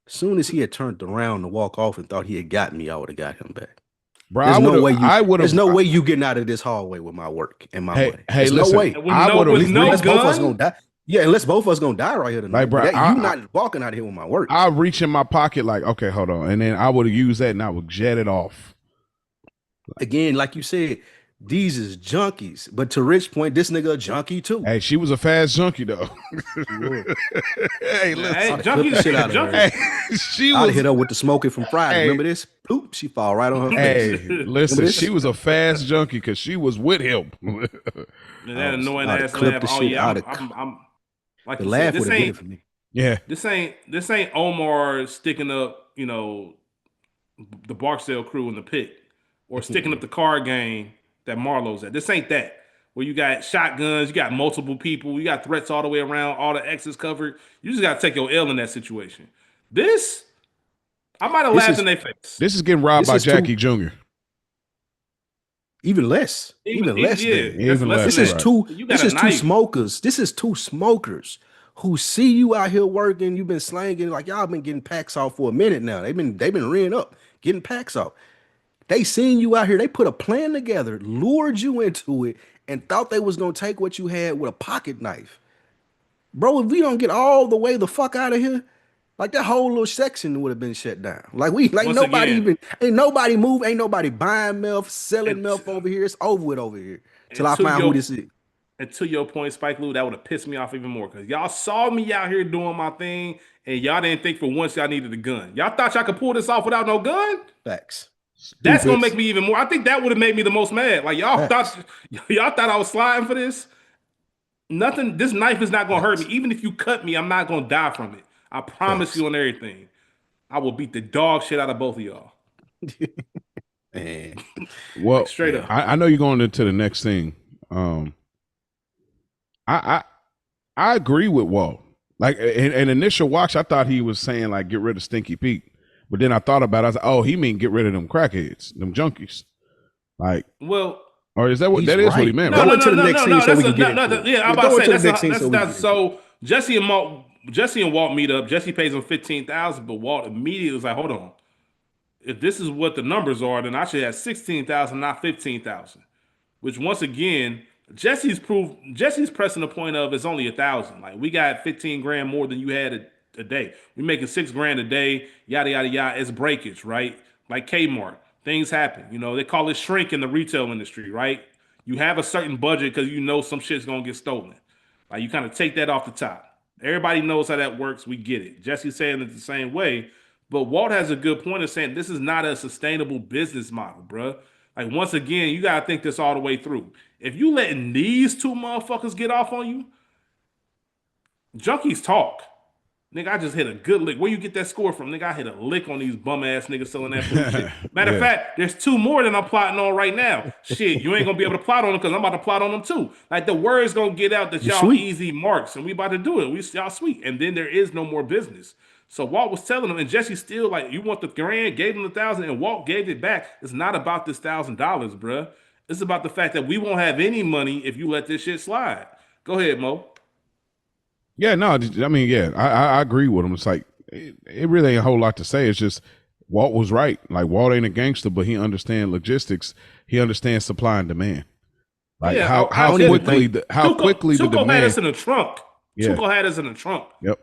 Soon as he had turned around to walk off and thought he had got me, I would have got him back. Bro, There's no way I would have. There's no way you getting out of this hallway with my work and my Hey, money. hey, There's listen, no way. with I no, would've- with no Unless both of us gun. gonna die. Yeah, unless both of us gonna die right here tonight. Like, bro, But I- you not walking out of here with my work. I reach in my pocket like, okay, hold on, and then I would have used that and I would jet it off. Again, like you said, these is junkies. But to Rich's point, this nigga a junkie too. Hey, she was a fast junkie though. Would. Hey, listen. Hey, I'd junkie, clip the shit out of her. junkie. Hey, she I'd was. hit her with the smoking from Friday. Hey. Remember this? Poop, she fall right on her Hey, face. listen, this? she was a fast junkie because she was with him. And that annoying I'd ass clip laugh. the Oh shit yeah, out I'm like The you laugh said, would this have did it ain't for me. Yeah, this ain't Omar sticking up, the Barksdale crew in the pit or sticking up the card game that Marlowe's at. This ain't that. Where you got shotguns, you got multiple people, you got threats all the way around, all the exits covered. You just got to take your L in that situation. This, I might have This laughed is- in their face. this is getting robbed This by is too- Jackie Jr. Even less. Even less yeah, than. that's Even less less, This than is that. right. two. You got This a is two knife. smokers. This is two smokers who see you out here working. You've been slanging like y'all been getting packs off for a minute now. They've been rearing up, getting packs off. They seen you out here. They put a plan together, lured you into it, and thought they was gonna take what you had with a pocket knife. Bro, if we don't get all the way the fuck out of here, like that whole little section would have been shut down. Like Once nobody again- even ain't nobody move, ain't nobody buying meth, selling And- meth over here. It's over with over here. Till and I to find your- who this is. And to your point, Spike Lee, that would have pissed me off even more because y'all saw me out here doing my thing and y'all didn't think for once y'all needed a gun. Y'all thought y'all could pull this off without no gun? Facts. That's gonna Stupids. make me even more. I think that would have made me the most mad. Like y'all Facts. thought I was sliding for this. Nothing. This knife is not gonna hurt me. Even if you cut me, I'm not gonna die from it. I promise Facts. you on everything. I will beat the dog shit out of both of y'all. Man. Well, Straight up. I know you're going into the next thing. I agree with Walt. Like in initial watch, I thought he was saying like get rid of Stinky Pete, but then I thought about it. I was like, oh, he mean get rid of them crackheads, them junkies. Like, Well, or is that what He's that is what he right. meant? Go right? into the next scene so we can get into it. Yeah, I'm Yeah, about go to say into the next scene that's, so we can that's get into so Jesse and Walt meet up. Jesse pays him $15,000, but Walt immediately was like, "Hold on, if this is what the numbers are, then I should have 16,000, not 15,000." Which once again, Jesse's pressing the point of it's only 1,000. Like we got 15 grand more than you had a day. We making 6 grand a day. Yada yada yada. It's breakage, right? Like Kmart, things happen. They call it shrink in the retail industry, right? You have a certain budget because you know some shit's gonna get stolen. Like you kind of take that off the top. Everybody knows how that works. We get it. Jesse's saying it the same way, but Walt has a good point of saying this is not a sustainable business model, bruh. Like once again, you gotta think this all the way through. If you letting these two motherfuckers get off on you, junkies talk. Nigga, I just hit a good lick. Where you get that score from? Nigga, I hit a lick on these bum ass niggas selling that bullshit. Matter of Yeah. fact, there's 2 more that I'm plotting on right now. Shit, you ain't gonna be able to plot on them because I'm about to plot on them too. Like the word's gonna get out that You y'all sweet. easy marks and we about to do it. Y'all sweet. And then there is no more business. So Walt was telling him, and Jesse still like, you want the grand, gave him the 1,000, and Walt gave it back. It's not about this $1,000, bruh. It's about the fact that we won't have any money if you let this shit slide. Go ahead, Mo. Yeah, no, I mean, yeah, I agree with him. It's like it really ain't a whole lot to say. It's just Walt was right. Like Walt ain't a gangster, but he understands logistics. He understands supply and demand. Like Yeah, how I get it. quickly the Tuco had demand. us in the trunk. Yeah. Tuco had us in the trunk. Yep.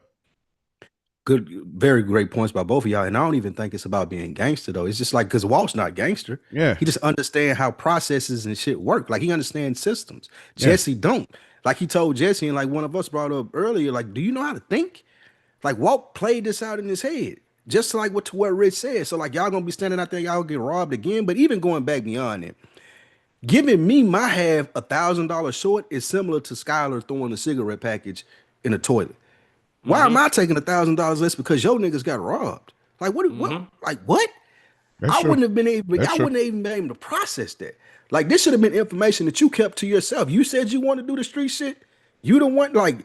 Good, very great points by both of y'all. And I don't even think it's about being gangster though. It's just like because Walt's not gangster. Yeah, He just understand how processes and shit work. Like he understands systems. yeah. Jesse don't. Like he told Jesse, and like one of us brought up earlier, like, do you know how to think? Like Walt played this out in his head. Just like what Rich said. So like y'all gonna be standing out there, y'all get robbed again. But even going back beyond it, giving me my half $1,000 short is similar to Skylar throwing a cigarette package in the toilet. Why am Mm-hmm. I taking $1,000 less because your niggas got robbed? Like what? What? Mm-hmm. Like what? That's I true. wouldn't have been able. That's I true. wouldn't have even been able to process that. Like this should have been information that you kept to yourself. You said you want to do the street shit. You don't want like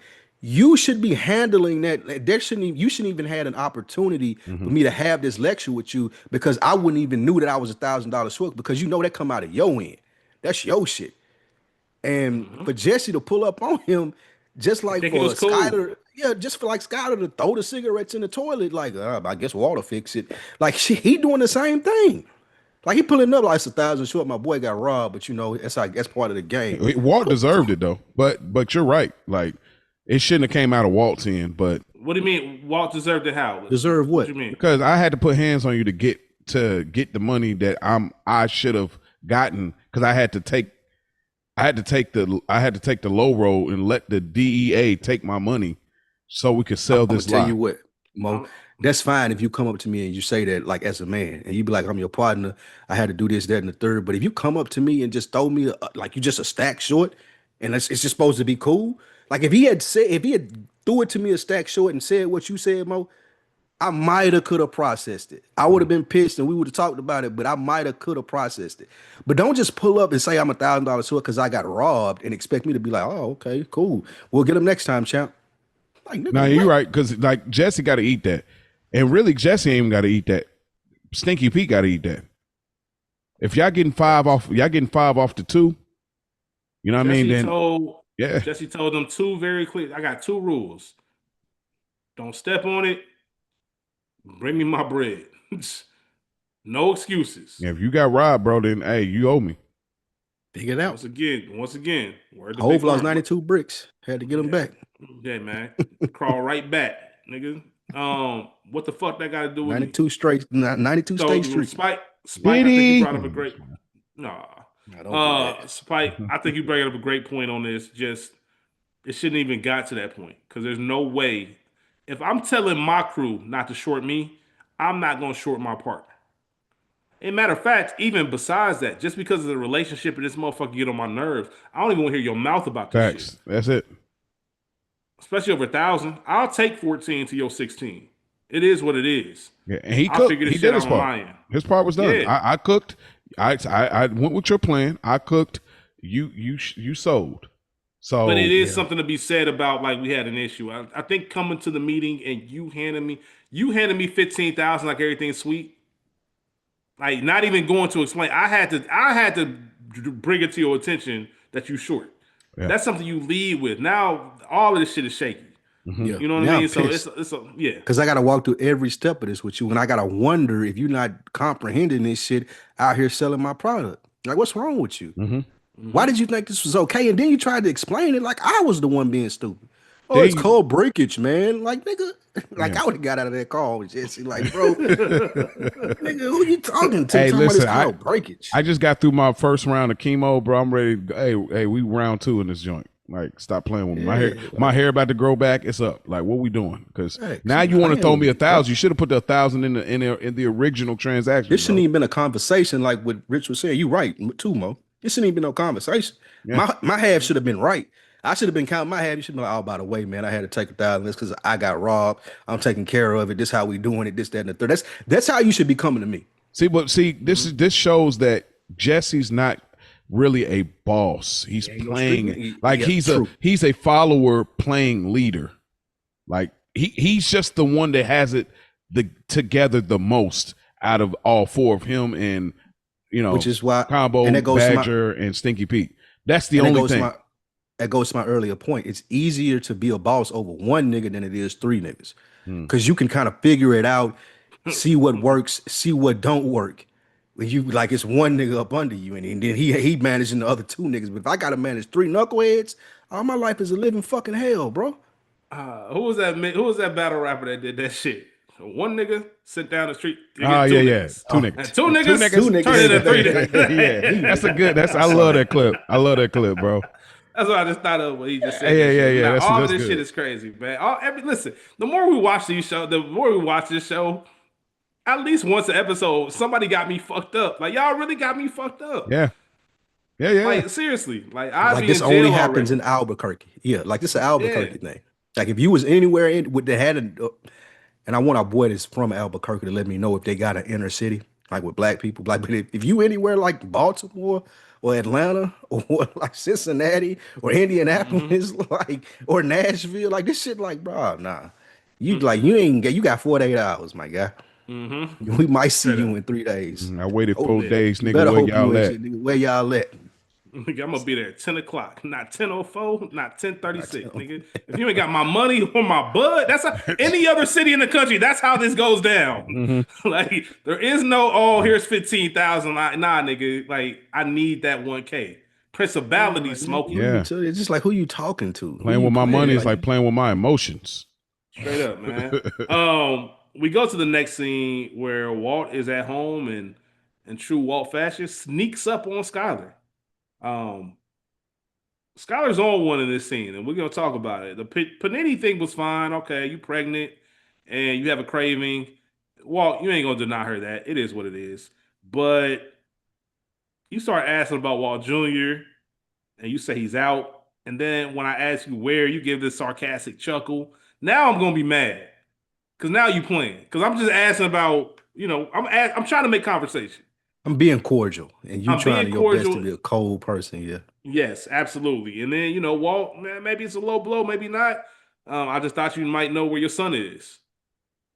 you should be handling that. Like, there shouldn't even, you shouldn't even had an opportunity for Hmm. me to have this lecture with you because I wouldn't even knew that I was $1,000 short because you know that come out of your end. That's your shit. And Mm-hmm. for Jesse to pull up on him, just I like think it for was cool. Skyler, yeah, just for like Skyler to throw the cigarettes in the toilet, like I guess Walter fix it. Like he doing the same thing. Like he pulling up like it's 1,000 short. My boy got robbed, but you know it's like that's part of the game. Walt deserved it though, but you're right. Like it shouldn't have came out of Walt's end, but What do you mean? Walt deserved it? How? Deserve What what? you mean? because I had to put hands on you to get the money that I should have gotten because I had to take the low road and let the DEA take my money so we could sell I'm gonna this tell lie. you what, Mo. I'm, That's fine if you come up to me and you say that like as a man, and you be like, "I'm your partner. I had to do this, that, and the third." But if you come up to me and just throw me like you just a stack short, and it's just supposed to be cool. Like if he had threw it to me a stack short and said what you said, Mo, I might have could have processed it. I would have been pissed and we would have talked about it, but I might have could have processed it. But don't just pull up and say I'm $1,000 short because I got robbed and expect me to be like, oh, okay, cool. We'll get him next time, champ. Like, nigga, Now you're what? right because like Jesse got to eat that, and really Jesse ain't even got to eat that. Stinky Pete got to eat that. If y'all getting five off the two. You know what I mean? Jesse Then told yeah, Jesse told them two very clear. I got two rules. Don't step on it. Bring me my bread. No excuses. if you got robbed, bro, then hey, you owe me. Figure it out. Once again, word to Hove Big lost Worm. 92 bricks. Had to get him Yeah, back. yeah, man. Crawl right back, nigga. What the fuck that got to do with me? 92 straight, 92 state So streak. Spike, Did I think you he? brought up a great. Nah, Nah, don't do that. Spike, I think you bring up a great point on this. Just it shouldn't even got to that point because there's no way. If I'm telling my crew not to short me, I'm not gonna short my partner. And matter of fact, even besides that, just because of the relationship and this motherfucker get on my nerves, I don't even want to hear your mouth about this shit. Facts. That's it. Especially over 1,000. I'll take 14 to your 16. It is what it is. Yeah, and he I'll cooked. figure He this shit did out his on part. my end. His part was done. Yeah. I cooked. I went with your plan. I cooked. You sold. So But it is yeah. something to be said about like we had an issue. I think coming to the meeting and you handed me 15,000 like everything's sweet. Like not even going to explain. I had to bring it to your attention that you short. Yeah. That's something you lead with. Now all of this shit is shaky. Yeah. You know what Now I I'm mean? So pissed. it's a yeah. Because I got to walk through every step of this with you. And I got to wonder if you're not comprehending this shit out here selling my product. Like, what's wrong with you? Mhm. Why did you think this was okay? And then you tried to explain it like I was the one being stupid. Oh, Then it's you- called breakage, man. Like, nigga, like Yeah. I would have got out of that call with Jesse. Like, bro, nigga, who you talking to? Hey, Talking listen, about it's called breakage. I just got through my first round of chemo, bro. I'm ready. Hey, we round 2 in this joint. Like, stop playing with me. My hair about to grow back. It's up. Like, what we doing? Because Hey, now keep you want to playing throw with me me, 1,000. You should have put the 1,000 in the original transaction. This shouldn't bro. even been a conversation like what Rich was saying. You right, too, Mo. This shouldn't even been no conversation. Yeah. My half should have been right. I should have been counting my half. You should be like, oh, by the way, man, I had to take 1,000 this because I got robbed. I'm taking care of it. This how we doing it. This, that, and the third. That's how you should be coming to me. This shows that Jesse's not really a boss. He's Yeah, you're playing street- like yeah, he's true. a follower playing leader. Like he's just the one that has it together the most out of all four of him and Which is why Combo, and that goes to my Badger, and Stinky Pete. That's the and that only goes to thing. that goes to my earlier point. It's easier to be a boss over one nigga than it is three niggas. Because you can kind of figure it out, see what works, see what don't work. When you like it's one nigga up under you, and then he managing the other two niggas. But if I gotta manage three knuckleheads, all my life is a living fucking hell, bro. Who was that? Who was that battle rapper that did that shit? One nigga sit down the street. You Oh get two yeah, niggas. Two Oh, niggas. And two Two niggas turn niggas into sit three there. niggas. Yeah, that's a good. I love that clip. I love that clip, bro. That's what I just thought of when he just said Yeah, that yeah, shit. yeah. Now, all of That's this shit good. is crazy, man. Listen, the more we watch these shows, the more we watch this show, at least once an episode, somebody got me fucked up. Like, y'all really got me fucked up. Yeah, yeah. Like, seriously. Like, I'd Like be this in only jail happens already. in Albuquerque. Yeah, like this is an Yeah. Albuquerque thing. Like if you was anywhere in with the had and I want our boy that's from Albuquerque to let me know if they got an inner city like with black people. Like, but if you anywhere like Baltimore or Atlanta or like Cincinnati or Mm-hmm. Indianapolis, like or Nashville, like this shit, like bro, nah. You ain't get you got 48 hours, my guy. Mm-hmm. We might see Straight you up. in 3 days. I waited Oh, 4 days, you nigga. better Where hope you y'all ain't at? shit, nigga. Where y'all at? Nigga, I'm gonna be there at 10 o'clock, not 10:04, not I 10:36, tell nigga. If you ain't got my money or my bud, any other city in the country. That's how this goes down. Mhm. Like there is no here's 15,000. Nah, nigga. Like I need that 1K. Man, Principality like, man, who smoking. you Yeah, to? It's just like who you talking to? Who playing you with my playing? money is Yeah, like playing with my emotions. straight up, man. We go to the next scene where Walt is at home and in true Walt fashion sneaks up on Skylar. Um, Skylar's on one in this scene, and we're gonna talk about it. The Panini thing was fine. Okay, you pregnant and you have a craving. Well, you ain't gonna deny her that. It is what it is. But you start asking about Walt Jr. and you say he's out. And then when I ask you where, you give this sarcastic chuckle. Now I'm gonna be mad because now you playing. Because I'm just asking about, I'm trying to make conversation. I'm being cordial, and you I'm trying being to your best to cordial. be a cold person. Yeah, Yes, absolutely. And then, Walt, man, maybe it's a low blow, maybe not. I just thought you might know where your son is.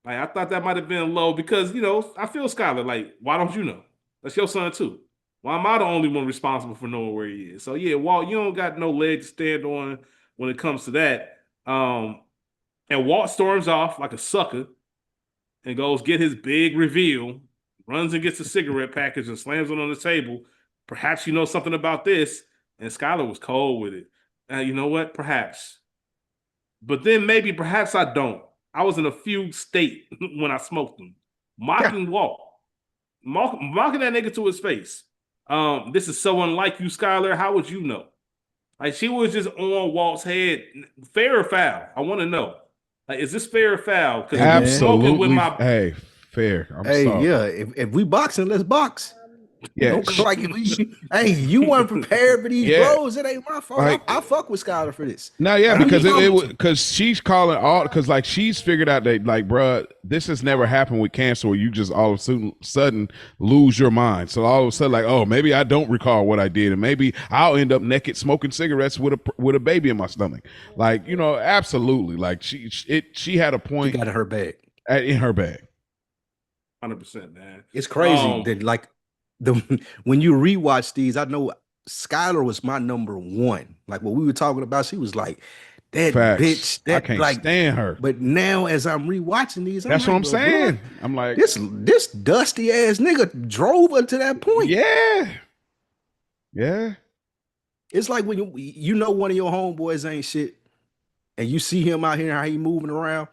Like, I thought that might have been low because, I feel Skylar. Like, why don't you know? That's your son, too. Why am I the only one responsible for knowing where he is? So, yeah, Walt, you don't got no leg to stand on when it comes to that. And Walt storms off like a sucker and goes get his big reveal, runs and gets a cigarette package and slams it on the table. Perhaps you know something about this. And Skylar was cold with it. You know what? Perhaps. But then maybe, perhaps I don't. I was in a fugue state when I smoked them. yeah. Mocking Walt. Mocking that nigga to his face. This is so unlike you, Skylar. How would you know? Like, she was just on Walt's head. Fair or foul? I want to know. Like, is this fair or foul? Because Hey if you man, smoking with Absolutely. my Hey, fair. I'm hey sorry. yeah. If we boxing, let's box. Yeah, Don't like hey, you weren't prepared for these yeah. blows. It ain't my fault. Like, I fuck with Skylar for this. no, yeah, Who you because it talking was to? because she's calling all because like she's figured out that like, bruh, this has never happened with cancer where you just all of a sudden lose your mind. So all of a sudden, like, oh, maybe I don't recall what I did, and maybe I'll end up naked smoking cigarettes with a baby in my stomach. Like, absolutely. Like she had a She point got in her bag. in her bag. 100%, man. It's crazy that like when you rewatch these, I know Skylar was my number one. Like what we were talking about, she was like that Facts. bitch. I That can't like. stand her. But now as I'm rewatching these, I'm That's like, what I'm bro, saying. blood, I'm like, this dusty ass nigga drove her to that point. yeah, yeah. It's like when you know one of your homeboys ain't shit, and you see him out here how he moving around,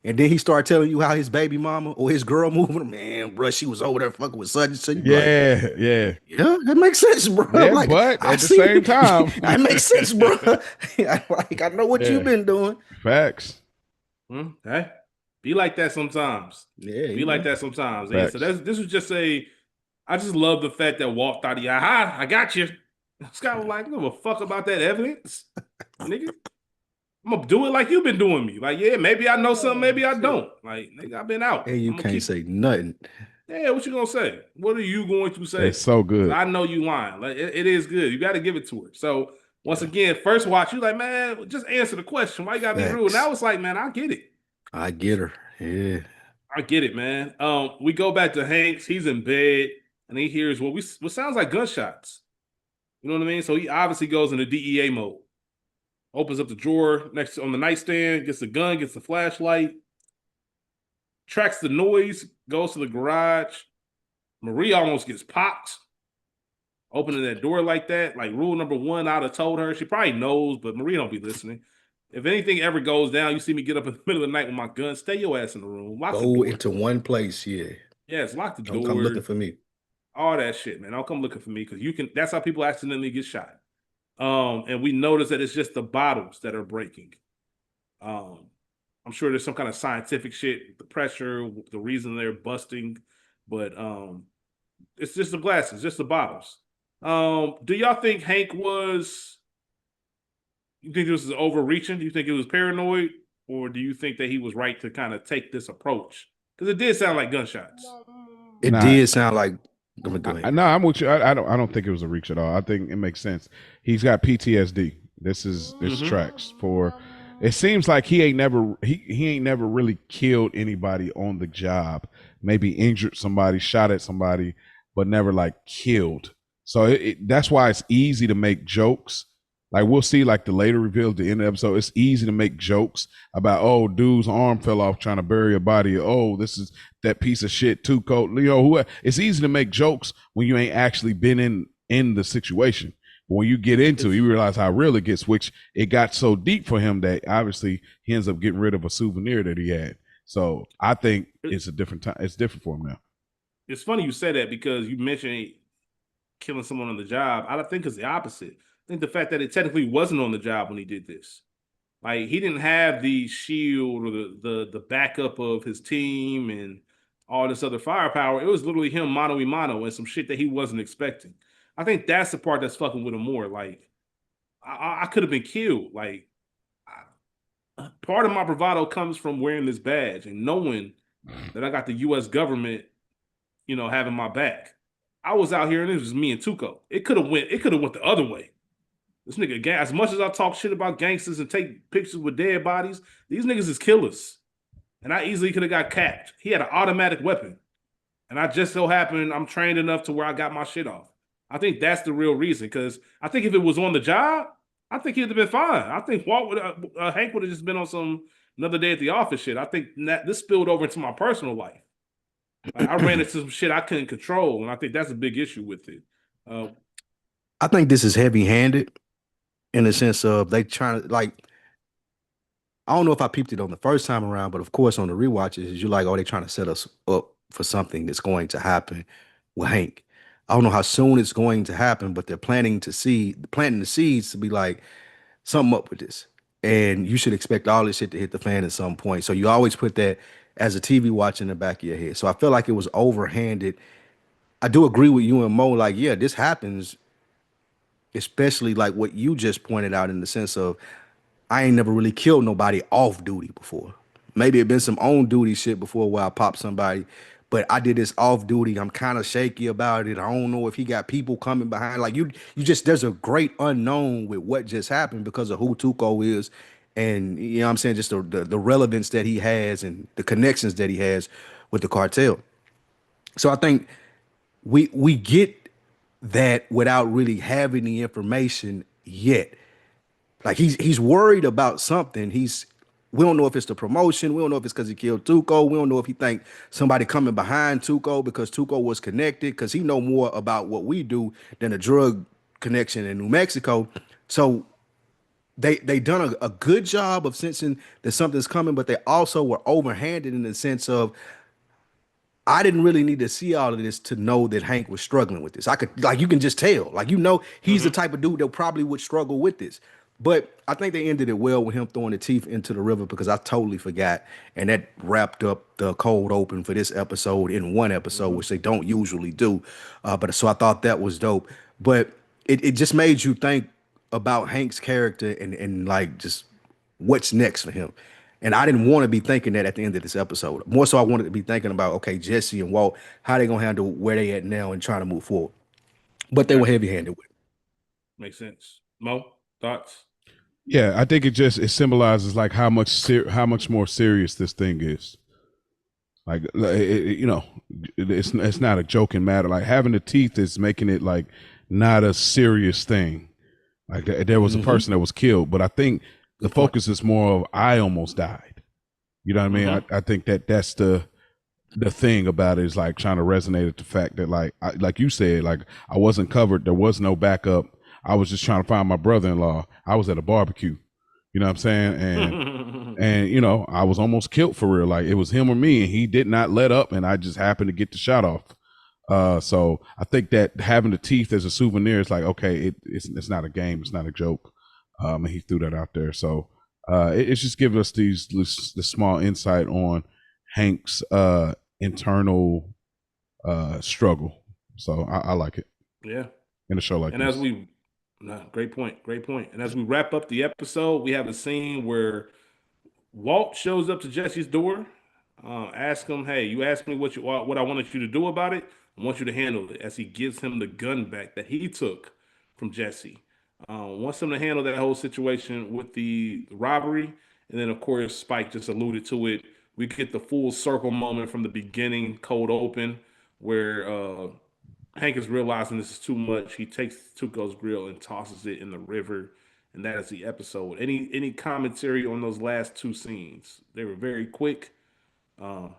and then he start telling you how his baby mama or his girl moving. Man, bro, she was over there fucking with such and such. You be like, Yeah, yeah. yeah, that makes sense, bro. Yeah, Like but I at the see, same time, that makes sense, bro. Like I know what yeah, you've been doing. facts, Hey, be like that sometimes. Yeah, Be like that sometimes. Yeah, so facts. this was just I just love the fact that Walt thought aha, I got you. Scott was like, I don't give a fuck about that evidence, nigga. I'm gonna do it like you've been doing me. Like, yeah, maybe I know something, maybe I don't. Like, nigga, I've been out. And you I'm gonna can't keep. say nothing. Yeah, what you gonna say? What are you going to say? It's so 'Cause good. I know you lying. Like, it is good. You got to give it to her. So once again, first watch, you like, man, just answer the question. Why you gotta be rude? Now it's like, man, I get it. I get her. Yeah. I get it, man. We go back to Hanks. He's in bed and he hears what sounds like gunshots. You know what I mean? So he obviously goes into DEA mode. Opens up the drawer next on the nightstand, gets the gun, gets the flashlight, tracks the noise, goes to the garage. Marie almost gets popped. Opening that door like that, like rule number one, I'd have told her. She probably knows, but Marie don't be listening. If anything ever goes down, you see me get up in the middle of the night with my gun, stay your ass in the room. Lock the Go door. into one place, yeah. Yes, lock the Don't come looking door. for me. All that shit, man. Don't come looking for me because you can. That's how people accidentally get shot. And we notice that it's just the bottles that are breaking. Um, I'm sure there's some kind of scientific shit, the pressure, the reason they're busting, but it's just the glasses, just the bottles. Do y'all think Hank was? You think this is overreaching? Do you think it was paranoid, or do you think that he was right to kind of take this approach? Because it did sound like gunshots. It Nah, did sound like. Go ahead. No, I'm with you. I don't think it was a reach at all. I think it makes sense. He's got PTSD. This tracks for. It seems like he ain't never really killed anybody on the job. Maybe injured somebody, shot at somebody, but never like killed. So that's why it's easy to make jokes. Like we'll see, like the later reveal at the end of the episode, it's easy to make jokes about, oh, dude's arm fell off trying to bury a body. Oh, this is that piece of shit too cold. You know, it's easy to make jokes when you ain't actually been in the situation. But when you get into it, you realize how real it gets, which it got so deep for him that obviously he ends up getting rid of a souvenir that he had. So I think it's a different time. It's different for him now. It's funny you said that because you mentioned killing someone on the job. I think it's the opposite. I think the fact that it technically wasn't on the job when he did this. Like he didn't have the shield or the backup of his team and all this other firepower. It was literally him mano a mano and some shit that he wasn't expecting. I think that's the part that's fucking with him more. Like I could have been killed. Like part of my bravado comes from wearing this badge and knowing that I got the U.S. government, having my back. I was out here and it was me and Tuco. It could have went the other way. This nigga, as much as I talk shit about gangsters and take pictures with dead bodies, these niggas is killers. And I easily could have got capped. He had an automatic weapon. And I just so happened I'm trained enough to where I got my shit off. I think that's the real reason. Because I think if it was on the job, I think he'd have been fine. I think Hank would have just been on another day at the office shit. I think this spilled over into my personal life. I ran into some shit I couldn't control. And I think that's a big issue with it. I think this is heavy-handed in the sense of they trying to like. I don't know if I peeped it on the first time around, but of course on the rewatches, you're like, oh, they're trying to set us up for something that's going to happen with Hank. I don't know how soon it's going to happen, but they're planting the seeds to be like something up with this. And you should expect all this shit to hit the fan at some point. So you always put that as a TV watch in the back of your head. So I feel like it was overhanded. I do agree with you and Mo, like, yeah, this happens, especially like what you just pointed out in the sense of I ain't never really killed nobody off duty before. Maybe it been some on duty shit before where I popped somebody, but I did this off duty. I'm kind of shaky about it. I don't know if he got people coming behind. Like you just there's a great unknown with what just happened because of who Tuco is, and you know what I'm saying, just the relevance that he has and the connections that he has with the cartel. So I think we get that without really having the information yet. Like he's worried about something. We don't know if it's the promotion. We don't know if it's because he killed Tuco. We don't know if he think somebody coming behind Tuco because Tuco was connected. Because he know more about what we do than a drug connection in New Mexico. So they done a good job of sensing that something's coming, but they also were overhanded in the sense of I didn't really need to see all of this to know that Hank was struggling with this. I could, like, you can just tell, like, he's the type of dude that probably would struggle with this. But I think they ended it well with him throwing the teeth into the river because I totally forgot. And that wrapped up the cold open for this episode in one episode, which they don't usually do. But so I thought that was dope. But it just made you think about Hank's character and like just what's next for him. And I didn't want to be thinking that at the end of this episode. More so I wanted to be thinking about, okay, Jesse and Walt, how they gonna handle where they at now and trying to move forward. But they were heavy-handed with it. Makes sense. Mo, thoughts? Yeah, I think it symbolizes like how much more serious this thing is. Like it's not a joking matter. Like having the teeth is making it like not a serious thing. Like there was a person that was killed, but I think the focus is more of I almost died. You know what I mean? I think that's the thing about it is like trying to resonate with the fact that like you said, like I wasn't covered. There was no backup. I was just trying to find my brother-in-law. I was at a barbecue. You know what I'm saying? And you know, I was almost killed for real. Like it was him or me, and he did not let up, and I just happened to get the shot off. So I think that having the teeth as a souvenir is like, okay, it's not a game, it's not a joke. And he threw that out there. So it's just giving us this small insight on Hank's internal struggle. So I like it Yeah. in a show like And this. great point, great point. And as we wrap up the episode, we have a scene where Walt shows up to Jesse's door, ask him, "Hey, you asked me what I wanted you to do about it. I want you to handle it." As he gives him the gun back that he took from Jesse, wants him to handle that whole situation with the robbery, and then of course Spike just alluded to it. We get the full circle moment from the beginning, cold open, where Hank is realizing this is too much. He takes Tuco's grill and tosses it in the river, and that is the episode. Any commentary on those last two scenes? They were very quick, um,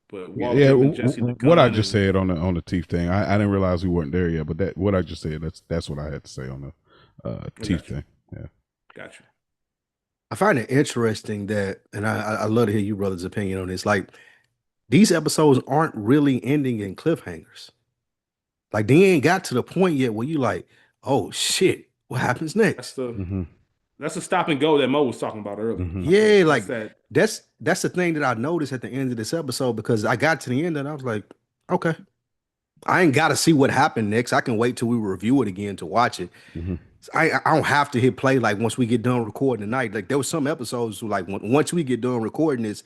but Walt Yeah, giving Jesse the what I gun just and said on the teeth thing, I didn't realize we weren't there yet. But that what I just said, that's what I had to say on the I teeth got you. thing. Yeah, Got you. I find it interesting that, and I love to hear you brothers' opinion on this. Like these episodes aren't really ending in cliffhangers. Like they ain't got to the point yet where you like, oh shit, what happens That's next? the mm-hmm. that's the stop and go that Mo was talking about earlier. Mm-hmm. I think Yeah, that's like that. that's the thing that I noticed at the end of this episode because I got to the end and I was like, okay, I ain't got to see what happened next. I can wait till we review it again to watch it. Mm-hmm. I don't have to hit play like once we get done recording tonight. Like there was some episodes who, like once we get done recording this,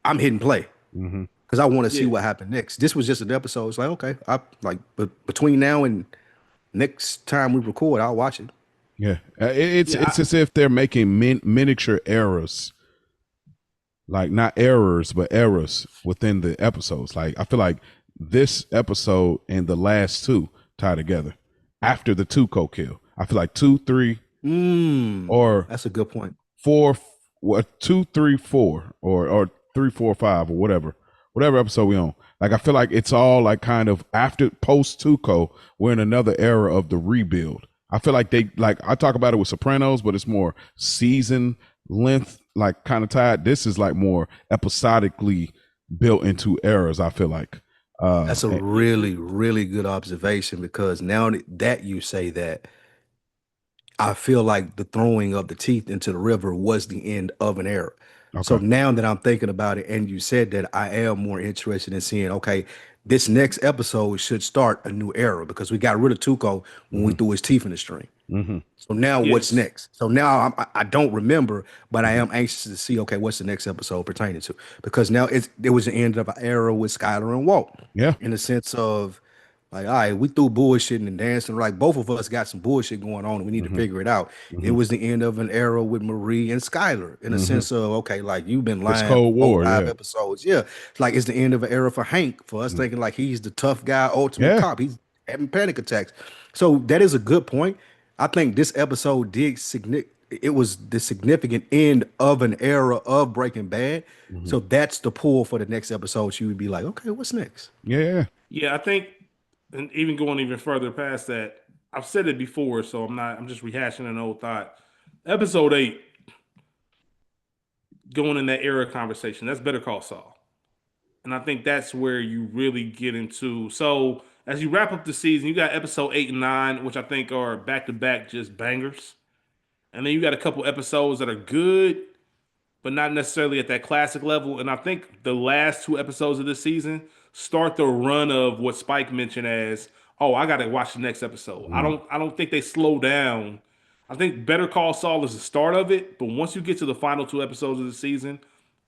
I'm hitting play Mm-hmm. because I want to see Yeah, what happened next. This was just an episode. It's like okay, I like but between now and next time we record, I'll watch it. Yeah, yeah, it's as if they're making miniature errors, like not errors but errors within the episodes. Like I feel like this episode and the last two tie together after the Tuco kill. I feel like 2, 3, or That's a good point. 4, what 2, 3, 4, or 3, 4, 5, or whatever episode we on. Like I feel like it's all like kind of after post Tuco, we're in another era of the rebuild. I feel like they like I talk about it with Sopranos, but it's more season length, like kind of tied. This is like more episodically built into eras. I feel like That's a really, really good observation because now that you say that, I feel like the throwing of the teeth into the river was the end of an era. So okay. now that I'm thinking about it, and you said that, I am more interested in seeing, okay, this next episode should start a new era because we got rid of Tuco when we Mm-hmm. threw his teeth in the stream. Mm-hmm. So now what's yes, next? So now I don't remember, but I Mm-hmm. am anxious to see, okay, what's the next episode pertaining to? Because now it was the end of an era with Skylar and Walt Yeah. in the sense of like, all right, we threw bullshitting and dancing. Like both of us got some bullshit going on and we need to Mm-hmm. figure it out. It Mm-hmm. was the end of an era with Marie and Skylar in a Mm-hmm. sense of, okay, like you've been It's lying for Cold four, War. five Yeah. episodes. Yeah. It's like it's the end of an era for Hank, for us Mm-hmm. thinking like he's the tough guy, ultimate Yeah. cop. He's having panic attacks. So that is a good point. I think this episode did it was the significant end of an era of Breaking Bad. Mm-hmm. So that's the pull for the next episode. You would be like, okay, what's next? Yeah. yeah. I think, and even going even further past that, I've said it before, so I'm not. I'm just rehashing an old thought. Episode 8, going in that era conversation. That's Better Call Saul. And I think that's where you really get into. So as you wrap up the season, you got episode 8 and 9, which I think are back to back just bangers. And then you got a couple episodes that are good, but not necessarily at that classic level. And I think the last two episodes of this season start the run of what Spike mentioned as, oh, I gotta watch the next episode. Mm-hmm. I don't think they slow down. I think Better Call Saul is the start of it, but once you get to the final two episodes of the season,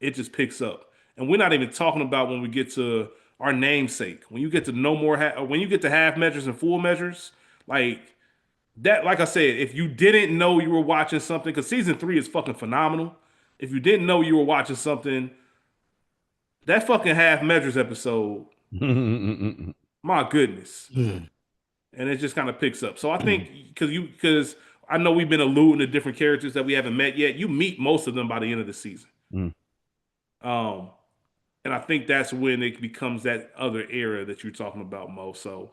it just picks up. And we're not even talking about when we get to our namesake. When you get to no more, when you get to half measures and full measures, like that. Like I said, if you didn't know you were watching something, because season 3 is fucking phenomenal. If you didn't know you were watching something, that fucking half measures episode, my goodness, and it just kind of picks up. So I think because I know we've been alluding to different characters that we haven't met yet. You meet most of them by the end of the season. Mm. And I think that's when it becomes that other era that you're talking about, Mo. So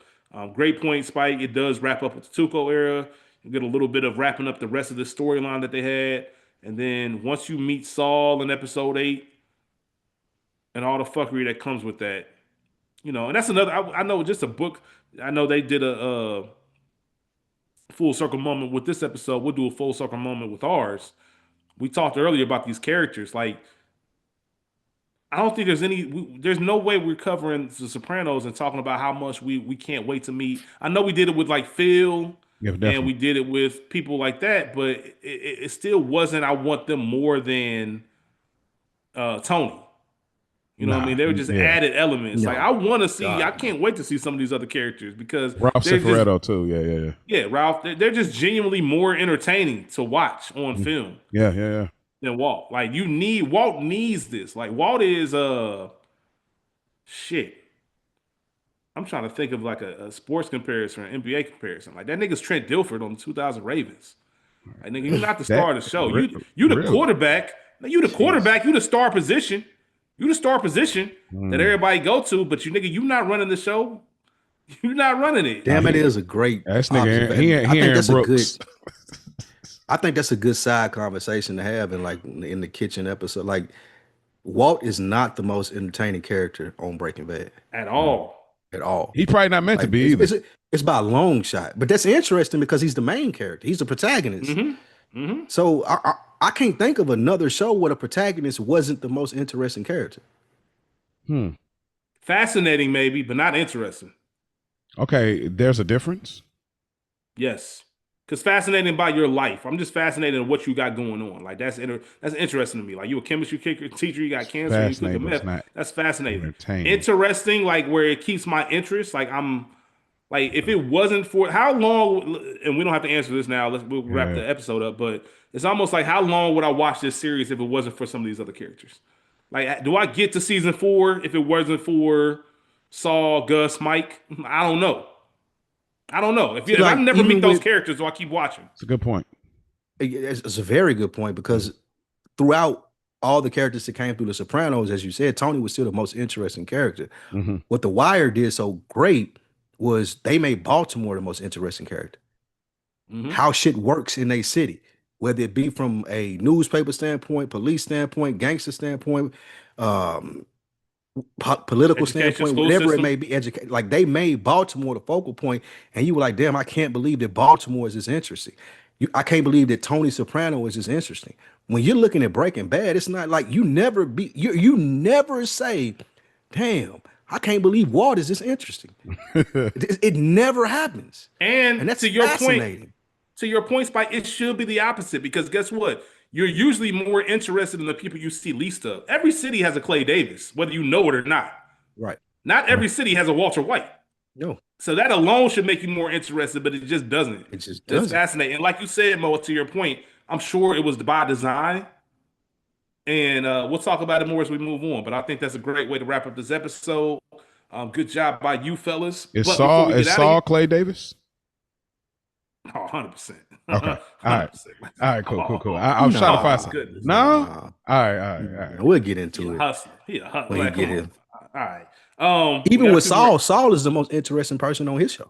great point, Spike. It does wrap up with the Tuco era. You get a little bit of wrapping up the rest of the storyline that they had. And then once you meet Saul in episode 8 and all the fuckery that comes with that, and that's another. I know just a book. I know they did a full circle moment with this episode. We'll do a full circle moment with ours. We talked earlier about these characters. Like, I don't think there's no way we're covering The Sopranos and talking about how much we can't wait to meet. I know we did it with like Phil, Yeah, and definitely. we did it with people like that, but it still wasn't. I want them more than Tony. You know what I mean? They were just Yeah. added elements. Like, I No, want to see. I God, can't wait to see some of these other characters because Ralph they're just Cifaretto too. Yeah. yeah, Ralph. They're just genuinely more entertaining to watch on film Yeah. than Walt. Like, Walt needs this. Like, Walt is shit. I'm trying to think of like a sports comparison or an NBA comparison. Like, that nigga's Trent Dilfer on the 2000 Ravens. Like, nigga, you're not the star of the show. You the Really? quarterback. You the quarterback. You the star position. You the star position that Mm. everybody go to. But you not running the show. You're not running it. damn, it is a great. That's nigga. observation. He I think Aaron that's a good. Brooks. I think that's a good side conversation to have in the kitchen episode. Like, Walt is not the most entertaining character on Breaking Bad At all. at all. He probably not meant to Like, be either. it's by a long shot, but that's interesting because he's the main character. He's the protagonist. So I can't think of another show where the protagonist wasn't the most interesting character. Fascinating, maybe, but not interesting. Okay, there's a difference. Yes. Because fascinating by your life. I'm just fascinated in what you got going on. Like, that's interesting to me. Like, you a chemistry teacher, you got cancer, you Fascinating, cooking but it's meth. not That's fascinating. entertaining. Interesting, like where it keeps my interest. Like, if it wasn't for how long, and we don't have to answer this now. We'll wrap the episode up. But it's almost like, how long would I watch this series if it wasn't for some of these other characters? Like, do I get to season 4 if it wasn't for Saul, Gus, Mike? I don't know. If I never meet those characters, do I keep watching? It's a good point. It's a very good point because throughout all the characters that came through The Sopranos, as you said, Tony was still the most interesting character. Mm-hmm. What The Wire did so great was they made Baltimore the most interesting character. How shit works in a city, whether it be from a newspaper standpoint, police standpoint, gangster standpoint, political Education, standpoint, school whatever system. it may be, educate. Like, they made Baltimore the focal point, and you were like, "Damn, I can't believe that Baltimore is this interesting." I can't believe that Tony Soprano is this interesting. When you're looking at Breaking Bad, it's not like you never say, "Damn, I can't believe Walt is this interesting." it never happens, And that's to your fascinating. point, Spike, it should be the opposite because guess what? You're usually more interested in the people you see least of. Every city has a Clay Davis, whether you know it or not. Right? Not every city has a Walter White. No, So that alone should make you more interested, but it just doesn't. it just It's doesn't. fascinating. And like you said, Mo, to your point, I'm sure it was by design. And we'll talk about it more as we move on. But I think that's a great way to wrap up this episode. Good job by you fellas. Is But before we get Saul out of here- Clay Davis? Oh, 100%. Okay. All right. 100%. All right, cool. I was trying to find something. Goodness. No? Nah. All right. We'll get into He a it. hustler. He a hustler. When he Like, get come in. on. All right. Even we got with two Saul, more- Saul is the most interesting person on his show.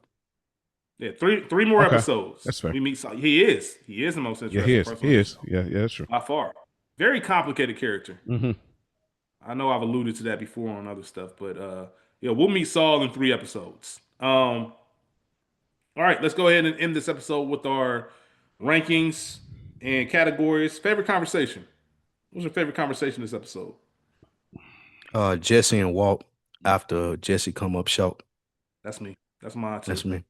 Yeah, three more Okay. episodes. That's fair. We meet Saul. He is the most Yeah, interesting he is. person He on is. the show, Yeah, that's true. by far. Very complicated character. Mm-hmm. I know I've alluded to that before on other stuff, but we'll meet Saul in 3 episodes. All right, let's go ahead and end this episode with our rankings and categories. Favorite conversation. What was your favorite conversation this episode? Jesse and Walt after Jesse come up short. That's me. That's mine too. That's me.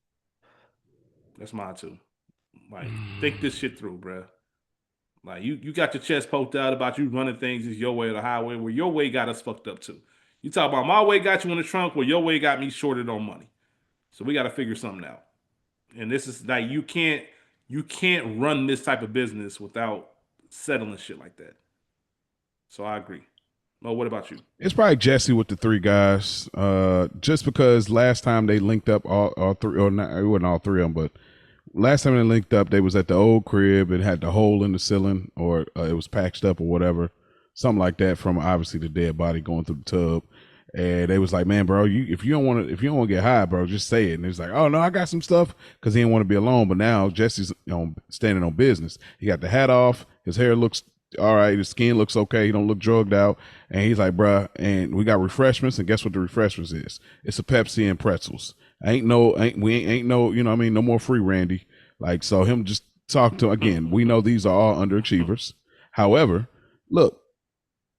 That's mine too. Like, think this shit through, bruh. Like, you got your chest poked out about you running things is your way or the highway, where your way got us fucked up too. You talk about my way got you in the trunk, where your way got me shorted on money. So we got to figure something out. And this is like, you can't run this type of business without settling shit like that. So I agree. Mo, what about you? It's probably Jesse with the 3 guys. Just because last time they linked up all 3, or not, it wasn't all 3 of them, but last time they linked up, they was at the old crib and had the hole in the ceiling, or it was patched up or whatever, something like that, from obviously the dead body going through the tub. And they was like, man, bro, if you don't want to get high, bro, just say it. And he was like, oh no, I got some stuff, because he didn't want to be alone. But now Jesse's standing on business. He got the hat off. His hair looks all right. His skin looks okay. He don't look drugged out. And he's like, bruh, and we got refreshments. And guess what the refreshments is? It's a Pepsi and pretzels. Ain't no, you know what I mean? No more free Randy. Like, so him just talk to, again, we know these are all underachievers. However, look,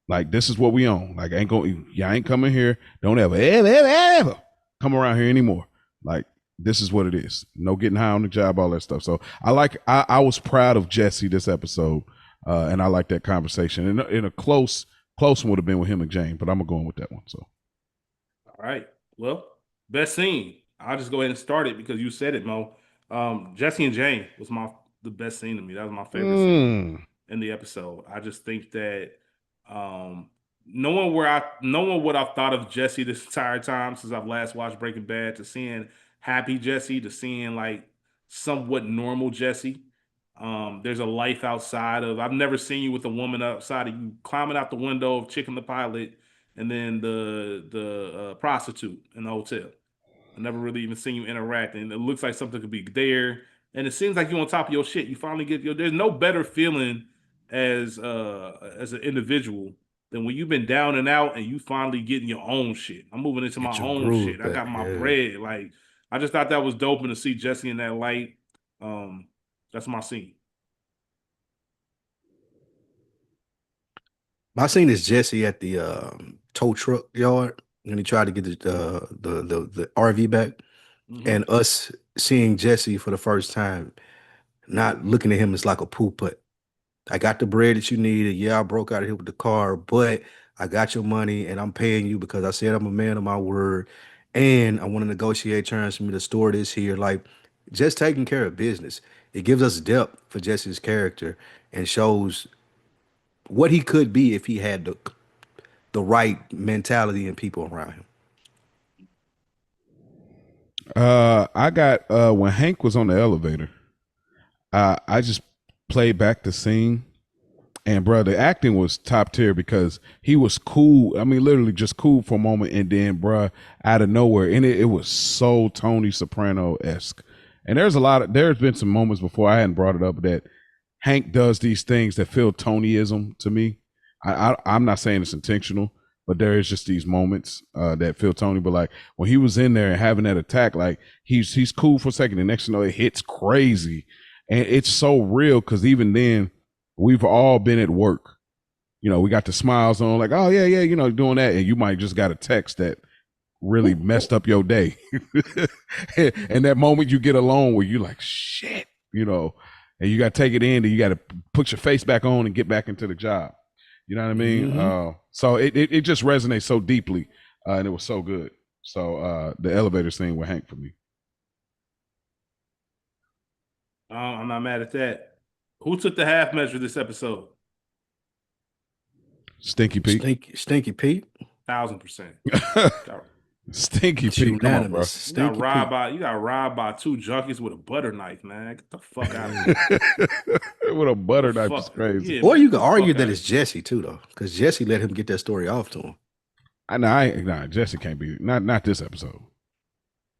like, this is what we own. Like, y'all ain't coming here. Don't ever come around here anymore. Like, this is what it is. No getting high on the job, all that stuff. So I was proud of Jesse this episode. And I like that conversation. And in a close one would have been with him and Jane, but I'm going with that one. So, all right. Well, best scene. I'll just go ahead and start it because you said it, Mo. Jesse and Jane was the best scene to me. That was my favorite scene in the episode. I just think that knowing what I've thought of Jesse this entire time since I've last watched Breaking Bad, to seeing happy Jesse, to seeing like somewhat normal Jesse. There's a life outside of. I've never seen you with a woman outside of you climbing out the window of Chicken the Pilot and then the prostitute in the hotel. I never really even seen you interact, and it looks like something could be there. And it seems like you're on top of your shit. You finally get there's no better feeling as an individual than when you've been down and out and you finally getting your own shit. I'm moving into my own shit. I got my bread. Like, I just thought that was dope, and to see Jesse in that light. That's my scene. My scene is Jesse at the tow truck yard when he tried to get the RV back, and us seeing Jesse for the first time, not looking at him as like a poop putt. I got the bread that you needed. Yeah, I broke out of here with the car, but I got your money and I'm paying you because I said I'm a man of my word, and I want to negotiate terms for me to store this here. Like, just taking care of business. It gives us depth for Jesse's character and shows what he could be if he had the right mentality and people around him. I got when Hank was on the elevator, I just played back the scene, and bro, the acting was top tier because he was cool. I mean, literally just cool for a moment, and then bro, out of nowhere, and it was so Tony Soprano-esque. And there's been some moments before, I hadn't brought it up, that Hank does these things that feel Tonyism to me. I'm not saying it's intentional, but there is just these moments that feel Tony. But like when he was in there and having that attack, like he's cool for a second. The next thing you know, it hits crazy, and it's so real because even then, we've all been at work. You know, we got the smiles on, like, oh yeah, you know, doing that, and you might just got a text that really messed up your day. And that moment you get alone where you're like, shit, you know, and you got to take it in, and you got to put your face back on and get back into the job. You know what I mean? So it just resonates so deeply, and it was so good. So the elevator scene with Hank for me. I'm not mad at that. Who took the half measure this episode? Stinky Pete. Stinky Pete. 1000%. Stinky Pete. Come on, bro. You got robbed by two junkies with a butter knife, man. Get the fuck out of here. With a butter knife is crazy. Yeah, or you can argue that it's Jesse too, though, because Jesse let him get that story off to him. Nah, Jesse can't be not this episode.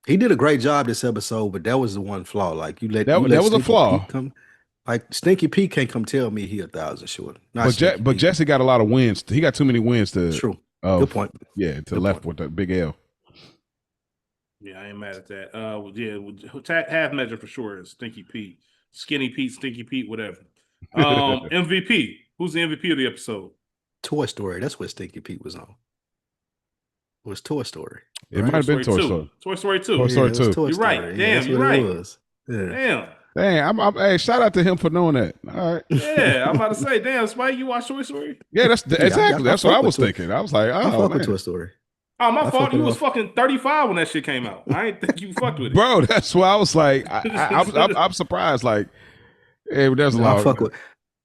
He did a great job this episode, but that was the one flaw. Like that was a flaw. Like Stinky Pete can't come tell me he 1,000 short. But Jesse got a lot of wins. He got too many wins to. True. Good point. Yeah, to the left with the big L. Yeah, I ain't mad at that. Half measure for sure is Stinky Pete, Skinny Pete, Stinky Pete, whatever. MVP. Who's the MVP of the episode? Toy Story. That's what Stinky Pete was on. It was Toy Story. It might have been Toy Story. Toy Story 2. Toy Story 2. You're right. Damn, you're right. Yeah. Damn. Hey, shout out to him for knowing that. All right. Yeah, I'm about to say, damn, Spike, you watch Toy Story? Yeah, exactly. That's what I was thinking. I was like, I fuck with Toy Story. Oh, my fault. You was fucking 35 when that shit came out. I ain't think you fucked with it. Bro, that's why I was like, I'm surprised. Like, hey, there's a lot.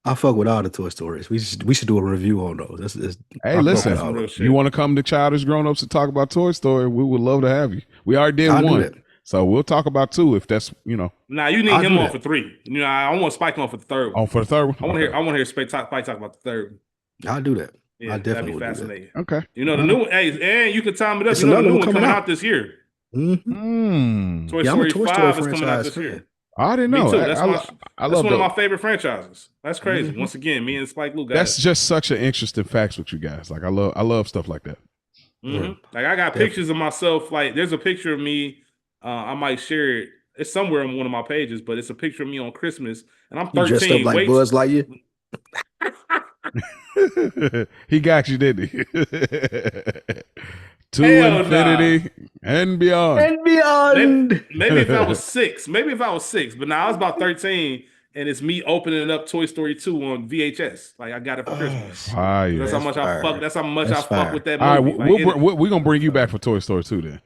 I fuck with all the Toy Stories. We should do a review on those. Hey, listen, you want to come to Childish Grown Ups and talk about Toy Story? We would love to have you. We already did one, so we'll talk about two if that's Nah, you need him on for three. You know, I want Spike on for the third one. On for the third one. I want to hear Spike talk about the third one. I'll do that. Yeah, that'd definitely be would do that. fascinating. Okay. You know, the new one, hey, and you can time it up. It's You know, the another new one one coming coming out. out this year. Mm-hmm. Toy Yeah, I'm a Story Toy Story 5 is coming out franchise this fan. year. I didn't Me know. too. I That's love one of the. my favorite franchises. That's crazy. Mhm. Once again, me and Spike Lee got That's it. just such an interesting facts with you guys. Like I love stuff like that. Like I got Definitely. pictures of myself. Like there's a picture of me. I might share it. It's somewhere on one of my pages, but it's a picture of me on Christmas, and I'm You dressed up 13. like Wait, Buzz Lightyear? He got you, didn't he? To hell infinity and beyond. And beyond. Maybe if I was six, but now I was about 13, and it's me opening up Toy Story 2 on VHS. Like I got it for Christmas. Fire. That's how much I fuck. That's how much That's I fuck with fire. that All right, movie. Like, we're gonna bring you back for Toy Story 2 then.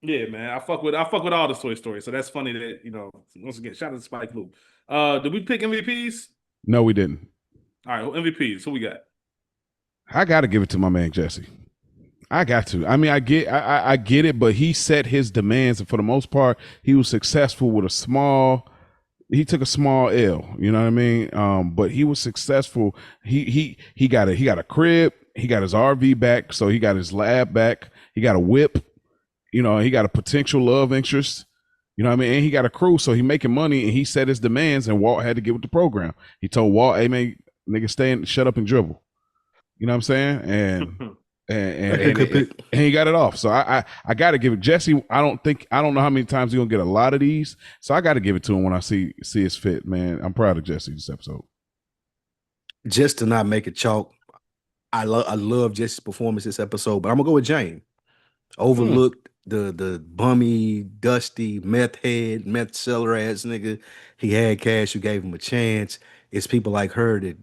yeah, man, I fuck with all the Toy Stories. So that's funny that once again, shout out to Spike Lee. Did we pick MVPs? No, we didn't. All right, MVPs. Who we got? I got to give it to my man Jesse. I got to. I mean, I get it, but he set his demands, and for the most part, he was successful with a small. He took a small L. You know what I mean? But he was successful. He got a crib. He got his RV back, so he got his lab back. He got a whip. You know, he got a potential love interest. You know what I mean? And he got a crew, so he making money, and he set his demands, and Walt had to get with the program. He told Walt, "Hey man, nigga, shut up and dribble." You know what I'm saying? And he got it off. So I got to give it Jesse. I don't know how many times he's gonna get a lot of these. So I got to give it to him when I see his fit. Man, I'm proud of Jesse this episode. Just to not make it chalk, I love Jesse's performance this episode, but I'm gonna go with Jane. Overlooked the bummy, dusty, meth head, meth seller ass nigga. He had cash, you gave him a chance. It's people like her that,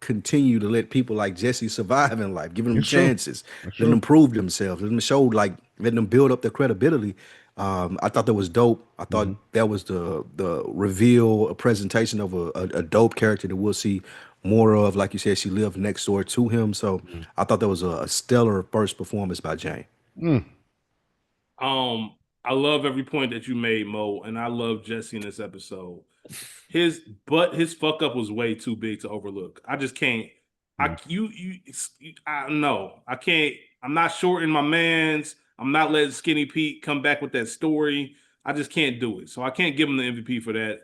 continue to let people like Jesse survive in life, giving them It's true. chances, That's letting them true. prove themselves, letting them show, like letting them build up their credibility. I thought that was dope. I thought that was the reveal, a presentation of a dope character that we'll see more of. Like you said, she lived next door to him. So I thought that was a stellar first performance by Jane. I love every point that you made, Mo, and I love Jesse in this episode. His fuck up was way too big to overlook. I just can't. I know I can't. I'm not shorting my man's. I'm not letting Skinny Pete come back with that story. I just can't do it. So I can't give him the MVP for that.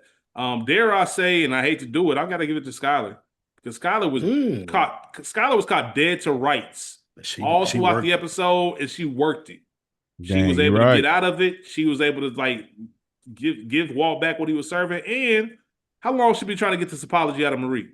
Dare I say, and I hate to do it, I got to give it to Skylar because Skylar was caught. Skylar was caught dead to rights all throughout the episode, and she worked it. She was able to get out of it. She was able to like give Walt back what he was serving. And how long she been trying to get this apology out of Marie?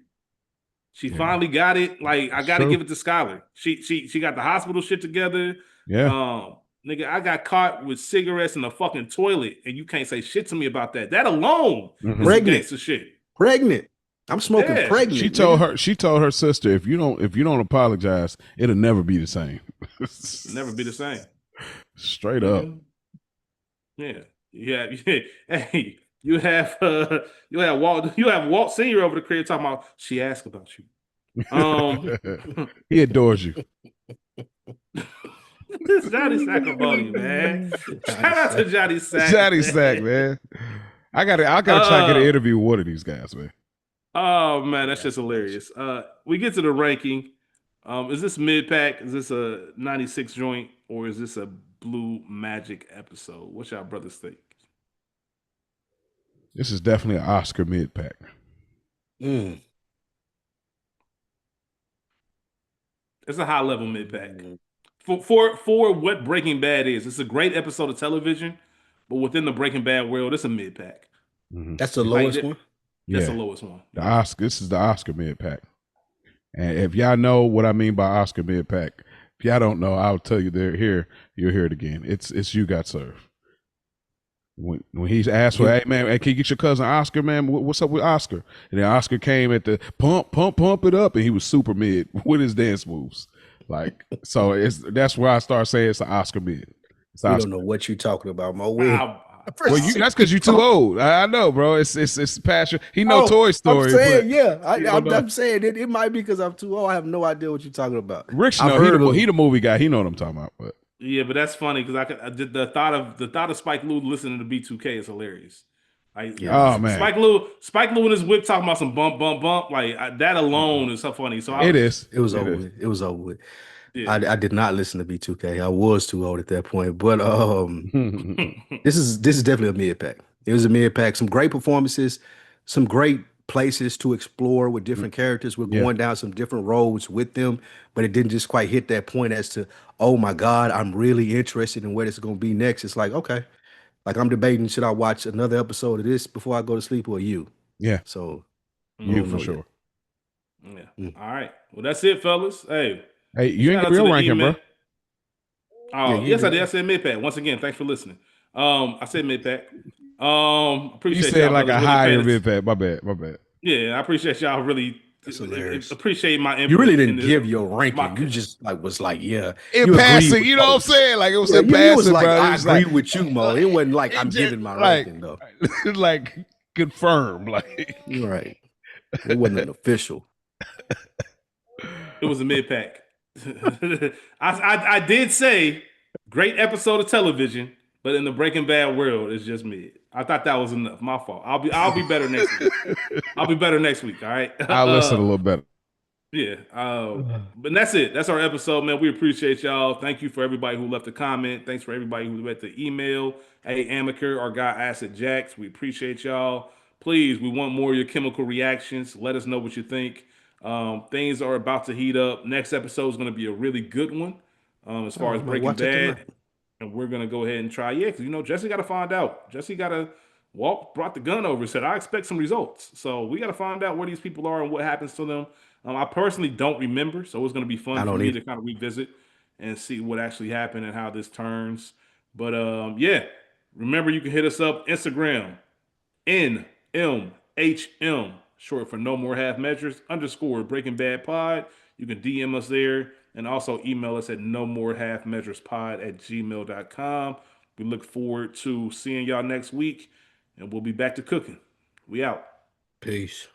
She finally got it. Like I got to give it to Skylar. She got the hospital shit together. Yeah. Nigga, I got caught with cigarettes in the fucking toilet, and you can't say shit to me about that. That alone is some gangster shit. Pregnant. I'm smoking pregnant. She told her sister, if you don't apologize, it'll never be the same. Never be the same. Straight up. Yeah. Hey, you have Walt Senior over the crib talking about she asked about you. He adores you. This Johnny Saccaboni, man. Shout out to Johnny Sack. Johnny Sack, man. I gotta try to get an interview with one of these guys, man. Oh man, that's just hilarious. We get to the ranking. Is this mid pack? Is this a 96 joint, or is this a Blue Magic episode? What y'all brothers think? This is definitely an Oscar mid pack. It's a high level mid pack. For what Breaking Bad is. It's a great episode of television, but within the Breaking Bad world, it's a mid pack. That's the lowest one. That's the lowest one. The Oscar. This is the Oscar mid pack. And if y'all know what I mean by Oscar mid pack, if y'all don't know, I'll tell you. They're here. You'll hear it again. It's You Got Served. When he's asked for, hey man, can you get your cousin Oscar, man? What's up with Oscar? And then Oscar came at the pump it up, and he was super mid with his dance moves. Like, so that's where I start saying it's an Oscar mid. You don't know what you're talking about, Mo. Well, that's because you're too old. I know, bro. It's passion. He know Toy Story. I'm saying, I'm saying it might be because I'm too old. I have no idea what you're talking about. Rich, he the movie guy. He know what I'm talking about. But yeah, but that's funny because the thought of Spike Lee listening to B2K is hilarious. Like Yeah, Oh man, Spike Lou and his whip talking about some bump, bump, bump. Like that alone is so funny. So I it was is. it was It over is. with. It was over with. yeah. I did not listen to B2K. I was too old at that point. But this is definitely a mid pack. It was a mid pack. Some great performances, some great places to explore with different characters. We're Yeah. going down some different roads with them, but it didn't just quite hit that point as to, oh my God, I'm really interested in where this is going to be next. It's like, okay, like I'm debating, should I watch another episode of this before I go to sleep or you? Yeah. So I You don't for know yet. sure. Yeah. Mm. All right. Well, that's it, fellas. Hey, Hey, you ain't shout give out me to your the ranking, email. bro. Yeah, Oh, you yes, I did. did. I said mid pack. Once again, thanks for listening. I said mid pack. You Appreciate said y'all like brothers a really higher paying mid attention. pad. My bad. My bad. Yeah, I appreciate y'all really That's hilarious. appreciate my You really input in didn't this. give your ranking. My You just like was like, yeah, In you agreed passing, with you know what I'm most. saying? Like it was Yeah, in you was passing, like, bro. It I was like, agree with you, Mo. It wasn't like I'm just giving my like, ranking though. like confirmed. Like, You're right. It wasn't an official. It was a mid pack. I did say great episode of television, but in the Breaking Bad world, it's just mid. I thought that was enough. My fault. I'll be better next week. I'll be better next week. All right. I'll listen a little better. Yeah. But that's it. That's our episode, man. We appreciate y'all. Thank you for everybody who left a comment. Thanks for everybody who left the email. Hey, Amaker, our guy Acid Jax. We appreciate y'all. Please, we want more of your chemical reactions. Let us know what you think. Things are about to heat up. Next episode is going to be a really good one as Oh, far I as might Breaking watch it Bad. tonight. And we're gonna go ahead and try. Yeah, because Jesse got to find out. Jesse got to brought the gun over. Said I expect some results. So we got to find out where these people are and what happens to them. I personally don't remember, so it's gonna be fun I for don't me either. to kind of revisit and see what actually happened and how this turns. But yeah, remember you can hit us up Instagram NMHM, short for no more half measures, underscore Breaking Bad Pod. You can DM us there and also email us at no more half measures pod at gmail.com. We look forward to seeing y'all next week and we'll be back to cooking. We out. Peace.